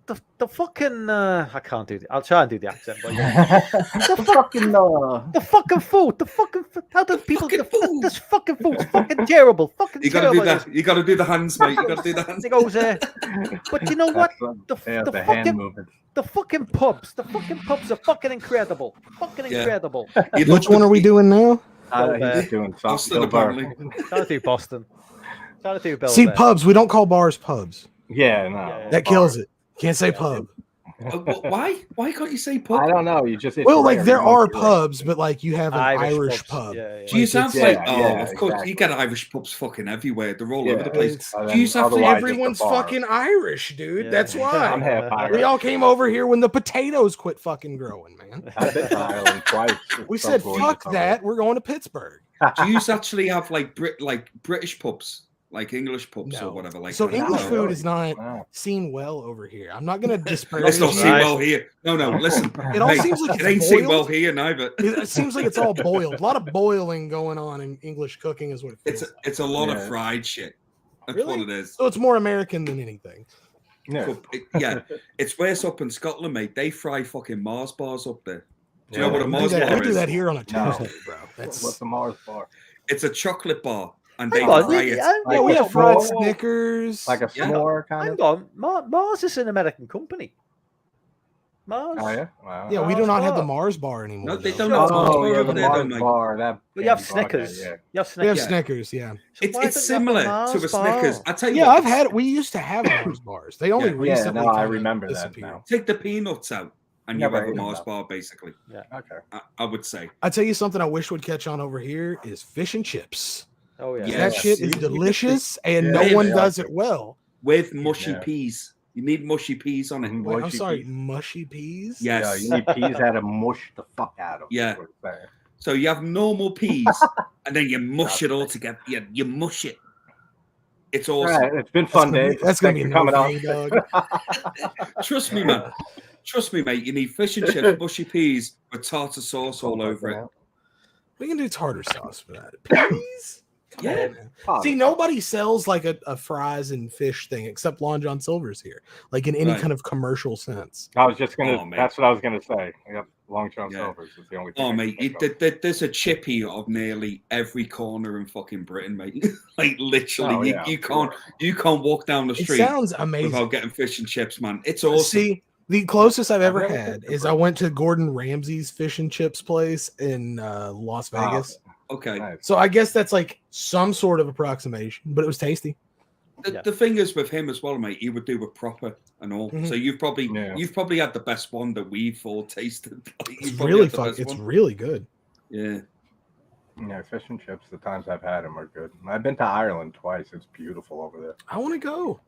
I can't do it. I'll try and do the accent, but the fucking food, how do people this fucking food's fucking terrible, fucking you gotta do that. You gotta do the hands, mate. You gotta do the hands. He goes, but you know what? The fucking pubs are fucking incredible. Incredible. Which one are we doing now? He's doing Boston, apparently. Trying to do Boston. Trying to do Bill See, Bear. pubs. We don't call bars pubs. Yeah, no. That kills it. Can't say pub. Why? Why can't you say pub? I don't know. There are pubs, but like you have an Irish pub. Do you have of course you get Irish pubs fucking everywhere. They're all over the place. Do you have everyone's fucking Irish, dude. Yeah. That's why. I'm half Irish. We all came over here when the potatoes quit fucking growing, man. I've been to Ireland twice. We said, "Fuck that." We're going to Pittsburgh. Do you actually have like British pubs? Like English pubs or whatever. Like so English food is not seen well over here. I'm not going to disparage. It's not seen well here. No, listen. It all seems like it ain't seen well here neither. It seems like it's all boiled. A lot of boiling going on in English cooking is what it feels. It's a lot of fried shit. That's what it is. So it's more American than anything. Yeah, it's worse up in Scotland, mate. They fry fucking Mars bars up there. Do you know what a Mars bar is? We do that here on a Tuesday, bro. What's the Mars bar? It's a chocolate bar. And they fry it. Yeah, we have fried Snickers. Like a s'more kind of. Hang on. Mars is an American company. Mars. Oh yeah, wow. Yeah, we do not have the bar. Mars bar anymore. No, they though. don't have Mars Oh bar yeah, over the there, though, Mars mate. bar. That. But you have candy bar, okay, Snickers. yeah. You have We have Snickers. Snickers, yeah. So It's why don't you have a similar Mars to a bar? Snickers. I tell you Yeah, what, we used to have Mars bars. They only Yeah. Yeah, recently no, I kinda remember that disappeared. now. take the peanuts out and you Never have a ate them, Mars though. bar, basically. Okay. I would say. I tell you something I wish would catch on over here is fish and chips. Oh yeah. Yeah. That Yes. shit is delicious, and Yeah, no they one are does good. it well. With mushy Yeah. peas. You need mushy peas on it. Mhm. Wait, I'm Mushy sorry, peas. mushy peas? Yes. Yeah, you need peas that to mush the fuck out of. Yeah. What I'm saying. So you have normal peas, and then you mush it all together. You mush it. It's awesome. All right, it's been fun, Dave. That's gonna be Thanks for coming on. no dog. Trust me, man. Trust me, mate. You need fish and chips, mushy peas with tartar sauce all over it. We can do tartar sauce for that. Peas? Come Yeah. on, man. See, nobody sells like a fries and fish thing except Long John Silver's here, like in any Right. kind of commercial sense. I was just gonna. Oh, mate. That's what I was gonna say. Yep, Long John Yeah. Silver's is the only thing. Oh, I mate, can think of. there's a chippy of nearly every corner in fucking Britain, mate. Like literally, Oh, yeah, you sure. can't walk down the It street sounds amazing. without getting fish and chips, man. It's awesome. See, the closest I've ever never had been to is I went to Gordon Ramsay's fish and chips place in Las Ah, Vegas. Okay. Nice. So I guess that's like some sort of approximation, but it was tasty. The thing is with him as well, mate. He would do it proper and all. Mhm. So you've probably had the best one that we've all tasted. Like, It's you've probably really had the fun. best It's one. really good. Yeah. Yeah, fish and chips. The times I've had them are good. I've been to Ireland twice. It's beautiful over there. I want to go.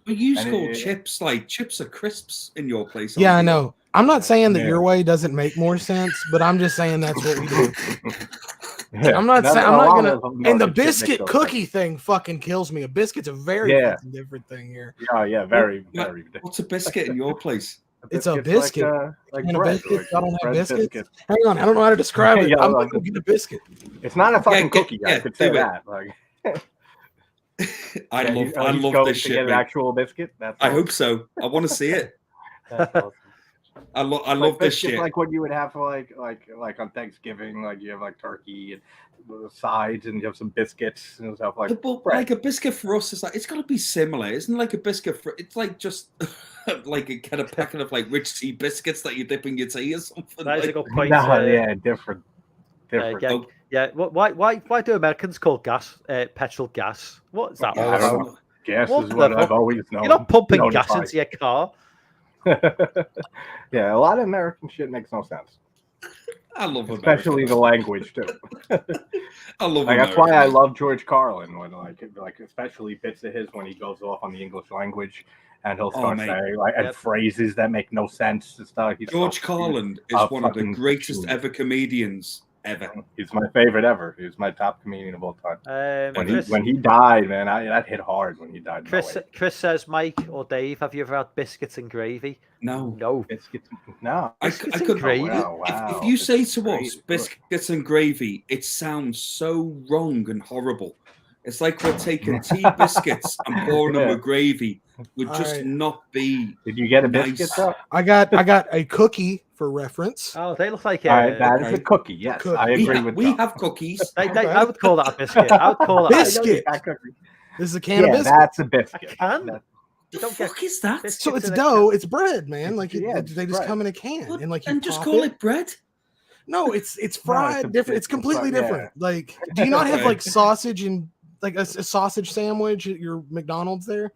But you And call it- chips like chips are crisps in your place. Yeah, I aren't they? know. I'm not saying that Yeah. your way doesn't make more sense, but I'm just saying that's what we do. Yeah, I'm not none- saying a I'm not lot gonna. of them And the know that shit makes biscuit no cookie sense. thing fucking kills me. A biscuit's a very Yeah. fucking different thing here. Oh yeah, very, What- very. different. What's a biscuit in your place? It's a biscuit's biscuit. Like And a bread, biscuit? like Y'all don't have bread biscuits? biscuit. Hang on, I don't know how to describe it. Yeah, I'm like- gonna go get a biscuit. It's not a fucking get- cookie. I yeah, could say do it. that. Like, I yeah, love he's this going to shit. get an mate. actual biscuit. That's I awesome. hope so. I want to see it. That's awesome. I love Like this biscuits, shit. like what you would have for like on Thanksgiving, like you have like turkey and sides, and you have some biscuits and stuff like. But bread. like a biscuit for us is like it's got to be similar, isn't it? Like a biscuit for it's like just like a kind of packet of like rich tea biscuits that you dip in your tea or something. That is a like- good point. No, yeah, different. Yeah. Why do Americans call petrol gas? What's that Yeah, all I don't about? know. Gas What is the what fuck? I've always known. You're not pumping known gas by. into your car. Yeah, a lot of American shit makes no sense, I love especially the language too. I love Like that's why I America. love George Carlin when like especially bits of his when he goes off on the English language and he'll start mate. saying like and Yep. phrases that make no sense and stuff. He's George so- Carlin is a one of the fucking greatest genius. ever comedians ever. He's my favorite ever. He was my top comedian of all time. Chris, When he died, man, that hit hard when he died. No way. Chris says, Mike or Dave, have you ever had biscuits and gravy? No. No. Biscuits, no. I Biscuits and could gravy? If you say to Great. us biscuits and gravy, it sounds so wrong and horrible. It's like we're taking tea biscuits and pouring them Yeah. with gravy. Would All just right. not be. Did you get a Nice. biscuit though? I got a cookie for reference. Oh, they look like All right, that is okay. a cookie. Yes, Cookie. I agree with We John. have cookies. I would call that a biscuit. I would call that. Biscuit. This is a can of Yeah, biscuits. that's a biscuit. Can? That- You The don't get fuck is that? biscuits So it's in a dough. It's bread, man. Like Yeah, they just bread. come in a can and like you And just pop call it bread. No, it's No, it's fried a different. It's biscuit, completely yeah. different. Like, do you not have Okay. like sausage and like a sausage sandwich at your McDonald's there?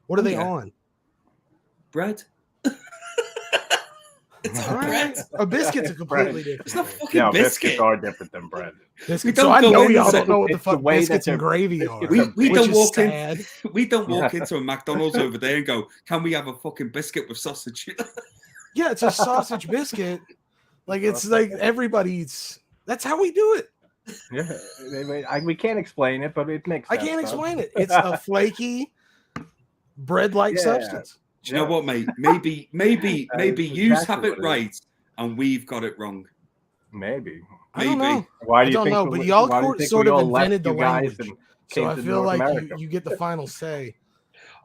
What are they Yeah. on? Bread. It's All not right. bread. A biscuit's a completely Bread. different. It's not thing. fucking Yeah, biscuit. biscuits are different than bread. Biscuits. We So don't I go know in y'all and don't say- know what the it's the fuck way that biscuits and they're- gravy are. We which don't is walk in. sad. We don't walk into a McDonald's over there and go, "Can we have a fucking biscuit with sausage?" Yeah, it's a sausage biscuit. Like it's like everybody's. That's how we do it. Yeah, we can't explain it, but it makes I sense. can't though. explain it. It's a flaky bread-like Yeah. substance. Do you know Yeah. what, mate? Maybe That is you have exactly it what it is. right and we've got it wrong. Maybe. I don't Maybe. know. Why do I you don't think? know, but y'all why do you think sort we of all left invented the you guys language. and So came I to feel North like America? you get the final say.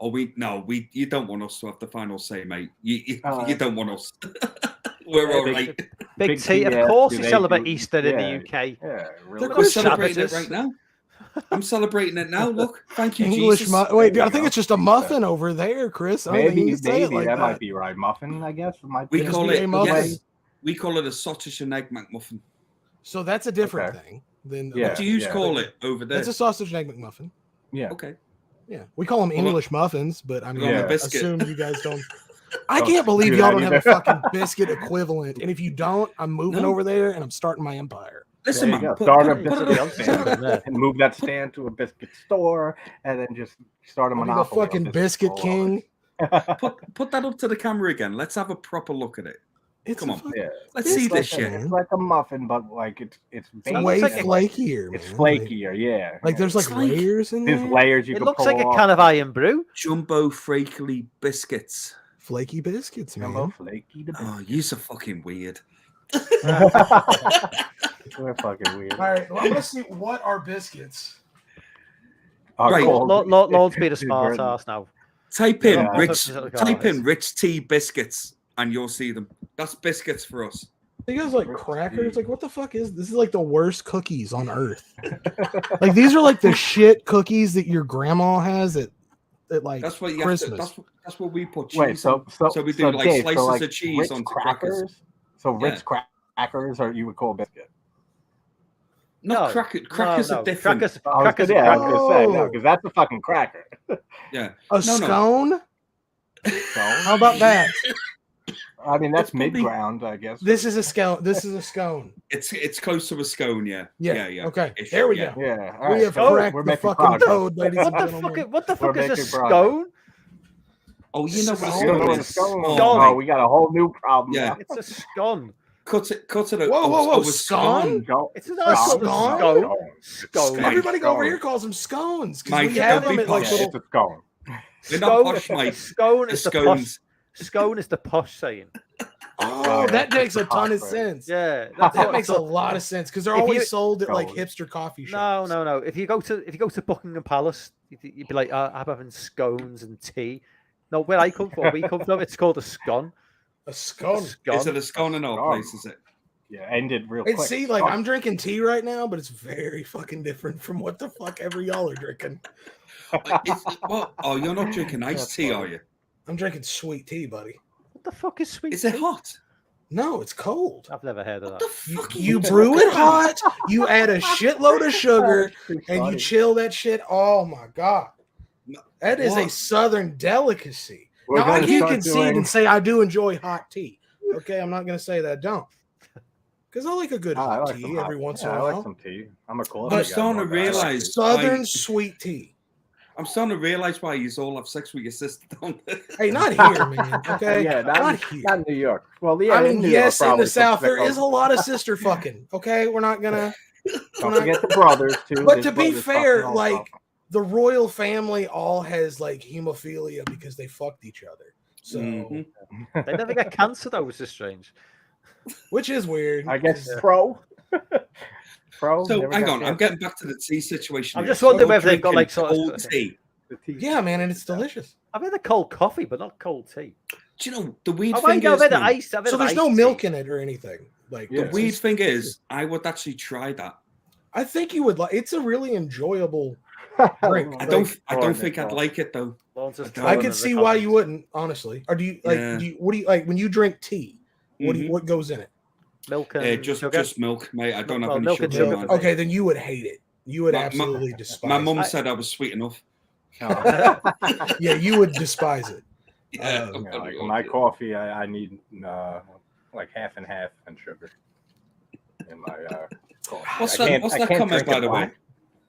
Oh, you don't want us to have the final say, mate. You Uh, don't want us. We're all big- right. Big Big T. Of T, course, do you they celebrate do- Easter in yeah. the UK. Yeah, really. They're We're Christian. celebrating it Savages. right now. I'm celebrating it now. Look, thank you, English Jesus. Wait, dude, I think it's just a muffin over there, Chris. I don't think you Maybe can say it like that might be right. Muffin, I guess. We Just call be it a muffin. yes. We call it a sausage and egg McMuffin. So that's a different thing than What do you call it over there? It's a sausage and egg McMuffin. Yeah. Okay. Yeah, we call them English muffins, but I mean, On the I biscuit. assume you guys don't. I can't believe y'all don't have a fucking biscuit equivalent. And if you don't, I'm moving over there and I'm starting my empire. Listen, There you man, go. Start a put it biscuit up. stand and move that stand to a biscuit store, and then just start a I'll be monopoly. the fucking biscuit king. Put that up to the camera again. Let's have a proper look at it. Come on, Yeah. let's see this like shit. It's like a muffin, but like it's way baked and, flakier. It's man. flakier, yeah. Like there's like layers in there. There's layers you It can looks pull like a off. can of iron brew. Jumbo flaky biscuits. Flaky biscuits, man. Jumbo flaky. Oh, you're so fucking weird. We're fucking weird. All right, well, I'm gonna see what are biscuits. Right. Lord's being a smart ass now. Type in Yeah. rich tea biscuits and you'll see them. That's biscuits for us. You guys like crackers? Like, what the fuck is this? Is like the worst cookies on earth. Like these are like the shit cookies that your grandma has at like That's what you Christmas. have to, that's what we put cheese Wait, so we do like Dave, slices like of cheese on crackers. So Ritz crackers, or you would call biscuit? No, crackers are different. I was gonna say, no, because that's a fucking cracker. Yeah. A scone? How about that? I mean, that's mid-ground, I guess. This is a scone. This is a scone. It's close to a scone, yeah. Yeah. Okay. Ish, There we yeah. go. Yeah. We right, have so cracked we're the making fucking progress. code, ladies and gentlemen. What the fuck is a making scone? progress. Oh, you know what a You don't know scone what a is? scone is? Scone. Oh, we got a whole new problem. Yeah. now. It's a scone. Cut it. Whoa, scone? It's not a scone. Scone. Everybody go over here calls them scones. Mike, we have don't them be at like posh. little. It's a scone. We're not posh, Mike. Scone is the posh. Scones. Scone is the posh saying. Oh, that makes a ton of sense. Yeah, That makes a lot of sense because they're If always you- sold at like hipster coffee shops. No. If you go to Buckingham Palace, you'd be like, I'm having scones and tea. No, where we come from, it's called a scone. A scone. Is it a scone in our place? Is it? Yeah, ended real And quick. see, like I'm drinking tea right now, but it's very fucking different from what the fuck ever y'all are drinking. Oh, you're not drinking iced tea, are you? I'm drinking sweet tea, buddy. What the fuck is sweet? Is it tea? hot? No, it's cold. I've never heard of What that. the fuck? You brew it hot, you add a shitload of sugar, and you chill that shit. Oh my god. That is a southern delicacy. We're Now I gonna can start concede doing- and say I do enjoy hot tea. Okay, I'm not gonna say that I don't. Because I like a good I hot like tea some every hot- once yeah, in a I while. like some tea. I'm a cool. I'm starting to realize. Southern why- sweet tea. I'm starting to realize why you all have sex with your sister, don't they? Hey, not here, man. Okay, Yeah, not here. not in New York. Well, yeah, I mean, in New yes, York, in the probably South some there is a sickos. lot of sister fucking. Okay, we're not gonna. Don't forget the brothers too. But There's to be brothers fair, fucking all like up. the royal family all has like hemophilia because they fucked each other. So, Mhm. They never get cancer though, which is strange. which is weird. I guess 'cause- pro. Pro. So never hang got on, I'm cancer. getting back to the tea situation. I'm here. just wondering you're whether they've got, like, drinking sort of- cold tea. The tea. Yeah, man, and it's delicious. I've had a cold coffee, but not cold tea. Do you know the weird I've thing is? had man, ice. I've had So there's no iced milk tea. in it or anything. Like Yeah. the weird thing is, I would actually try that. I think you would like. It's a really enjoyable drink. I Like, don't think I'd like it though. Lawrence just I throwing can in the see why comments. you wouldn't, honestly. Or do you like? Yeah. What do you like when you drink tea? What do Mhm. you, what goes in it? Milk and sugar. Just milk, mate. I don't have Well, any milk and sugar. sugar man. for me. Okay, then you would hate it. You would My- absolutely despise. My it. mum said I was sweet enough. Yeah, you would despise it. Yeah, Oh, Yeah, like my coffee, I need like half and half and sugar in my coffee. What's I that? can't- What's I that can't comment, drink it by the way? black.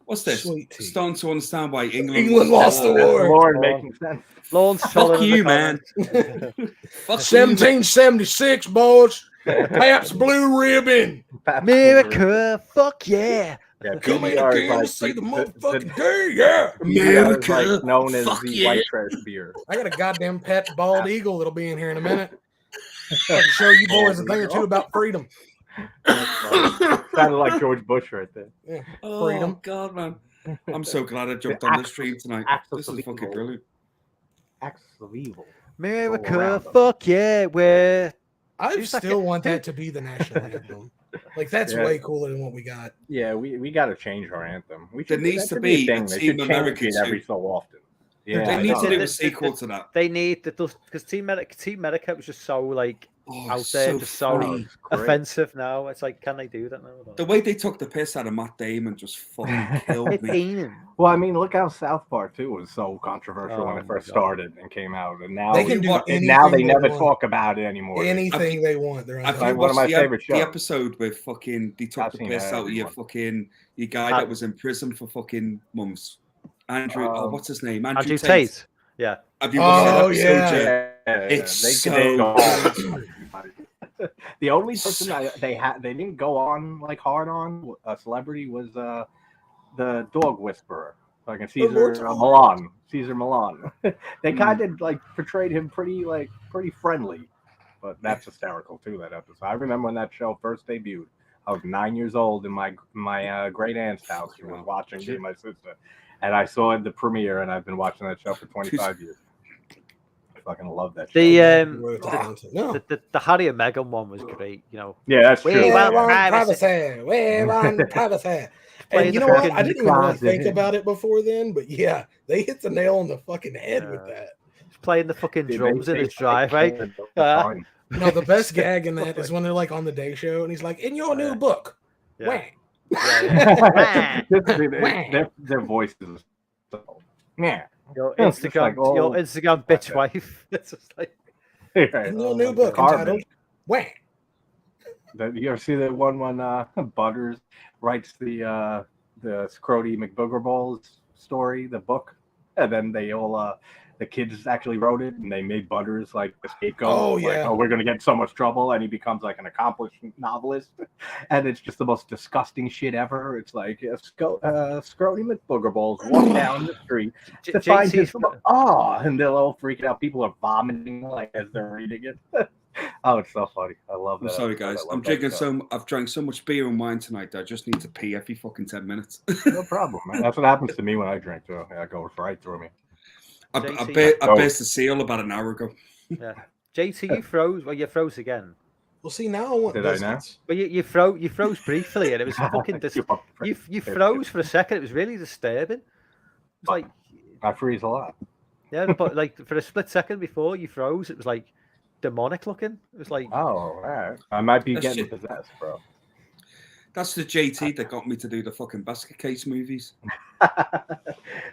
What's this? Sweet tea. Starting to understand why England England lost the war. Lauren making sense. Lawrence Fuck following you, the man. comments. Fuck you. 1776, boys. Pabst Blue Ribbon. America, fuck yeah. Yeah, Come in PBR is again to like say the the- motherfucking day, yeah. PBR is like known as fuck the yeah. white trash beer. I got a goddamn pet bald eagle that'll be in here in a minute. I can show you boys a thing or two about freedom. Sounded like George Bush right there. Yeah, Oh freedom. God, man! I'm so glad I jumped on this stream tonight. This is fucking brilliant. Acts of evil. America, around them. fuck yeah. Where I Seems like still it- want that to be the national anthem. Like that's way cooler than what we got. Yeah, we got to change our anthem. There needs to be a Team America every so often. Yeah, they need to do a sequel to that. They need that because Team America was just so like out there, just funny. so offensive. Now it's like, can they do that now? The way they took the piss out of Matt Damon just fucking killed me. Well, I mean, look how South Park too was so controversial when it first started and came out, and now they can do they never talk about it anymore. Anything they want. They're like one of my favorite shows. The episode with fucking they took the piss out of your guy that was in prison for fucking months. Andrew, what's his name? Andrew Tate. Yeah. Have you watched that episode? Yeah. It's the only person they didn't go on like hard on a celebrity was the dog whisperer, like Caesar Milan. Caesar Milan. They kind of like portrayed him pretty friendly, but that's hysterical too. That episode. I remember when that show first debuted. I was 9 years old in my great aunt's house. Who was watching me and my sister. And I saw the premiere, and I've been watching that show for 25 years. I fucking love that show. The Harry and Meghan one was great, you know. Yeah, that's true. We want privacy. We want privacy. And you know what? I didn't even really think about it before then, but yeah, they hit the nail on the fucking head with that. He's playing the fucking drums in his driveway. No, the best gag in that is when they're like on the Day Show, and he's like, "In your new book, whang." Their voices. Yeah. Your Instagram bitch wife. It's just like in your new book entitled "Whang." You ever see that one when Butters writes the Scrody McBooger Balls story, the book, and then they all the kids actually wrote it, and they made Butters like the scapegoat. Oh yeah. Like, we're gonna get in so much trouble, and he becomes like an accomplished novelist, and it's just the most disgusting shit ever. It's like Scrody McBooger Balls walk down the street to find his and they'll all freak out. People are vomiting like as they're reading it. Oh, it's so funny. I love that. I'm sorry, guys. I've drank so much beer and wine tonight that I just need to pee every fucking 10 minutes. No problem, man. That's what happens to me when I drink too. I go right through me. I burst the seal about an hour ago. Yeah. JT, you froze. Well, you froze again. Well, see, now I want biscuits. But you froze briefly, and it was fucking. You froze for a second. It was really disturbing. It's like I freeze a lot. Yeah, but like for a split second before you froze, it was like demonic looking. It was like, oh, all right. I might be getting possessed, bro. That's the JT that got me to do the fucking basket case movies.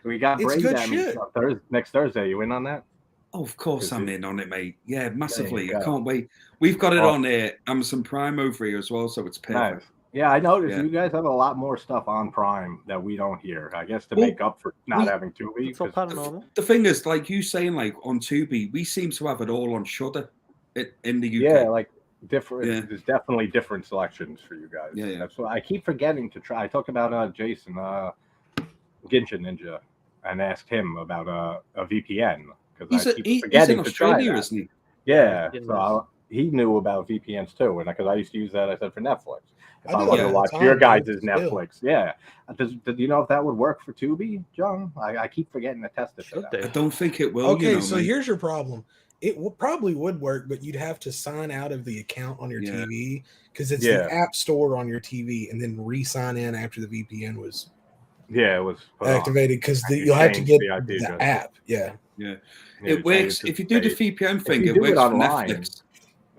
We got brain damage next Thursday. You in on that? Oh, of course I'm in on it, mate. Yeah, massively. I can't wait. We've got it on Amazon Prime over here as well, so it's perfect. Nice. Yeah, I noticed you guys have a lot more stuff on Prime that we don't hear. I guess to make up for not having Tubi. The thing is, like you saying, like on Tubi, we seem to have it all on Shudder in the UK. Yeah, like different. Yeah. There's definitely different selections for you guys. Yeah. That's what I keep forgetting to try. I talked about Jason Gincha Ninja and asked him about a VPN because I keep forgetting to try that. Isn't he? Yeah, so he knew about VPNs too, and because I used to use that, I said for Netflix. If I wanted to watch your guys' Netflix, Does you know if that would work for Tubi, John? I keep forgetting to test it. I don't think it will. Okay, so here's your problem. It probably would work, but you'd have to sign out of the account on your TV because it's the app store on your TV, and then re-sign in after the VPN was activated because you'll have to get the app. Yeah, it works if you do the VPN thing. It works for Netflix.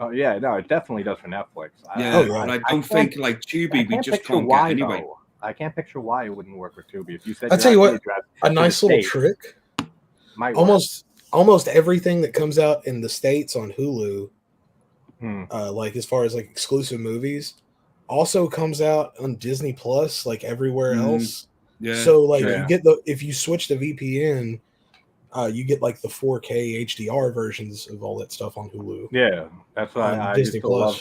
Oh yeah, no, it definitely does for Netflix. But I don't think like Tubi, we just can't get anyway. I can't picture why it wouldn't work with Tubi. If you said, I'll tell you what, a nice little trick. Almost everything that comes out in the States on Hulu, like as far as like exclusive movies, also comes out on Disney Plus, like everywhere else. Yeah. So like you get if you switch to VPN, you get like the 4K HDR versions of all that stuff on Hulu. Yeah, that's why I used to love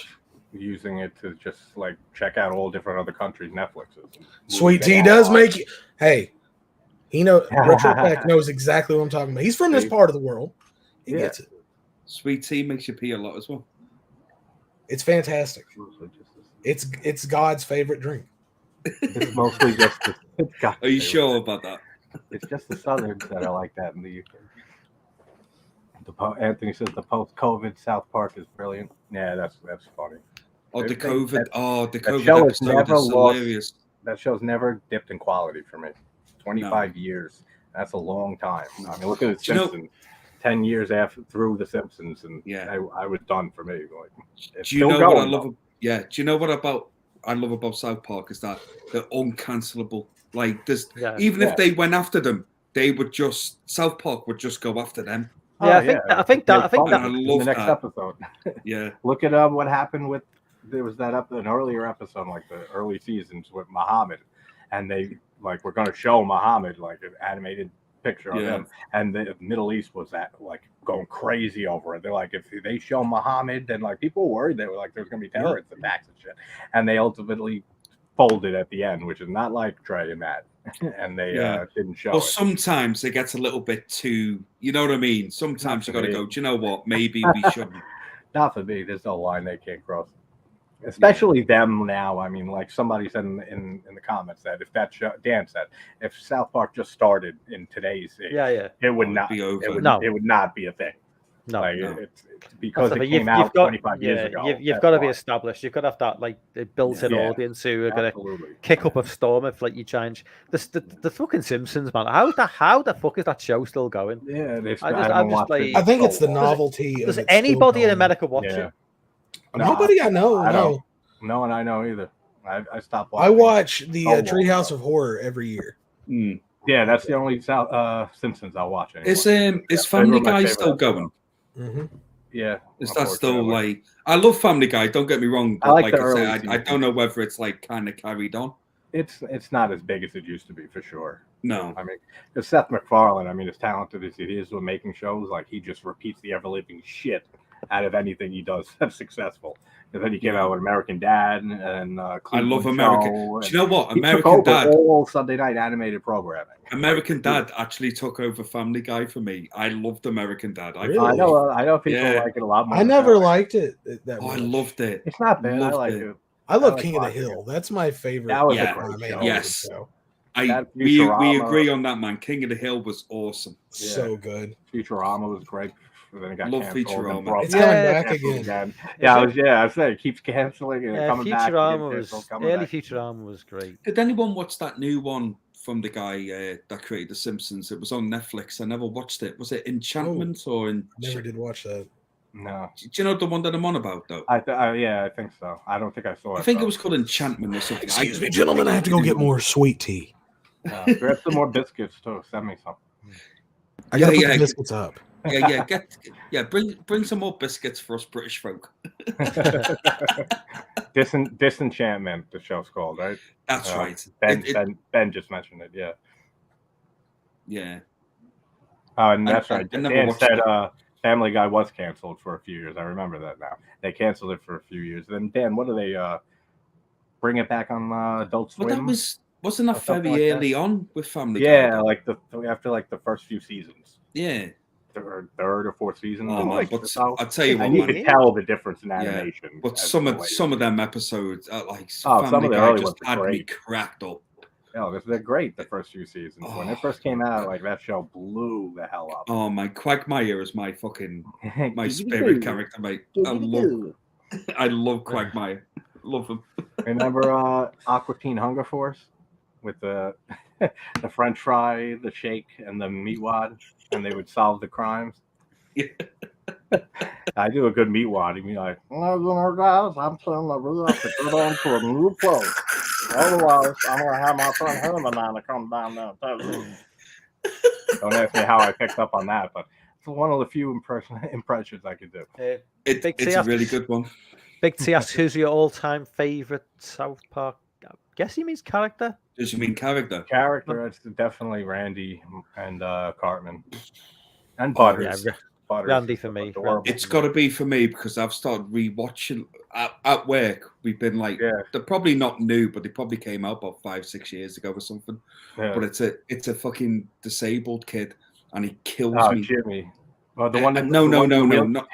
using it to just like check out all different other countries' Netflixes. Sweet Tea does make you. Hey. He knows. Retro Pack knows exactly what I'm talking about. He's from this part of the world. He gets it. Sweet Tea makes you pee a lot as well. It's fantastic. It's God's favorite drink. It's mostly just. Are you sure about that? It's just the Southerns that are like that in the UK. Anthony says the post-COVID South Park is brilliant. Yeah, that's funny. Oh, the They- COVID. The that COVID show has episode never is lost. hilarious. That show's never dipped in quality for me. 25 years. That's a long time. I mean, look at The Do you know- Simpsons. 10 years after through The Simpsons, and Yeah. I was done for me. Like, it's Do you still know going, what I love? though. Yeah. Do you know what I love about South Park is that they're uncancelable. Like there's even if they went after them, they would just South Park would just go after them. Yeah, I think that in love the next that. episode. Yeah. Look at what happened with there was an earlier episode, like the early seasons with Muhammad, and they like we're going to show Muhammad like an animated picture of him, and the Middle East was like going crazy over it. They're like, if they show Muhammad, then like people were worried they were like there's going to be terrorist attacks and shit, and they ultimately folded at the end, which is not like Trey and Matt, and they didn't show Well, it. sometimes it gets a little bit too, you know what I mean? Sometimes you got to go, do you know what? Maybe we shouldn't. Not for me. There's no line they can't cross. Especially them now. I mean, like somebody said in the comments that if that show, Dan said, if South Park just started in today's age, it would not be over. It would not be a thing. No, like, no. It's because it came out 25 years ago. You've got to be established. You've got to have that like built-in audience who are going to kick up a storm if like you change the fucking Simpsons, man. How the fuck is that show still going? Yeah, I think it's the novelty. Does anybody in America watch it? Nobody I know. No. No one I know either. I stopped watching. I watch the Treehouse of Horror every year. Yeah, that's the only Simpsons I'll watch anymore. Is Family Guy still going? Mm-hmm. Yeah. Is that still like? I love Family Guy. Don't get me wrong. But like I say, I don't know whether it's like kind of carried on. It's not as big as it used to be for sure. No, I mean, because Seth MacFarlane, I mean, as talented as he is with making shows, like he just repeats the ever living shit out of anything he does that's successful. And then he came out with American Dad and I love American. Do you know what? He American Dad, all Sunday night animated programming. American Dad actually took over Family Guy for me. I loved American Dad. Really? I know people like it a lot more. I never liked it that much. I loved it. It's not bad. I like it. I love King of the Hill. That's my favorite. That was a great show. Yes. Show. We agree on that, man. King of the Hill was awesome. So good. Futurama was great. Then it got Love canceled. Futurama. It's coming back again. I was saying it keeps canceling and coming back. Early Futurama was great. Did anyone watch that new one from the guy that created The Simpsons? It was on Netflix. I never watched it. Was it Enchantment or? Never did watch that. No. Do you know the one that I'm on about though? I think so. I don't think I saw it. I think it was called Enchantment or something. Excuse me, gentlemen. I have to go get more sweet tea. Grab some more biscuits too. Send me some. I gotta put the biscuits up. Bring some more biscuits for us British folk. Disenchantment, the show's called, right? That's right. Ben just mentioned it. Yeah. Oh, and that's right. I Dan said Family Guy was canceled for a few years. I remember that now. They canceled it for a few years. Then Dan, what do they bring it back on Adult Swim? Well, wasn't that very early on with Family Guy? Yeah, like after the first few seasons. Yeah. Third or fourth season. I'll tell you what, you can tell the difference in animation. Yeah, but some of them episodes, like some of the early ones had me cracked up. Oh, they're great. The first few seasons when it first came out, like that show blew the hell up. Oh, my Quagmire is my fucking spirit character, mate. I love Quagmire. Love him. Remember Aqua Teen Hunger Force with the French fry, the shake, and the meat wad, and they would solve the crimes. Yeah. I do a good meat wad. He'd be like, guys, I'm telling the real to go on to a new place. Otherwise, I'm going to have my friend Herman on to come down there and tell you. Don't ask me how I picked up on that, but it's one of the few impressions I could do. It's a really good one. Big T asks, who's your all-time favorite South Park? I guess he means character. Does you mean character? Character, it's definitely Randy and Cartman. And Butters. Yeah, Randy for me. It's got to be for me because I've started rewatching at work. We've been like, they're probably not new, but they probably came out about 5-6 years ago or something. Yeah. But it's a fucking disabled kid, and he kills me. Jimmy. Well, the one that not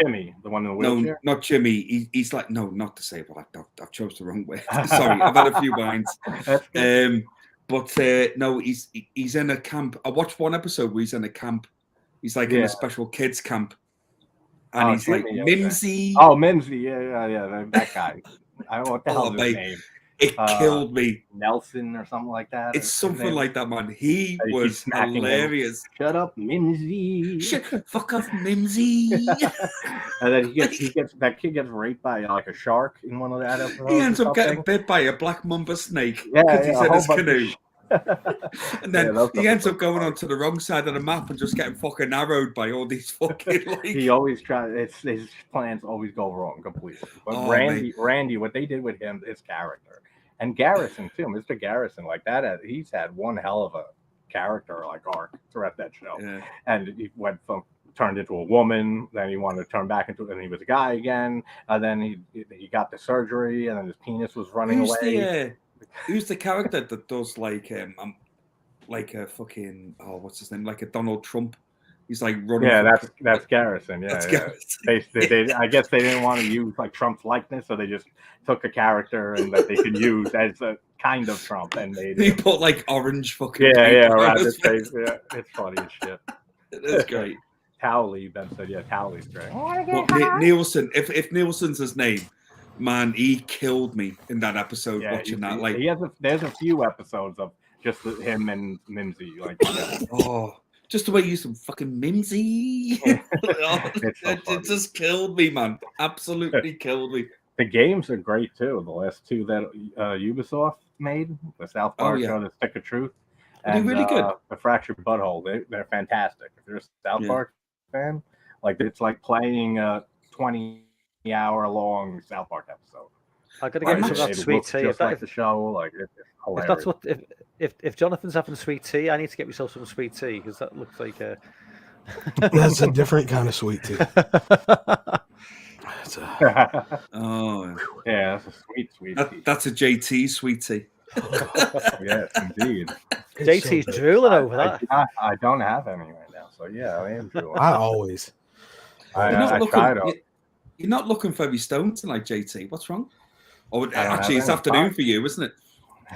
Timmy, the one in the wheelchair. No, not Jimmy. He's like not disabled. I've chose the wrong way. Sorry, I've had a few wines. No, he's in a camp. I watched one episode where he's in a camp. He's like in a special kids camp, and he's Jimmy, like Mimsy. Oh, Mimsy, yeah, that guy. I don't know what the hell his mate. name. It killed me. Nelson or something like that. It's something like that, man. He was hilarious. Shut up, Mimsy. Fuck off, Mimsy. And then that kid gets raped by like a shark in one of the episodes. He ends up getting bit by a black mamba snake because he's in his canoe. And then he ends up going fun. onto the wrong side of the map and just getting fucking arrowed by all these fucking like... He always tries. His plans always go wrong completely. But Randy, what they did with him, his character, and Garrison too, Mr. Garrison, like that. He's had one hell of a character like arc throughout that show. Yeah. And he went from turned into a woman, then he wanted to turn back into, and he was a guy again, and then he got the surgery, and then his penis was running away. Who's the character that does like a fucking what's his name, like a Donald Trump? He's like running. Yeah, that's Garrison. Yeah, that's Garrison. They I guess they didn't want to use like Trump's likeness, so they just took a character and that they could use as a kind of Trump, and they put like orange fucking around his face. Yeah, it's funny as shit. It is great. Towley, Ben said, yeah, Towley's great. Well, Nielsen, if Nielsen's his name, man, he killed me in that episode watching that. Like, there's a few episodes of just him and Mimsy, like, just the way you use some fucking Mimsy. It just killed me, man. Absolutely killed me. The games are great too. The last two that Ubisoft made, the South Park show, The Stick of Truth, and really good. The Fractured Butthole, they're fantastic. If you're a South Park fan, like it's like playing a 20-hour-long South Park episode. I gotta get some of that sweet tea. Just like the show, like it's hilarious. If that's what, if Jonathan's having sweet tea, I need to get myself some sweet tea because that looks like a. That's a different kind of sweet tea. Yeah, that's a sweet tea. That's a JT sweet tea. Yes, indeed. JT's drooling over that. I don't have any right now, so yeah, I am drooling. I always. You're not looking very stoned tonight, JT. What's wrong? Oh, actually, it's afternoon for you, isn't it?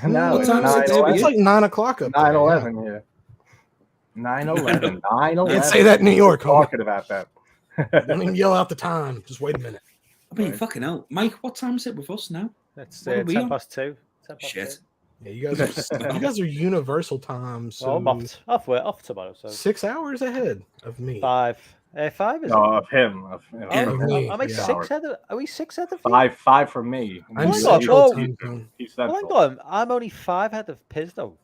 No, it's like 9 o'clock up 9:11, yeah. 9:11. 9:11. Can't say that in New York. Talking about that. Don't even yell out the time. Just wait a minute. I mean, fucking hell, Mike. What time is it with us now? It's 10:02. Shit. Yeah, you guys are universal time. So I'm off tomorrow. So 6 hours ahead of me. 5. 5 is of him. Of me. Am I 6 ahead of? Are we 6 ahead of you? 5 for me. I'm I'm only 5 ahead of Piz though.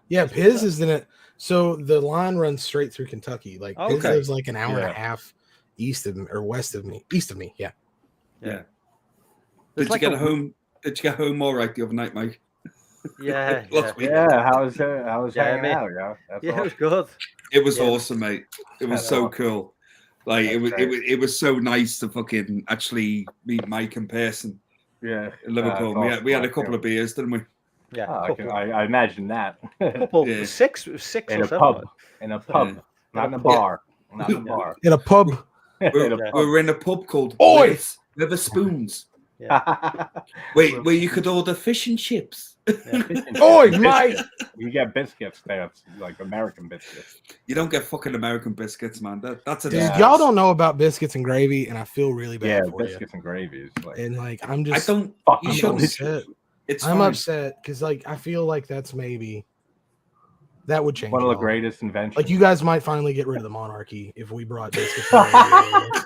Yeah, Piz is in it. So the line runs straight through Kentucky. Like Piz lives like an hour and a half east of me or west of me. East of me, yeah. Did you get home? Did you get home all right the other night, Mike? Yeah. How was hanging out? Yeah, it was good. It was awesome, mate. It was so cool. Like it was so nice to fucking actually meet Mike in person. Yeah, in Liverpool. We had a couple of beers, didn't we? Yeah, I imagine that. Six in a pub. Not in a bar. Not in a bar. In a pub. We're in a pub called Boys River Spoons. Yeah. Where you could order fish and chips. Oi, Mike! You get biscuits there, like American biscuits. You don't get fucking American biscuits, man. That's a dude. Y'all don't know about biscuits and gravy, and I feel really bad for biscuits and gravy. And like, I'm just. I'm upset. I'm upset because like I feel like that's maybe. That would change. One of the greatest inventions. Like you guys might finally get rid of the monarchy if we brought biscuits. And gravy.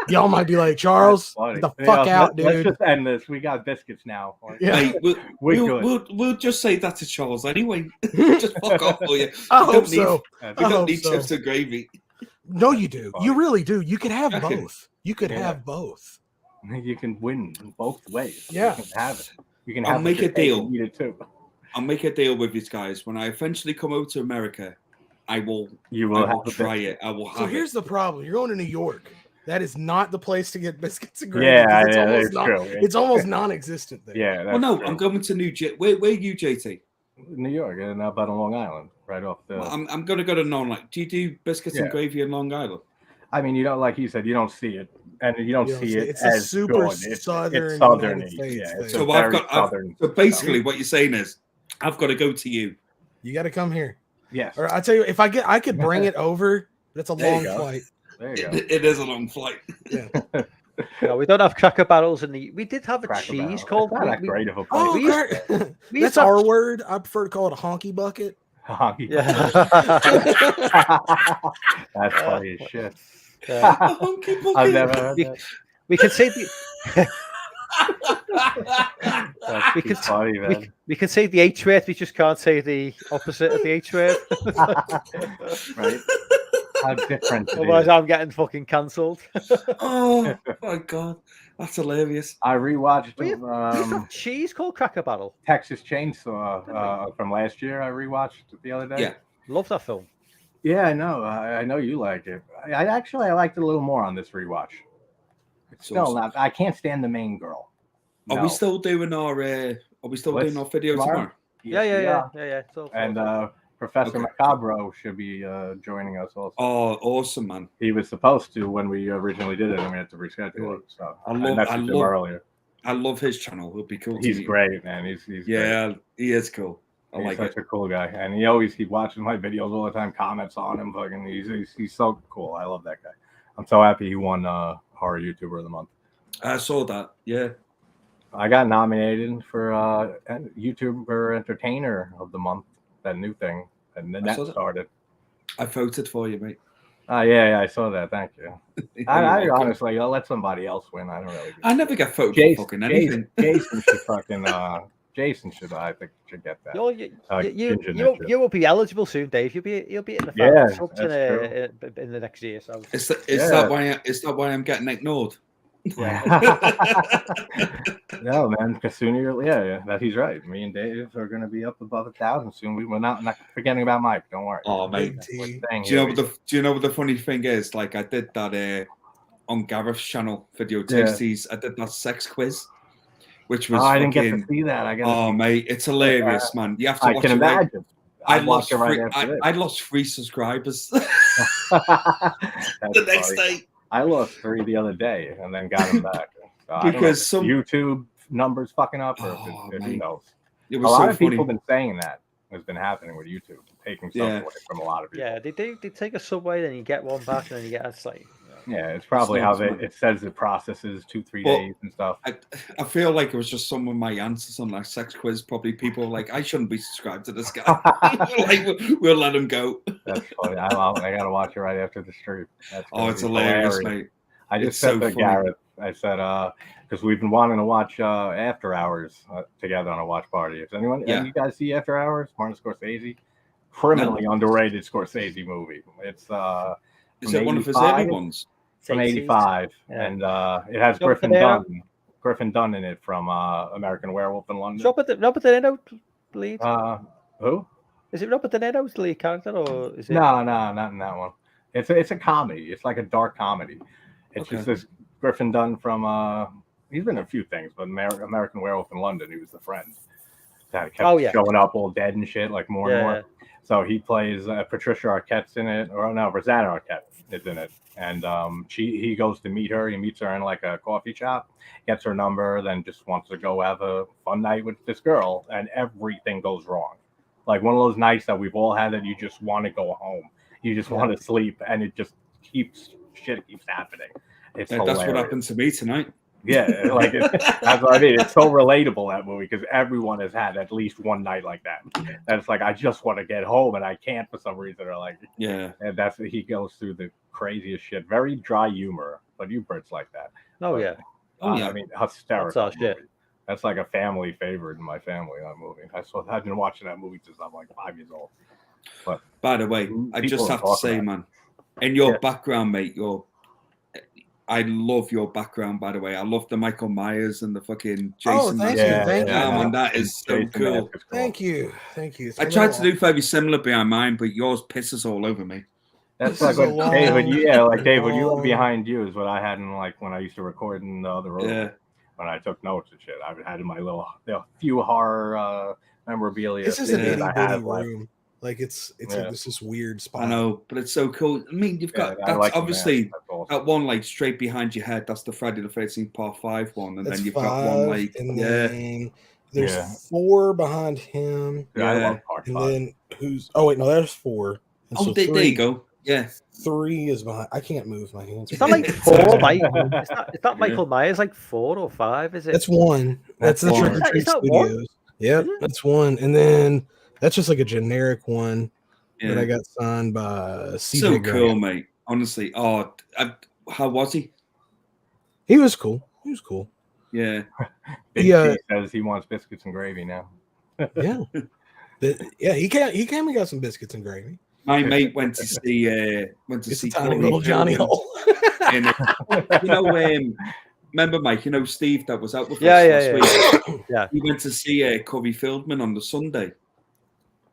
Y'all might be like, Charles, get the fuck out, dude. Let's just end this. We got biscuits now. Yeah, we'll just say that to Charles anyway. Just fuck off, will you? I hope so. We don't need chips and gravy. No, you do. You really do. You can have both. You could have both. You can win both ways. Yeah, you can have it. You can. I'll make a deal. Eat it too. I'll make a deal with these guys. When I eventually come over to America, I will. You will have try it. I will have. So here's the problem: you're going to New York. That is not the place to get biscuits and gravy. Yeah, that's true. It's almost non-existent there. Yeah. Well, no, true. I'm going to New Jersey. Where are you, JT? New York, and about on Long Island, right off the. Well, I'm going to go to non. Do you do biscuits and gravy in Long Island? I mean, you don't, like you said, you don't see it, and you don't see it it's as a super good. southern. It's southern. Yeah. So basically, what you're saying is, I've got to go to you. You got to come here. Yes. Or I tell you, if I could bring it over, but it's a long flight. There you go. It is a long flight. Yeah. No, we don't have Cracker Barrels in the. We did have a Cracker cheese Barrel. called. It's not that great of a place. Oh, we used- we used that's to have- our word. I prefer to call it a honky bucket. Yeah. That's funny as shit. Yeah. I've never heard that. We could say the. That's We too could- funny, man. We can say the H word. We just can't say the opposite of the H word. Right? How different it Otherwise, is. I'm getting fucking cancelled. Oh my god, that's hilarious. I rewatched We used to have cheese called Cracker Barrel. Texas Chainsaw from last year. I rewatched it the other day. Yeah. Love that film. Yeah, I know. I know you like it. I liked it a little more on this rewatch. It's still Awesome. not. I can't stand the main girl. Are No. we still doing our? Are we still doing our video tomorrow? Yeah. It's all And sorted. Professor Okay. Macabro should be joining us also. Oh, awesome, man! He was supposed to when we originally did it, and we had to reschedule it. So I love- messaged him earlier. I love his channel. It'll be cool. to He's meet him. great, man. He's great. Yeah, he is cool. I He's like such it. a cool guy, and he watches my videos all the time, comments on him. Fucking, he's so cool. I love that guy. I'm so happy he won Horror YouTuber of the Month. I saw that. Yeah. I got nominated for YouTuber Entertainer of the Month, that new thing, and then I that saw that. started. I voted for you, mate. Yeah, I saw that. Thank you. I You're welcome. honestly, I'll let somebody else win. I don't really. I never get voted for fucking anything. Jason should fucking. Jason should. I think should get that. Ginger Ninja. You will be eligible soon, Dave. You'll be in the Yeah, subs that's in the next year. So Is Yeah. that why I'm getting ignored? No, man. Because sooner, that he's right. Me and Dave are going to be up above 1,000 soon. We're not forgetting about Mike. Don't worry. Oh, mate. Big T. Do you know what the funny thing is? Like, I did that on Gareth's channel, Video Tasties. I did that sex quiz, which was. I didn't get to see that. Mate, it's hilarious, man. You have to I watch can it. Right? imagine. I I'd watch lost it right three, after this. I lost 3 subscribers That's the next funny. day. I lost 3 the other day and then got them back. So I don't know Because if some- YouTube numbers fucking up or if who mate. knows. It A was lot so of people funny. have been saying that has been happening with YouTube, taking stuff Yeah. away from a lot of people. yeah, they do. They take a Subway, then you get one back, and then you get a like. Yeah, it's probably It's how not- it says it processes 2-3 Well, days and stuff. I feel like it was just some of my answers on that sex quiz. Probably people were like, I shouldn't be subscribed to this guy. Like, we'll let him go. That's funny. I gotta watch it right after the stream. That's Oh, gonna it's be hilarious, mate. I just It's said so to funny. Gareth, I said, because we've been wanting to watch After Hours together on a watch party. If anyone, Yeah. you guys see After Hours? Martin Scorsese, criminally underrated Scorsese movie. It's Is from it one of his 85? early ones? From 80s. '85, Yeah. and it has Robert Griffin De Niro? Dunn. Griffin Dunn in it from American Werewolf in London. Robert De Niro lead? Who? Is it Robert De Niro's lead character, or is it? No, not in that one. It's a comedy. It's like a dark comedy. It's just this Griffin Dunn from he's been in a few things, but American Werewolf in London, he was the friend that kept showing up all dead and shit, like more and more. So he plays Patricia Arquette's in it, or no, Rosanna Arquette is in it, and he goes to meet her. He meets her in like a coffee shop, gets her number, then just wants to go have a fun night with this girl, and everything goes wrong. Like one of those nights that we've all had that you just want to go home, you just want to sleep, and it just keeps happening. It's That's hilarious. what happened to me tonight. Yeah, like that's what I mean. It's so relatable, that movie, because everyone has had at least one night like that. And it's like, I just want to get home and I can't for some reason. Or like, Yeah. and that's he goes through the craziest shit. Very dry humor, but you Brits like that. Oh yeah. Oh, yeah. I mean, hysterical. That's our shit. movie. That's like a family favorite in my family. That movie. I've been watching that movie since I'm like 5 years old. But By the way, I people just have to talk say, about it. man, in your background, mate, I love your background, by the way. I love the Michael Myers and the fucking Jason. Oh, thank you. Thank you. Man, that is so Jason cool. Mask is Thank you. Thank you. I tried to do very similar behind mine, but yours pisses all over me. That's This like is what a David, long, David, you long- behind you is what I had in like when I used to record in the other room. Yeah. When I took notes and shit, I had in my few horror memorabilia. This is an things itty I bitty have left. room. Like it's like this weird spot. I know, but it's so cool. I mean, you've got I that's like the obviously mask. That's awesome. that one like straight behind your head. That's the Friday the 13th Part 5 one, and That's then you've 5, got one like and then there's Yeah. 4 behind him, Yeah, I Yeah. love part and 5. then who's? Oh wait, no, there's 4. And Oh, so there you 3 go. Yeah. 3 is behind. I can't move my hands. Is that like 4, Mike? Is that Michael Myers like 4 or 5? Is it? That's 1. That's the Trick or Treat Is that Studios. 1? Yep, that's 1. And then that's just like a generic one that I Yeah. got signed by CJ So Graham. cool, mate. Honestly. Oh, how was he? He was cool. He was cool. Yeah. Big Yeah. T says he wants biscuits and gravy now. Yeah. Yeah, he came and got some biscuits and gravy. My mate went to see It's a tiny little Johnny Hole. And, you know, remember Mike? You know Steve that was out with us Yeah. last week. Yeah. He went to see Covey Fieldman on the Sunday,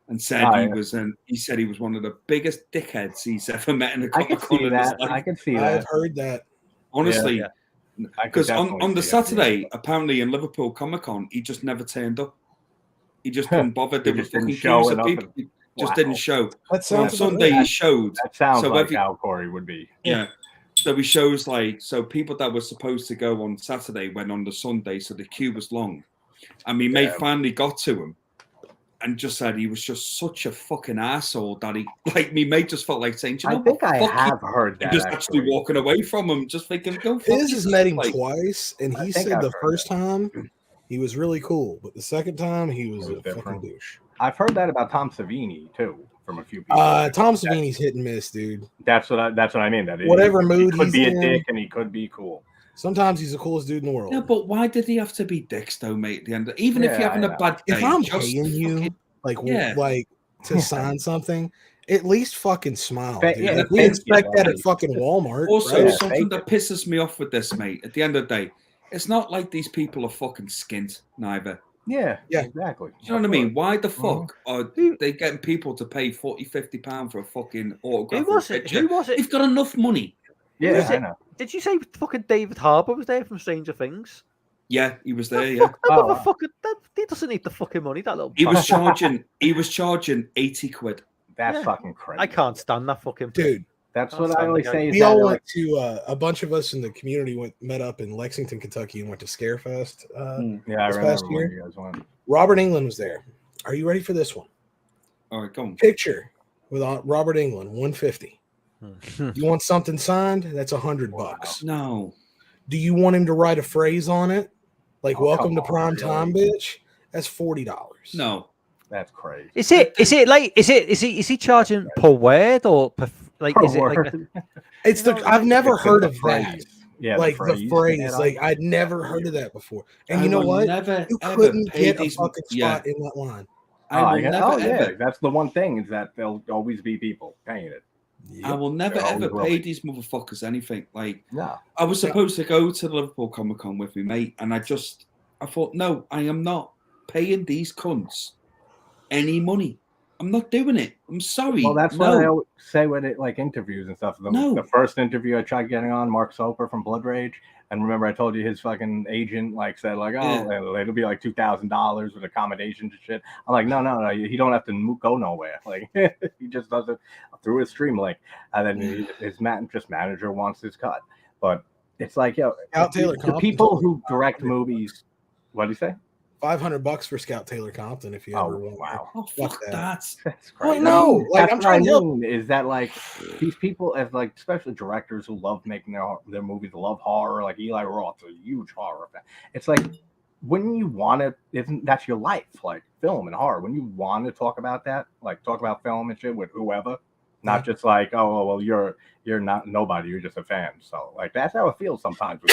and said he said he was one of the biggest dickheads he's ever met in a Comic Con in his life. I can see that. I've heard that. Honestly, because on the see Saturday, apparently in Liverpool Comic Con, he just never turned up. He just couldn't bother. There was fucking queues of people. He just didn't show. That sounds on Sunday he showed. That sounds so like how Corey would be. Yeah. So he shows people that were supposed to go on Saturday went on the Sunday, so the queue was long. And my mate finally got to him and just said he was just such a fucking asshole that me mate just felt like saying, you know, I think I have heard that. Just actually walking away from him, just thinking, go fuck Fizz has met him like, twice, and he said the first time he was really cool, but the second time he was a fucking douche. I've heard that about Tom Savini too, from a few people. Tom Savini's hit and miss, dude. That's what I mean. That whatever mood he could he's be in, a dick and he could be cool. Sometimes he's the coolest dude in the world. Yeah, but why did he have to be dicks though, mate? At the end, even if you're having a bad day, if I'm paying you like to sign something, at least fucking smile. Dude. Yeah, we expect that at fucking Walmart. Also, right? something that pisses me off with this, mate. At the end of the day, it's not like these people are fucking skint, neither. Yeah, exactly. Do you know what I mean? Why the fuck are they getting people to pay £40-50 for a fucking autograph? Who was it? Picture? Who was it? They've got enough money. Yeah, I know. Did you say fucking David Harbour was there from Stranger Things? Yeah, he was there. That motherfucker, he doesn't need the fucking money. That little. He was charging 80 quid. That's fucking crazy. I can't stand that fucking dude. That's what I always say. We all went to a bunch of us in the community met up in Lexington, Kentucky, and went to Scarefest. Yeah, I remember when you guys went. Robert Englund was there. Are you ready for this one? All right, go on. Picture with Robert Englund, $150. You want something signed? That's $100. No. Do you want him to write a phrase on it, like "Welcome to prime really? time, bitch"? That's $40. No, that's crazy. Is he charging per word or per, like per is it word. like It's I've never heard of that. Yeah, like the phrase. Like I'd never heard of that before. And you know what? You couldn't get a fucking spot in that line. That's the one thing is that there'll always be people paying it. Yep. I will never ever pay these motherfuckers anything. Like, no. I was supposed to go to the Liverpool Comic Con with me, mate, and I thought, no, I am not paying these cunts any money. I'm not doing it. I'm sorry. Well, that's what I always say with it, like interviews and stuff. The first interview I tried getting on, Mark Soper from Blood Rage, and remember I told you his fucking agent said it'll be like $2,000 with accommodations and shit. I'm like, no, he don't have to go nowhere. Like he just does it through his stream link, and then his manager wants his cut. But it's like, the people who direct movies. What do you say? $500 for Scout Taylor Compton if you ever want. Wow. Oh, fuck that. That's crazy. Oh, no. Like, I'm trying to help. Is that like these people as like especially directors who love making their movies, love horror, like Eli Roth's a huge horror fan. It's like when you want to, that's your life, like film and horror. When you want to talk about that, like talk about film and shit with whoever, not just like, you're not nobody, you're just a fan. So like that's how it feels sometimes. With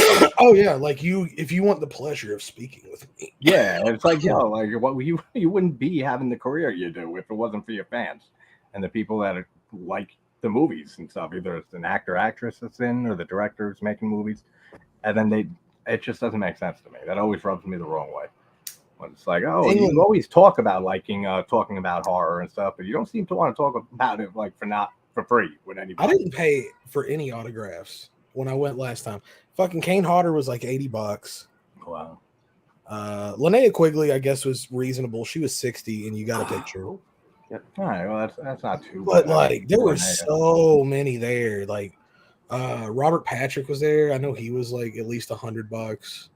like if you want the pleasure of speaking with me. Yeah, it's like what you wouldn't be having the career you do if it wasn't for your fans and the people that are like the movies and stuff. Either it's an actress that's in or the director's making movies, and then it just doesn't make sense to me. That always rubs me the wrong way. When it's like, you always talk about talking about horror and stuff, but you don't seem to want to talk about it like for free with anybody. I didn't pay for any autographs when I went last time. Fucking Kane Hodder was like $80. Wow. Linnea Quigley, I guess, was reasonable. She was 60, and you got a picture. Yep. All right. Well, that's not too bad. But like there were so many there. Like Robert Patrick was there. I know he was like at least $100.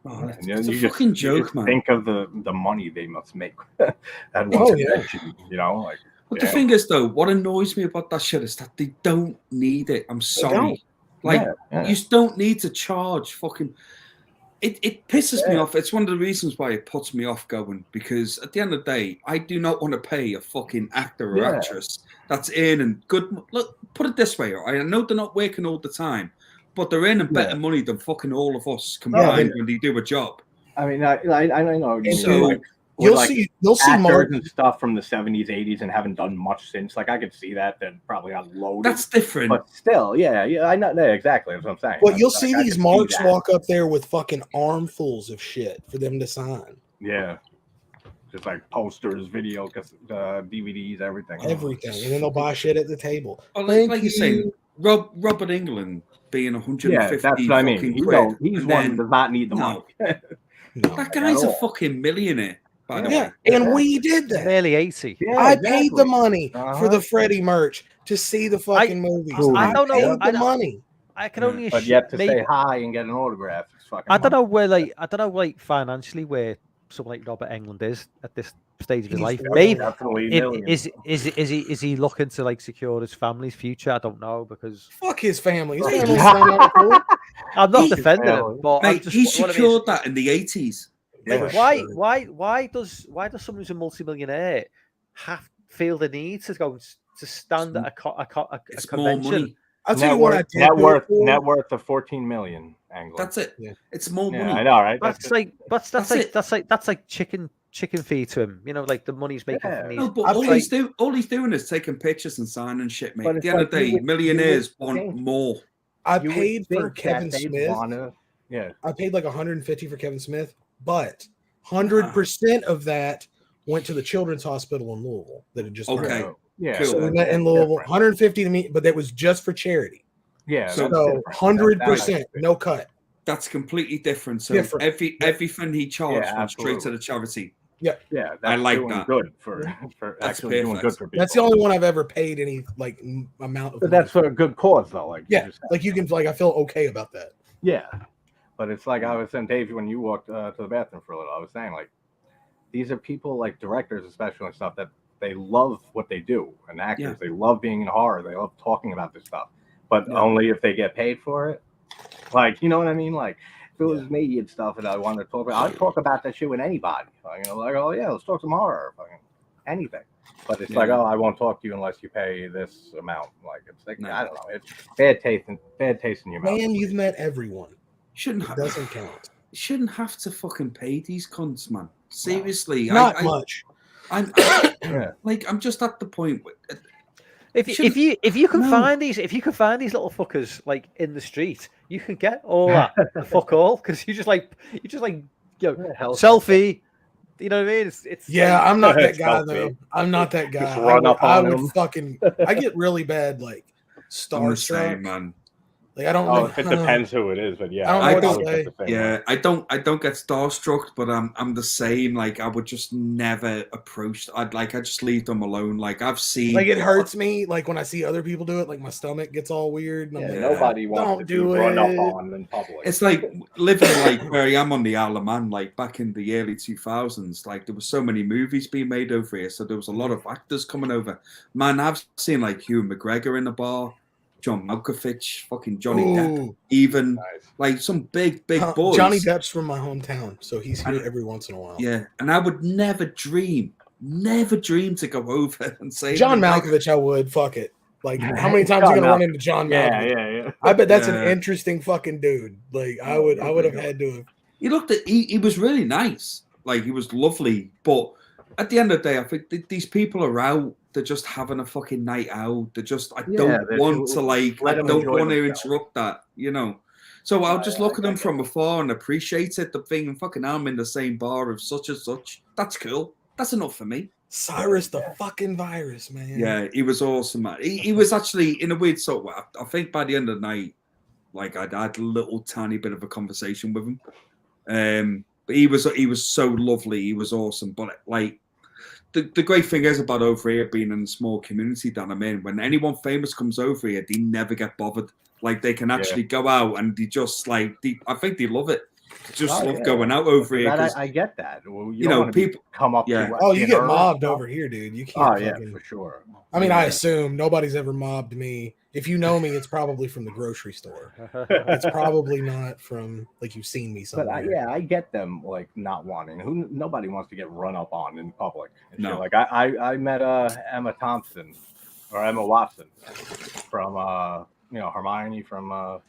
It's a fucking joke, man. Think of the money they must make at one convention. You know, like. But the thing is, though, what annoys me about that shit is that they don't need it. I'm sorry. Like, you just don't need to charge fucking... It pisses me off. It's one of the reasons why it puts me off going, because at the end of the day, I do not want to pay a fucking actor or actress that's earning good... Look, put it this way, I know they're not working all the time, but they're earning better money than fucking all of us combined when they do a job. I mean, I know. So... You'll see actors and stuff from the 70s, 80s, and haven't done much since. Like I could see that. They're probably unloaded. That's different. But still, yeah, I know exactly. That's what I'm saying. Well, you'll see these marks walk up there with fucking armfuls of shit for them to sign. Yeah, just like posters, video, DVDs, everything. Everything, and then they'll buy shit at the table. Well, like you're saying, Robert England being 150. That's what I mean. He's one who does not need the money. That guy's a fucking millionaire. And we did that. Nearly 80. Yeah, I paid the money for the Freddie merch to see the fucking movies. I don't know. The money. I can only. But yet to say hi and get an autograph. I don't know where, like, financially where someone like Robert Englund is at this stage of his life. Maybe is he looking to like secure his family's future? I don't know, because fuck his family. His I'm not defending him, but mate, he secured that in the 80s. Like, why does someone who's a multi-millionaire feel the need to go to stand at a convention? I'll tell you what I did. Net worth of 14 million. Anglo. That's it. Yeah. It's more money. I know, right? That's like chicken feed to him. You know, like the money's making from these. No, but all he's doing is taking pictures and signing shit, mate. At the end of the day, millionaires want more. I paid for Kevin Smith. I paid like 150 for Kevin Smith. But 100% of that went to the Children's Hospital in Louisville that had just cool. So in Louisville, 150 to me, but that was just for charity. Yeah, so 100%, no cut. That's completely different. So everything he charged went straight to the charity. Yeah, that's I like that. Good for actually doing good for people. That's the only one I've ever paid any like amount of. But that's for a good cause, though. Like like you can I feel okay about that. Yeah. But it's like I was saying, Dave, when you walked to the bathroom for a little, I was saying, like, these are people, like directors especially and stuff, that they love what they do. And actors, they love being in horror. They love talking about this stuff. But only if they get paid for it. Like, you know what I mean? Like, if it was me and stuff and I wanted to talk about I'd talk about that shit with anybody. Like, oh, yeah, let's talk some horror. Fucking anything. But it's like, oh, I won't talk to you unless you pay this amount. Like, it's like, I don't know. It's bad taste in your mouth. Man, you've met everyone. Doesn't count. Shouldn't have to fucking pay these cunts, man. Seriously, not much. I'm just at the point. If you can find these little fuckers like in the street, you can get all that fuck all, because you just like selfie. You know what I mean? It's I'm not that guy though. I'm not that guy. I get really bad like starstruck, man. Like I don't know. It depends who it is, but I don't get starstruck, but I'm the same. Like I would just never approach. I just leave them alone. Like I've seen, like it hurts me. Like when I see other people do it, like my stomach gets all weird. And I'm like, nobody wants to be run up on in public. It's like living like where I am on the Isle of Man. Like back in the early 2000s, like there were so many movies being made over here, so there was a lot of actors coming over. Man, I've seen like Hugh McGregor in the bar. John Malkovich, fucking Johnny Depp, even like some big boys. Johnny Depp's from my hometown, so he's here every once in a while. Yeah, and I would never dream to go over and say John Malkovich. I would. Fuck it. Like, how many times are you gonna run into John Malkovich? Yeah. I bet that's an interesting fucking dude. Like, I would have had to have. He was really nice. Like, he was lovely, but at the end of the day, I think these people are out. They're just having a fucking night out. They're just, I don't want to interrupt that, you know. So I'll just look at them from afar and appreciate it. The thing, fucking, I'm in the same bar of such and such. That's cool. That's enough for me. Cyrus the fucking virus, man. Yeah, he was awesome, man. He was actually, in a weird sort of way, I think by the end of the night, like, I'd had a little tiny bit of a conversation with him. But he was so lovely. He was awesome. But, like, the great thing is about over here being in a small community that I'm in, when anyone famous comes over here, they never get bothered. Like, they can actually go out and they just, like, I think they love it. just love going out over here. I get that. Well, you know, people come up. Yeah. To Oh, you get mobbed over here, dude. You can't. Oh yeah, fucking... for sure. I mean, I assume nobody's ever mobbed me. If you know me, it's probably from the grocery store. It's probably not from like you've seen me somewhere. But I get them like not wanting. Nobody wants to get run up on in public. No. Like I met Emma Thompson or Emma Watson from Hermione from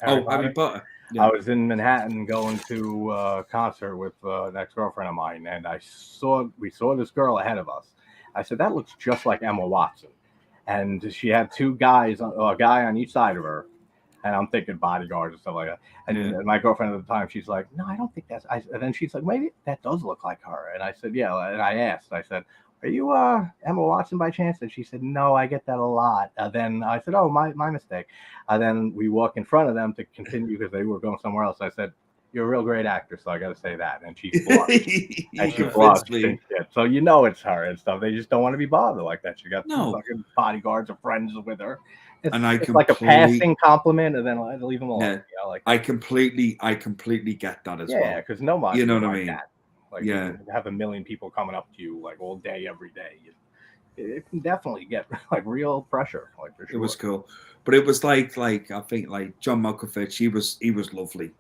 Harry Potter. Yeah. I was in Manhattan going to a concert with an ex-girlfriend of mine, and we saw this girl ahead of us. I said, that looks just like Emma Watson. And she had two guys, a guy on each side of her. And I'm thinking bodyguards and stuff like that. And my girlfriend at the time, she's like, no, I don't think that's. And then she's like, maybe that does look like her. And I said, yeah. And I said, are you Emma Watson by chance? And she said, no, I get that a lot. Then I said, oh, my mistake. Then we walk in front of them to continue because they were going somewhere else. I said, you're a real great actor, so I got to say that. And she blushed. And she blushed. So you know it's her and stuff. They just don't want to be bothered like that. She got fucking bodyguards or friends with her. It's like a passing compliment, and then I leave them alone. Yeah. You know, like I completely get that as well. Yeah, because nobody, you know what I mean. That. Like, you have a million people coming up to you like all day, every day. It can definitely get like real pressure. Like for sure. It was cool, but it was like I think like John Malkovich. He was lovely,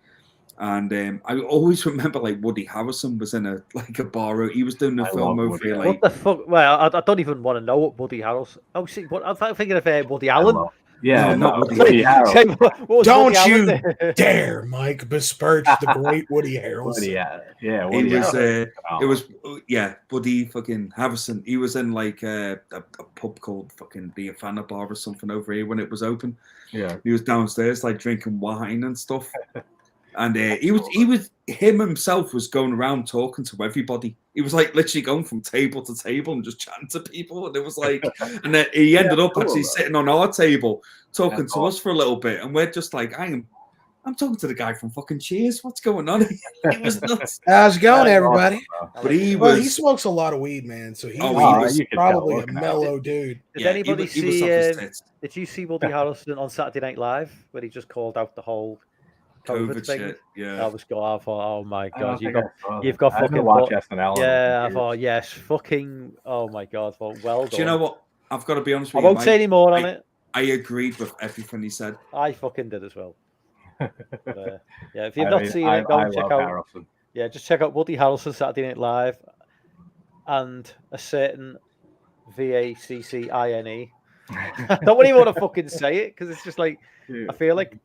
and I always remember like Woody Harrelson was in a bar. He was doing a film over here. Like, what the fuck? Well, I don't even want to know what Woody Harrelson. Oh, see, what I'm thinking of Woody Allen. Yeah, no, Woody Harrelson. Don't you dare, Mike, besmirch the great Woody Harrelson. Woody it was Woody fucking Harrelson. He was in like a pub called fucking the Havana Bar or something over here when it was open. Yeah, he was downstairs like drinking wine and stuff. And him himself was going around talking to everybody. He was like literally going from table to table and just chatting to people. And it was like, and then he ended up actually sitting on our table talking to us for a little bit. And we're just like, I'm talking to the guy from fucking Cheers. What's going on? It was nuts. How's it going, everybody? But he smokes a lot of weed, man. So he was probably a mellow dude. Did anybody see? Did you see Woody Harrelson on Saturday Night Live when he just called out the whole COVID thing? Shit, yeah. That was good. I thought, oh my god, you've got I fucking watch SNL. Yeah, I thought, yes, fucking. Oh my god, well done. Do you know what? I've got to be honest with you. I won't say any more on it. I agreed with everything he said. I fucking did as well. But, yeah, if you've not seen it, go and check out. Harrelson. Yeah, just check out Woody Harrelson Saturday Night Live, and a certain VACCINE. I don't even want to fucking say it because it's just like. I feel like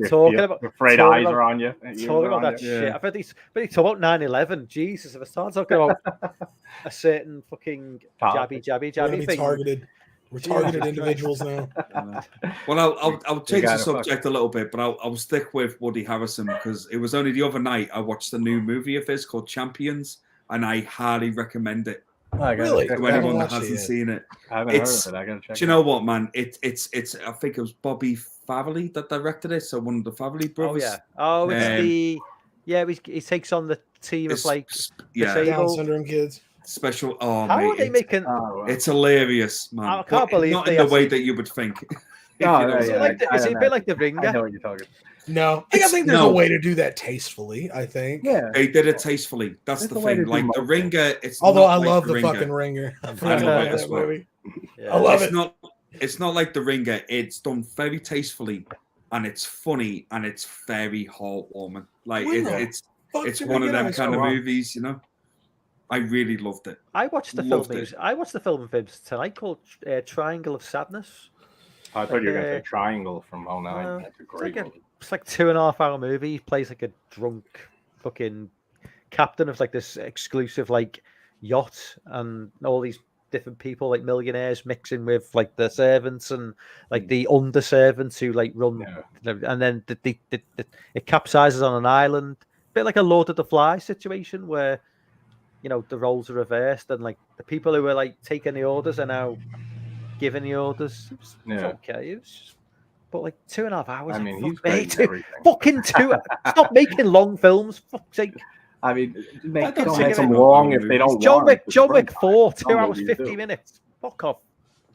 talking about afraid eyes are on you. Talking about that shit. I've heard he's talking about 9/11. Jesus, if I start talking about a certain fucking jabby thing. We're targeted individuals now. Well, I'll change the subject a little bit, but I'll stick with Woody Harrelson because it was only the other night I watched the new movie of his called Champions, and I highly recommend it. Really? To anyone that hasn't seen it, I haven't heard of it. I gotta check. Do you know what, man? It's. I think it was Bobby Farrelly that directed it. So one of the Farrelly brothers. Oh yeah. He takes on the team of like Down syndrome kids. Special. How are they making? It's hilarious, man. I can't believe not in the way that you would think. Is it a bit like The Ringer? I know what you're talking. No, I think there's a way to do that tastefully. I think. Yeah, they did it tastefully. That's the thing. Like The Ringer, it's. Although I love the fucking Ringer. I love it as well. I love it. It's not like The Ringer. It's done very tastefully, and it's funny, and it's very heartwarming. Like it's one of them kind of movies, you know. I really loved it. I watched the film in Fibs tonight called Triangle of Sadness. I thought you were going to say Triangle from 09. That's a great movie. It's like 2.5 hour movie. He plays like a drunk fucking captain of like this exclusive like yacht, and all these different people like millionaires mixing with like the servants and like the under servants who like run, and then it capsizes on an island, a bit like a Lord of the Flies situation where the roles are reversed and like the people who were like taking the orders are now giving the orders. It's okay. It was just, but like 2.5 hours. I mean, he's great. Fucking 2. Stop making long films. Fuck's sake. I mean, make them long if they don't. John Wick 4, 2 hours 50 minutes. Fuck off.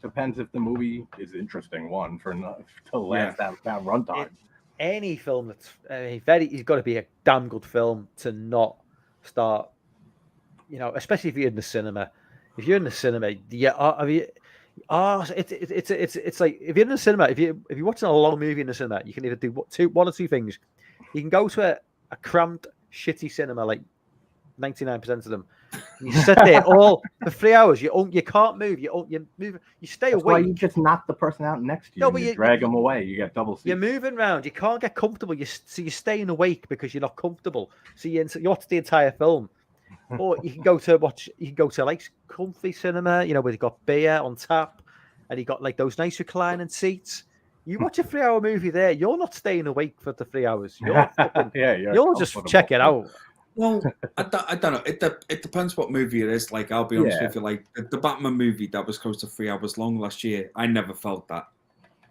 Depends if the movie is interesting. To last that runtime. any film that's it's got to be a damn good film to not start. You know, especially if you're in the cinema. If you're in the cinema, yeah, I mean, it's like if you're in the cinema, if you're watching a long movie in the cinema, you can either do one or two things. You can go to a cramped, shitty cinema, like 99% of them. And you sit there all for 3 hours. You can't move. You move. You stay That's awake. why you just knock the person out next to you. No, And but you you- drag them away. You get double seats. You're moving around. You can't get comfortable. So you're staying awake because you're not comfortable. So you watch the entire film. Or you can go to like comfy cinema, you know, where you've got beer on tap and you got like those nice reclining seats. You watch a 3-hour movie there, you're not staying awake for the 3 hours. You're you'll just check it out. Well, I don't know. It depends what movie it is. Like, I'll be honest with you. Like the Batman movie that was close to 3 hours long last year, I never felt that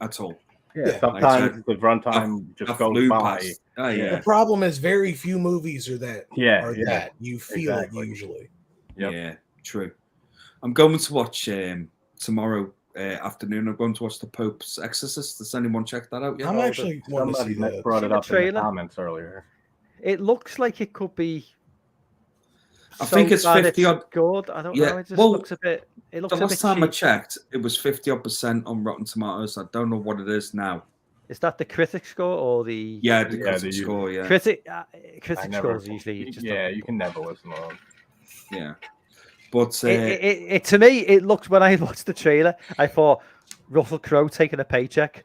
at all. Yeah, sometimes the runtime just goes by. Oh, yeah. The problem is very few movies are that. Yeah, you feel it usually. Yep. Yeah, true. I'm going to watch tomorrow afternoon. I'm going to watch The Pope's Exorcist. Does anyone check that out yet? I'm actually want to see Somebody that. brought it up in the trailer? comments earlier. It looks like it could be. I think it's 50 odd. Good. I don't Yeah, know. It just well, looks a bit. It looks The a bit last time I cheap. checked, it was 50% on Rotten Tomatoes. I don't know what it is now. Is that the critic score or the? Yeah, the critic score. Yeah, critic I never- scores usually. Just you can never listen to them. yeah. But it to me, it looked when I watched the trailer, I thought Russell Crowe taking a paycheck.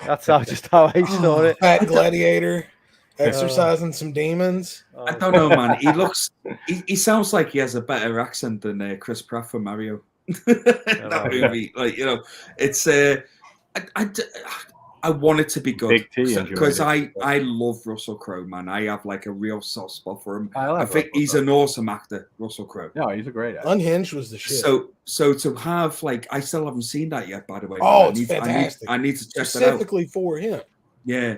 That's just how I saw it. Fat gladiator exercising some demons. I don't know, man. He looks. He sounds like he has a better accent than Chris Pratt from Mario. That movie, like, you know, it's I want it to be good Big T because enjoyed I love Russell Crowe, man. I have like a real soft spot for him. I think he's an awesome actor, Russell Crowe. No, he's a great actor. Unhinged was the shit. So to have like, I still haven't seen that yet, by the way. Oh, man. it's fantastic. I need to check that out. Specifically for him. Yeah.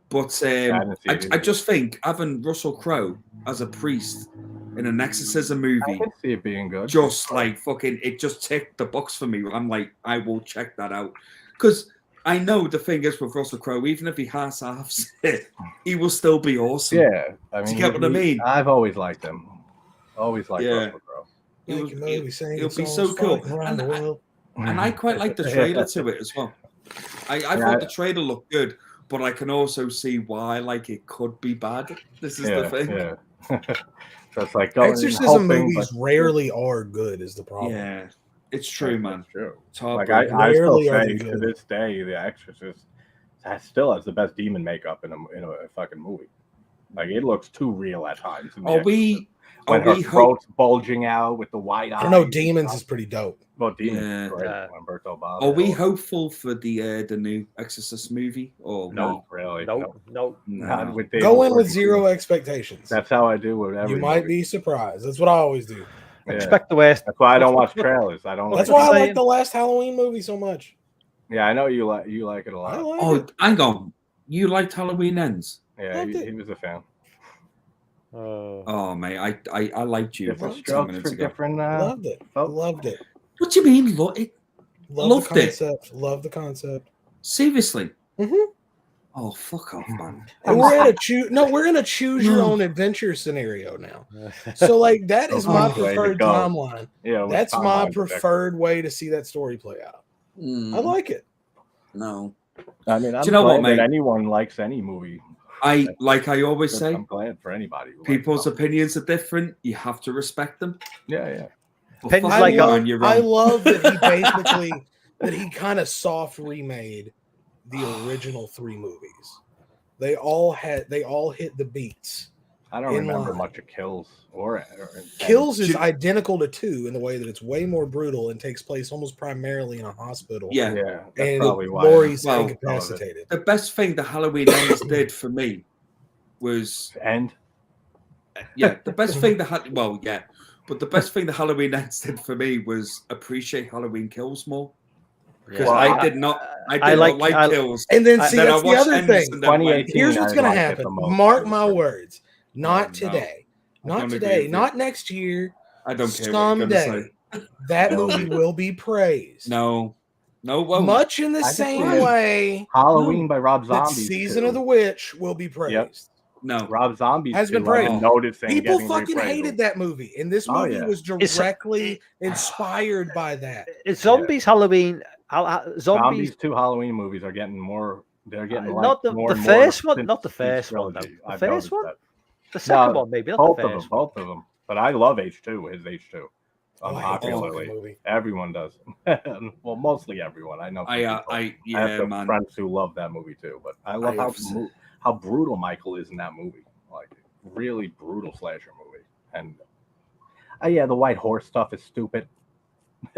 But I just think having Russell Crowe as a priest in an exorcism I movie, can see it being good. just like fucking, it just ticked the box for me. I'm like, I will check that out because I know the thing is with Russell Crowe, even if he halves it, he will still be awesome. Yeah, I mean, Do you get what I mean? I've always liked him. Always liked Russell Crowe. It'll be so cool. And I quite like the trailer to it as well. I thought the trailer looked good, but I can also see why like it could be bad. This is the thing. Yeah. So it's like exorcism movies rarely are good is the problem. Yeah, it's true, man. It's true. It's Like heartbreaking. I still Rarely are say they to good. this day, The Exorcist still has the best demon makeup in a fucking movie. Like it looks too real at times. Are we throat's bulging out with the white eyes? I don't know. Demons is pretty dope. Well, Demons Yeah. is great. Umberto Baba. Are we hopeful for the new Exorcist movie? Or No, really. No. Not with Go in with zero expectations. That's how I do with every You might movie. be surprised. That's what I always do. Yeah. Expect the worst. That's why I don't watch trailers. I don't. That's like why I saying. like the last Halloween movie so much. Yeah, I know you like it a lot. I like Oh, it. hang on. You liked Halloween Ends? Yeah, Loved he it. was a fan. Oh, mate, I liked you. Different 10 strokes minutes for ago. different. Loved it. folks. Loved it. What do you mean? Loved Loved the it. concept. Love the concept. Seriously? Mhm. Oh, fuck off, man. And we're in a choose your own adventure scenario now. So like that is my Way to preferred go. timeline. Yeah, That's my preferred way to see that story play out. I like it. No. I mean, I'm Do you know glad what, mate? that anyone likes any movie. I always say, I'm glad for anybody. Who likes people's something. opinions are different. You have to respect them. Yeah. But Depends fuck like you, on- man, you're I wrong. love that he basically that he kind of soft remade the original 3 movies. They all hit the beats. I don't in remember line. much of Kills or Kills is identical to 2 in the way that it's way more brutal and takes place almost primarily in a hospital. Yeah. Yeah, that's And probably why. Laurie's Well, incapacitated. The best thing the Halloween Ends did for me was And the best thing but the best thing the Halloween Ends did for me was appreciate Halloween Kills more. Because Yeah. I did not like Kills. And then see, then I that's the watched other Ends thing. and then went, 2018. Here's what's I going to liked it happen. the most. Mark my words. Not no. today. I Not don't today. agree with Not next year. I don't care what you're going to Someday. say. That No. movie will be praised. No. No, well, much in the same way. Halloween by Rob That Zombie. Season of the Witch will be praised. No, Rob Zombie has been I've praised. noticing People getting fucking reappraisal. hated that movie, and this movie was directly inspired by that. Zombies Halloween. Zombies 2 Halloween movies are getting more. They're getting not the first one. Not the first one. The first one. The second one, maybe. Not both the of first them. Both of them. But I love H2. His H2. Unpopularly, Unpopularly, everyone does. Well, mostly everyone. I know. I have man. friends who love that movie too. But I love how brutal Michael is in that movie. Like, really brutal slasher movie. And the White Horse stuff is stupid.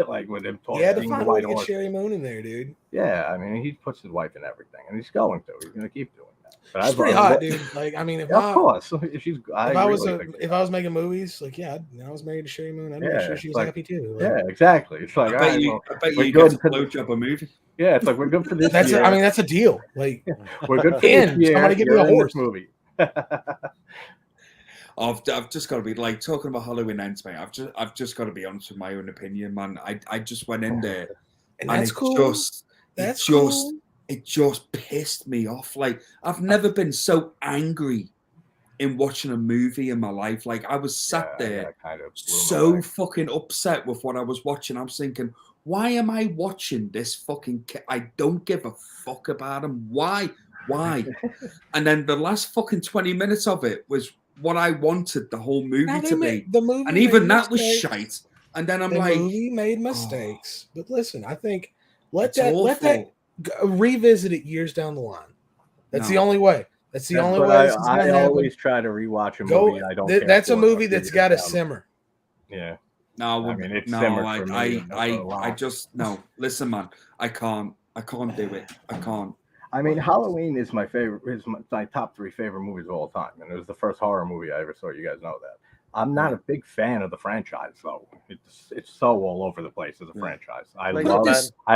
Like with him talking. Yeah, to find a way to get Sherry Moon in there, dude. Yeah, I mean, he puts his wife in everything, and he's going to. He's going to keep doing that. But she's pretty hot, dude. Like, I mean, if of course, if I was making movies, like, I was married to Sherry Moon, I'd make sure she was happy too. Like, yeah, exactly. It's like, I bet you get a blowjob a movie. Yeah, it's like we're good for this. That's I mean, that's a deal. Like, we're good for this year. Somebody give me a horse movie. I've just got to be like talking about Halloween Ends, mate. I've just got to be honest with my own opinion, man. I just went in there, and that's cool. It just pissed me off. Like, I've never been so angry in watching a movie in my life. Like, I was sat there so fucking upset with what I was watching. I was thinking, why am I watching this fucking I don't give a fuck about him. Why? And then the last fucking 20 minutes of it was what I wanted the whole movie to be. The movie, and even that was shite. And then the movie made mistakes. But listen, I think let that revisit it years down the line. That's the only way. That's the only way. I always try to rewatch a movie. I don't. That's a movie that's got to simmer. Yeah. No, I mean, it's I just no. Listen, man, I can't do it. I can't. I mean, Halloween is my favorite. Is my top 3 favorite movies of all time, and it was the first horror movie I ever saw. You guys know that. I'm not a big fan of the franchise, though. It's so all over the place as a franchise. I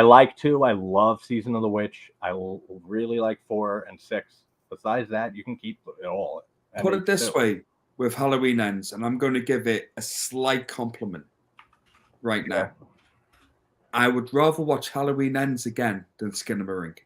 like 2. I love Season of the Witch. I really like 4 and 6. Besides that, you can keep it all. Put it this way with Halloween Ends, and I'm going to give it a slight compliment right now. I would rather watch Halloween Ends again than Skinamarink.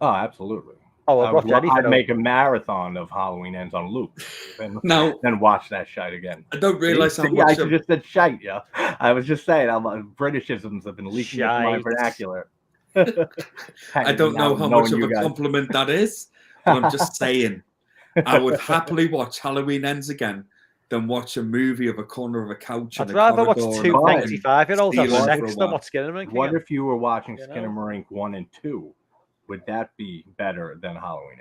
Oh, absolutely. Oh, I'd make a marathon of Halloween Ends on loop and watch that shite again. I don't realize how much. I just said shite, yeah. I was just saying, Britishisms have been leaking into my vernacular. I don't know how much of a compliment that is, but I'm just saying, I would happily watch Halloween Ends again than watch a movie of a corner of a couch. I'd rather watch 2 95-year-olds have sex than watch Skinamarink. What if you were watching Skinamarink 1 and 2? Would that be better than Halloween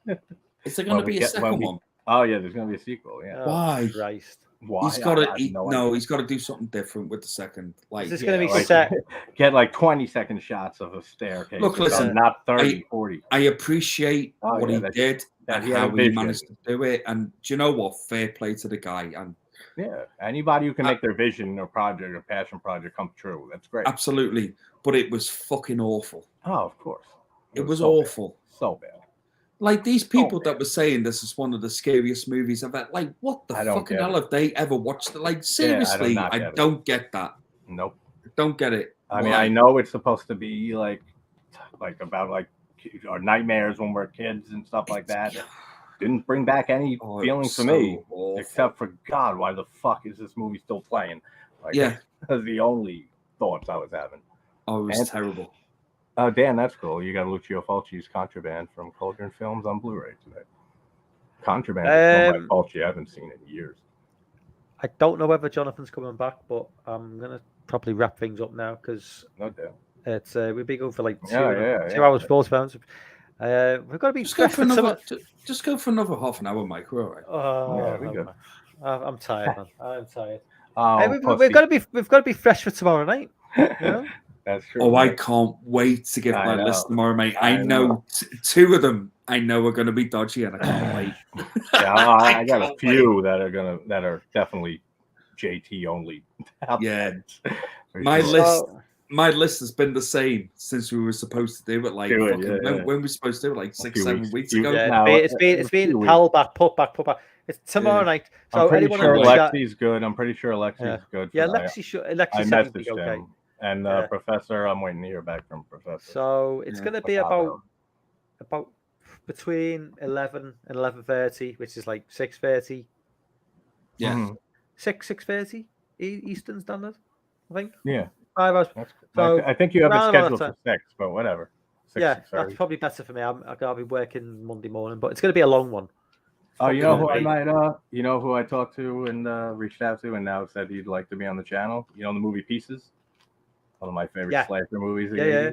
Ends? Is there going to be a second one? Oh yeah, there's going to be a sequel. Yeah. Why? Christ. Why? He's got to. He's got to do something different with the second. Like, is this going to be set? Get like 20-second shots of a staircase. Look, listen, not 30, 40. I appreciate what he did and how he managed to do it. And do you know what? Fair play to the guy. And yeah, anybody who can make their vision or project or passion project come true, that's great. Absolutely, but it was fucking awful. Oh, of course. It was so awful. Bad. So bad. Like, these people that were saying this is one of the scariest movies I've ever. Like, what the fucking hell have they ever watched? Like, seriously, I don't get that. Nope. I don't get it. I mean, I know it's supposed to be like about like our nightmares when we're kids and stuff like that. Didn't bring back any feelings for me, except for God, why the fuck is this movie still playing? Like, that's the only thoughts I was having. Oh, it was terrible. Oh, Dan, that's cool. You got Lucio Fulci's Contraband from Cauldron Films on Blu-ray today. Contraband is filmed by Fulci. I haven't seen it in years. I don't know whether Jonathan's coming back, but I'm gonna probably wrap things up now because it's we've been going for like 2 hours, 40 minutes. We've got to be just go for another half an hour, Mike. We're all right. Oh, we good. I'm tired, man. I'm tired. Oh, we've got to be fresh for tomorrow night. You know? That's true. Oh, I can't wait to get my list tomorrow, mate. I know 2 of them. I know are going to be dodgy, and I can't wait. Yeah, I got a few that are definitely JT only. Yeah, my list has been the same since we were supposed to do it. Like when we were supposed to do it, like 6-7 weeks ago. Yeah, it's been held back, put back. It's tomorrow night. So I'm pretty sure Alexi's good. I'm pretty sure Alexi's good. Yeah, Alexi should be okay. And Professor, I'm waiting to hear back from Professor. So it's going to be about between 11 and 11:30, which is like 6:30. Yeah. Mm-hmm. 6:30 Eastern Standard, I think. Yeah. 5 hours. So I think you have it scheduled for 6, but whatever. 6, yeah, 6:30. that's probably better for me. I'll be working Monday morning, but it's going to be a long one. Oh, you know who I might you know who I talked to and reached out to and now said he'd like to be on the channel? You know the movie Pieces? One of my favorite slasher movies. Yeah.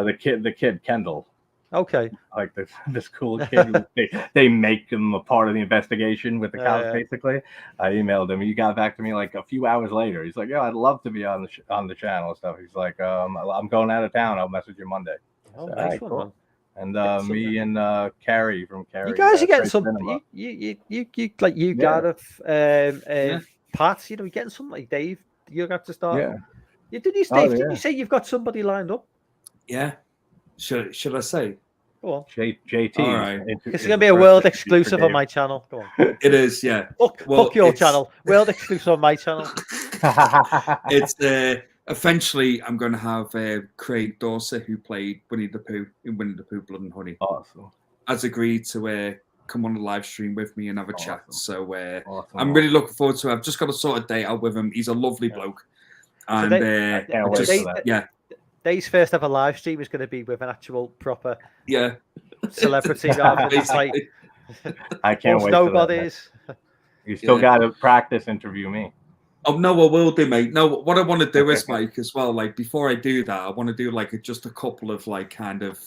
The kid Kendall. Okay. Like this cool kid. they make him a part of the investigation with the cops. Basically, I emailed him. He got back to me like a few hours later. He's like, "Yeah, I'd love to be on the channel and stuff." He's like, "I'm going out of town. I'll message you Monday." Oh, nice one, man. And me and Carrie from Carrie. You guys are getting some. You Gareth, Pat. You know, you're getting something like Dave. You have to start. Yeah. Didn't you say you've got somebody lined up? Yeah. Should I say? Go on. JT. All right. It's going to be a world exclusive on my channel. Go on. It is, yeah. Fuck your channel. World exclusive on my channel. It's eventually I'm going to have Craig Dawson, who played Winnie the Pooh in Winnie the Pooh Blood and Honey. Awesome. Has agreed to come on the live stream with me and have a chat. So I'm really looking forward to it. I've just got to sort a date out with him. He's a lovely bloke. And I can't wait for that. Yeah. Dave's first ever live stream is going to be with an actual proper celebrity. It's like I can't wait. Nobodies. You still got to practice interview me. Oh no, I will do, mate. No, what I want to do is, Mike, as well. Like before I do that, I want to do like just a couple of like kind of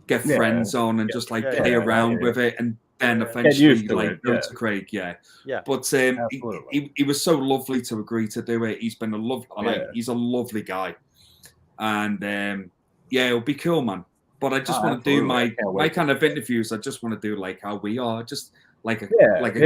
get friends on and just like play around with it, and then eventually like go to Craig. Yeah. But he was so lovely to agree to do it. He's been he's a lovely guy. And it'll be cool, man. But I just want to do my kind of interviews. I just want to do like how we are, just like a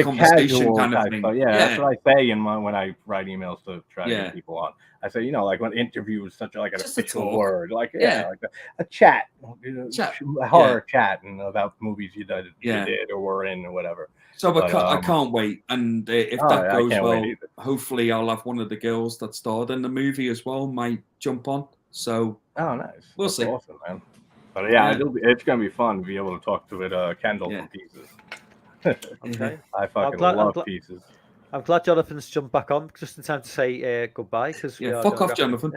conversation kind of thing. That's what I say when I write emails to try to get people on. I say, like when interview is such like an official word, like like a chat, a horror chat, and about movies you did or were in or whatever. So I can't wait. And if that goes well, hopefully I'll have one of the girls that starred in the movie as well might jump on. So nice. We'll see. Awesome, man. But it's gonna be fun to be able to talk to it. Kendall from Pieces. Okay. I fucking love Pieces. I'm glad Jonathan's jumped back on just in time to say goodbye. Because fuck off, Jonathan.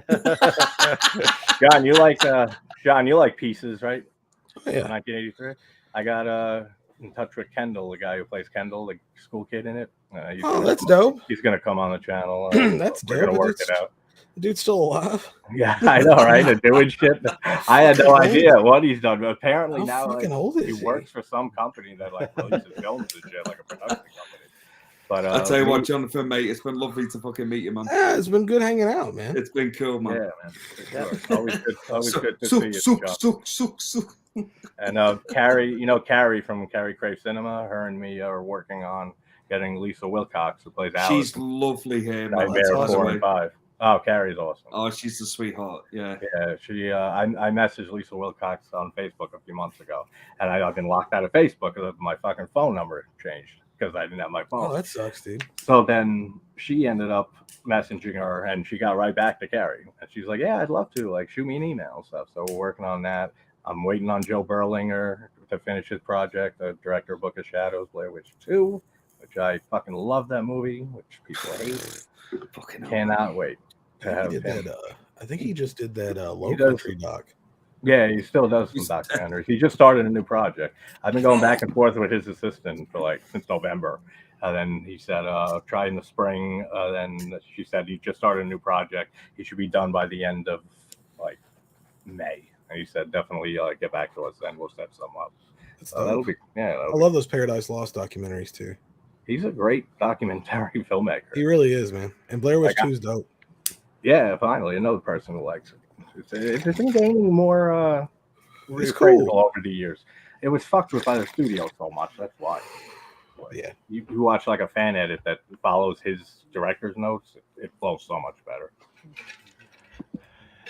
John, you like Pieces, right? Yeah. 1983. I got in touch with Kendall, the guy who plays Kendall, the school kid in it. That's dope. He's gonna come on the channel. That's dope. We're gonna work it out. The dude's still alive. Yeah, I know, right? They're doing shit. I had no idea what he's done, but apparently now he works for some company that like releases films and shit, like a production company. But I'll tell you what, Jonathan, mate, it's been lovely to fucking meet you, man. Yeah, it's been good hanging out, man. It's been cool, man. Yeah, man. Always good to see you. And Carrie from Carrie Crave Cinema, her and me are working on getting Lisa Wilcox, who plays Alice. She's lovely here, man. Nightmare 4 and 5. Oh, Carrie's awesome. Oh, she's a sweetheart. Yeah. Yeah. She. I messaged Lisa Wilcox on Facebook a few months ago, and I've been locked out of Facebook because my fucking phone number changed because I didn't have my phone. Oh, that sucks, dude. So then she ended up messaging her, and she got right back to Carrie, and she's like, "Yeah, I'd love to. Like, shoot me an email and stuff." So we're working on that. I'm waiting on Joe Berlinger to finish his project, the director of Book of Shadows, Blair Witch 2, which I fucking love that movie, which people hate. Cannot wait to have him. I think he just did that Low Country doc. Yeah, he still does some documentaries. He just started a new project. I've been going back and forth with his assistant for like since November. And then he said, try in the spring. Then she said he just started a new project. He should be done by the end of like May. And he said, definitely get back to us and we'll set some up. So that'll be, I love those Paradise Lost documentaries too. He's a great documentary filmmaker. He really is, man. And Blair Witch 2 is dope. Yeah, finally, another person who likes it. It's been gaining more it's cool over the years. It was fucked with by the studio so much. That's why. Yeah. You watch like a fan edit that follows his director's notes, it flows so much better.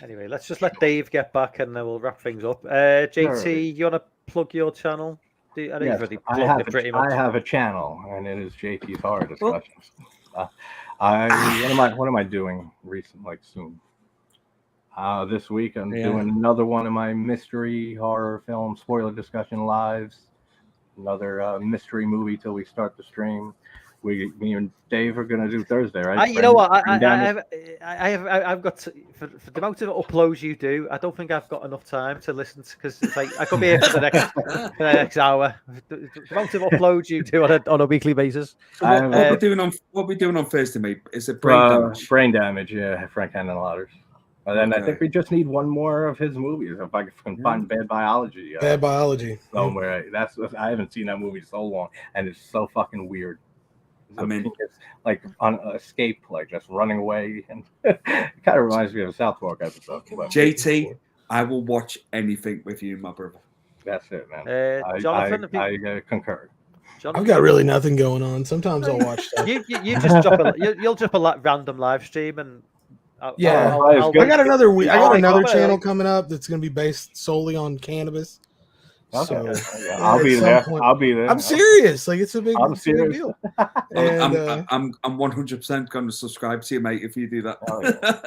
Anyway, let's just let Dave get back and then we'll wrap things up. JT, you want to plug your channel? I have a channel, and it is JT's Horror Discussions. What am I doing recently? Like soon? This week I'm doing another one of my mystery horror film spoiler discussion lives. Another mystery movie till we start the stream. Me and Dave are gonna do Thursday, right? You know what? I've got to, for the amount of uploads you do. I don't think I've got enough time to listen to, because it's like I could be here for the next hour. The amount of uploads you do on a weekly basis. So what we doing on Thursday, mate? Is it brain damage? Brain damage, yeah. Frank Henenlotters. And then I think we just need one more of his movies. If I can find Bad Biology. Bad Biology. Somewhere. I haven't seen that movie so long, and it's so fucking weird. I mean, it's like on escape, like just running away, and it kind of reminds me of a South Park episode. JT, I will watch anything with you, my brother. That's it, man. Jonathan, I concur. Jonathan, I've got really nothing going on. Sometimes I'll watch stuff. You just you'll drop a random live stream and. I got another channel coming up that's going to be based solely on cannabis. Okay. So, I'll be there. I'll be there. I'm serious. Like it's a big deal. And, I'm 100% going to subscribe to you, mate. If you do that,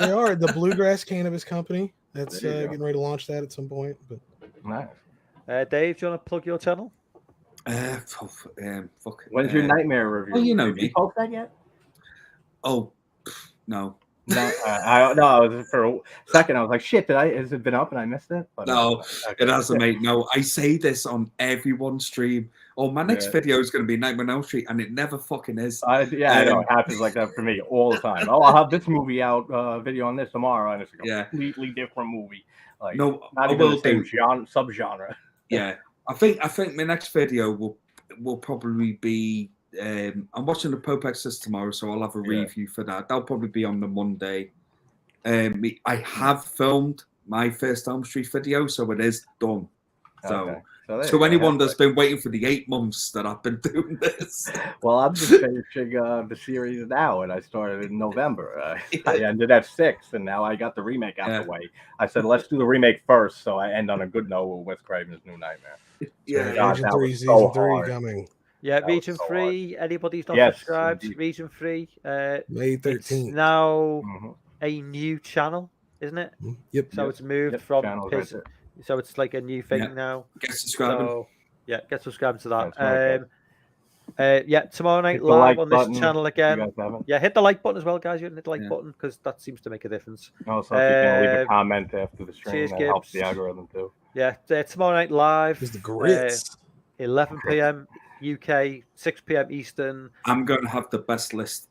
They are the Bluegrass Cannabis Company. That's getting ready to launch that at some point. But nice. Dave, do you want to plug your channel? Fuck. When's your nightmare review? Well, you know Did me. you post that yet? Oh, no. No, for a second I was like, shit, has it been up and I missed it? But no, it hasn't, mate. No, I say this on everyone's stream. Oh, my next video is going to be Nightmare on Elm Street, and it never fucking is. I know. It happens like that for me all the time. Oh, I'll have this movie out, video on this tomorrow, and it's a completely different movie. Like, no, not even the same subgenre. Yeah, I think my next video will probably be. I'm watching the Pope Exorcist tomorrow, so I'll have a review for that. That'll probably be on the Monday. I have filmed my first Elm Street video, so it is done. So anyone that's been waiting for the 8 months that I've been doing this. Well, I'm just finishing the series now, and I started in November. I ended at 6, and now I got the remake out the way. I said, let's do the remake first, so I end on a good note with Wes Craven's New Nightmare. Region 3, Season 3 coming. Yeah, Region 3. Anybody's not subscribed, indeed. Region 3. May 13th. Now a new channel, isn't it? Yep. So it's moved from his. So it's like a new thing now. Get subscribing. So, get subscribed to that. Tomorrow night live on this channel again. Hit the like button as well, guys. You hit the like button because that seems to make a difference. Also, if you can leave a comment after the stream, cheers, that helps the algorithm too. Yeah, tomorrow night live. Is the grits. 11 p.m. UK, 6 p.m. Eastern. I'm going to have the best list.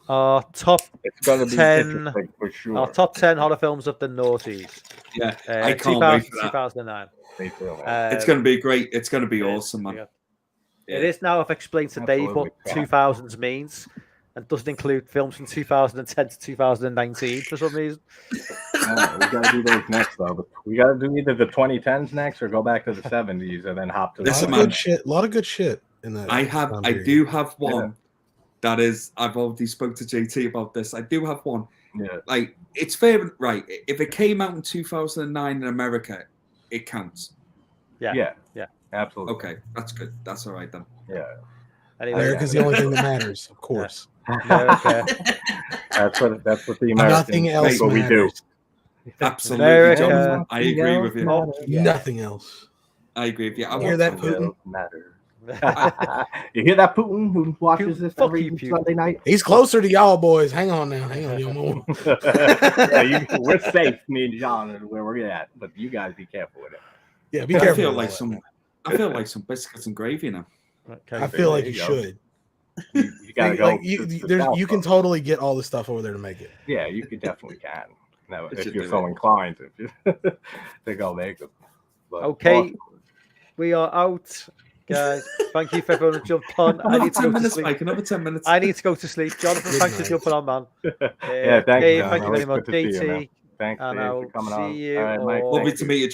Our top it's gonna be 10 for sure. Our top 10 horror films of the noughties. Yeah, I can't wait for that. 2009. It's going to be great. It's going to be awesome, man. Yeah. It is now. I've explained to Dave what 2000s means, and doesn't include films from 2010 to 2019 for some reason. We got to do those next, though. But we got to do either the 2010s next or go back to the 70s and then hop to. A lot of good shit in that. I do have one. That is, I've already spoke to JT about this. I do have one. Yeah. Like, it's fair, right? If it came out in 2009 in America, it counts. Yeah. Absolutely. Okay, that's good. That's all right then. Yeah. Anyway, America's the only thing that matters, of course. America. That's what the Americans. Nothing else what we do. Absolutely, America. I agree with you. Nothing else. I agree with you. You hear that, Putin? You hear that, Putin, who watches this every Sunday night? He's closer to y'all, boys. Hang on, y'all. We're safe, me and John, where we're at, but you guys be careful with it. Yeah, be careful. I feel like some biscuits and gravy now. I feel like you should. You gotta go. You can totally get all the stuff over there to make it. Yeah, you definitely can. Now, if you're so inclined to go make it. Okay, we are out. Guys, thank you for everyone who jumped on. I need to go to sleep. Mike, another 10 minutes. I need to go to sleep. Jonathan, thanks for jumping on, man. Thank you. Thank you very much, JT. Thanks, and Dave, I'll for coming see on. you. All right, Mike, lovely to meet you.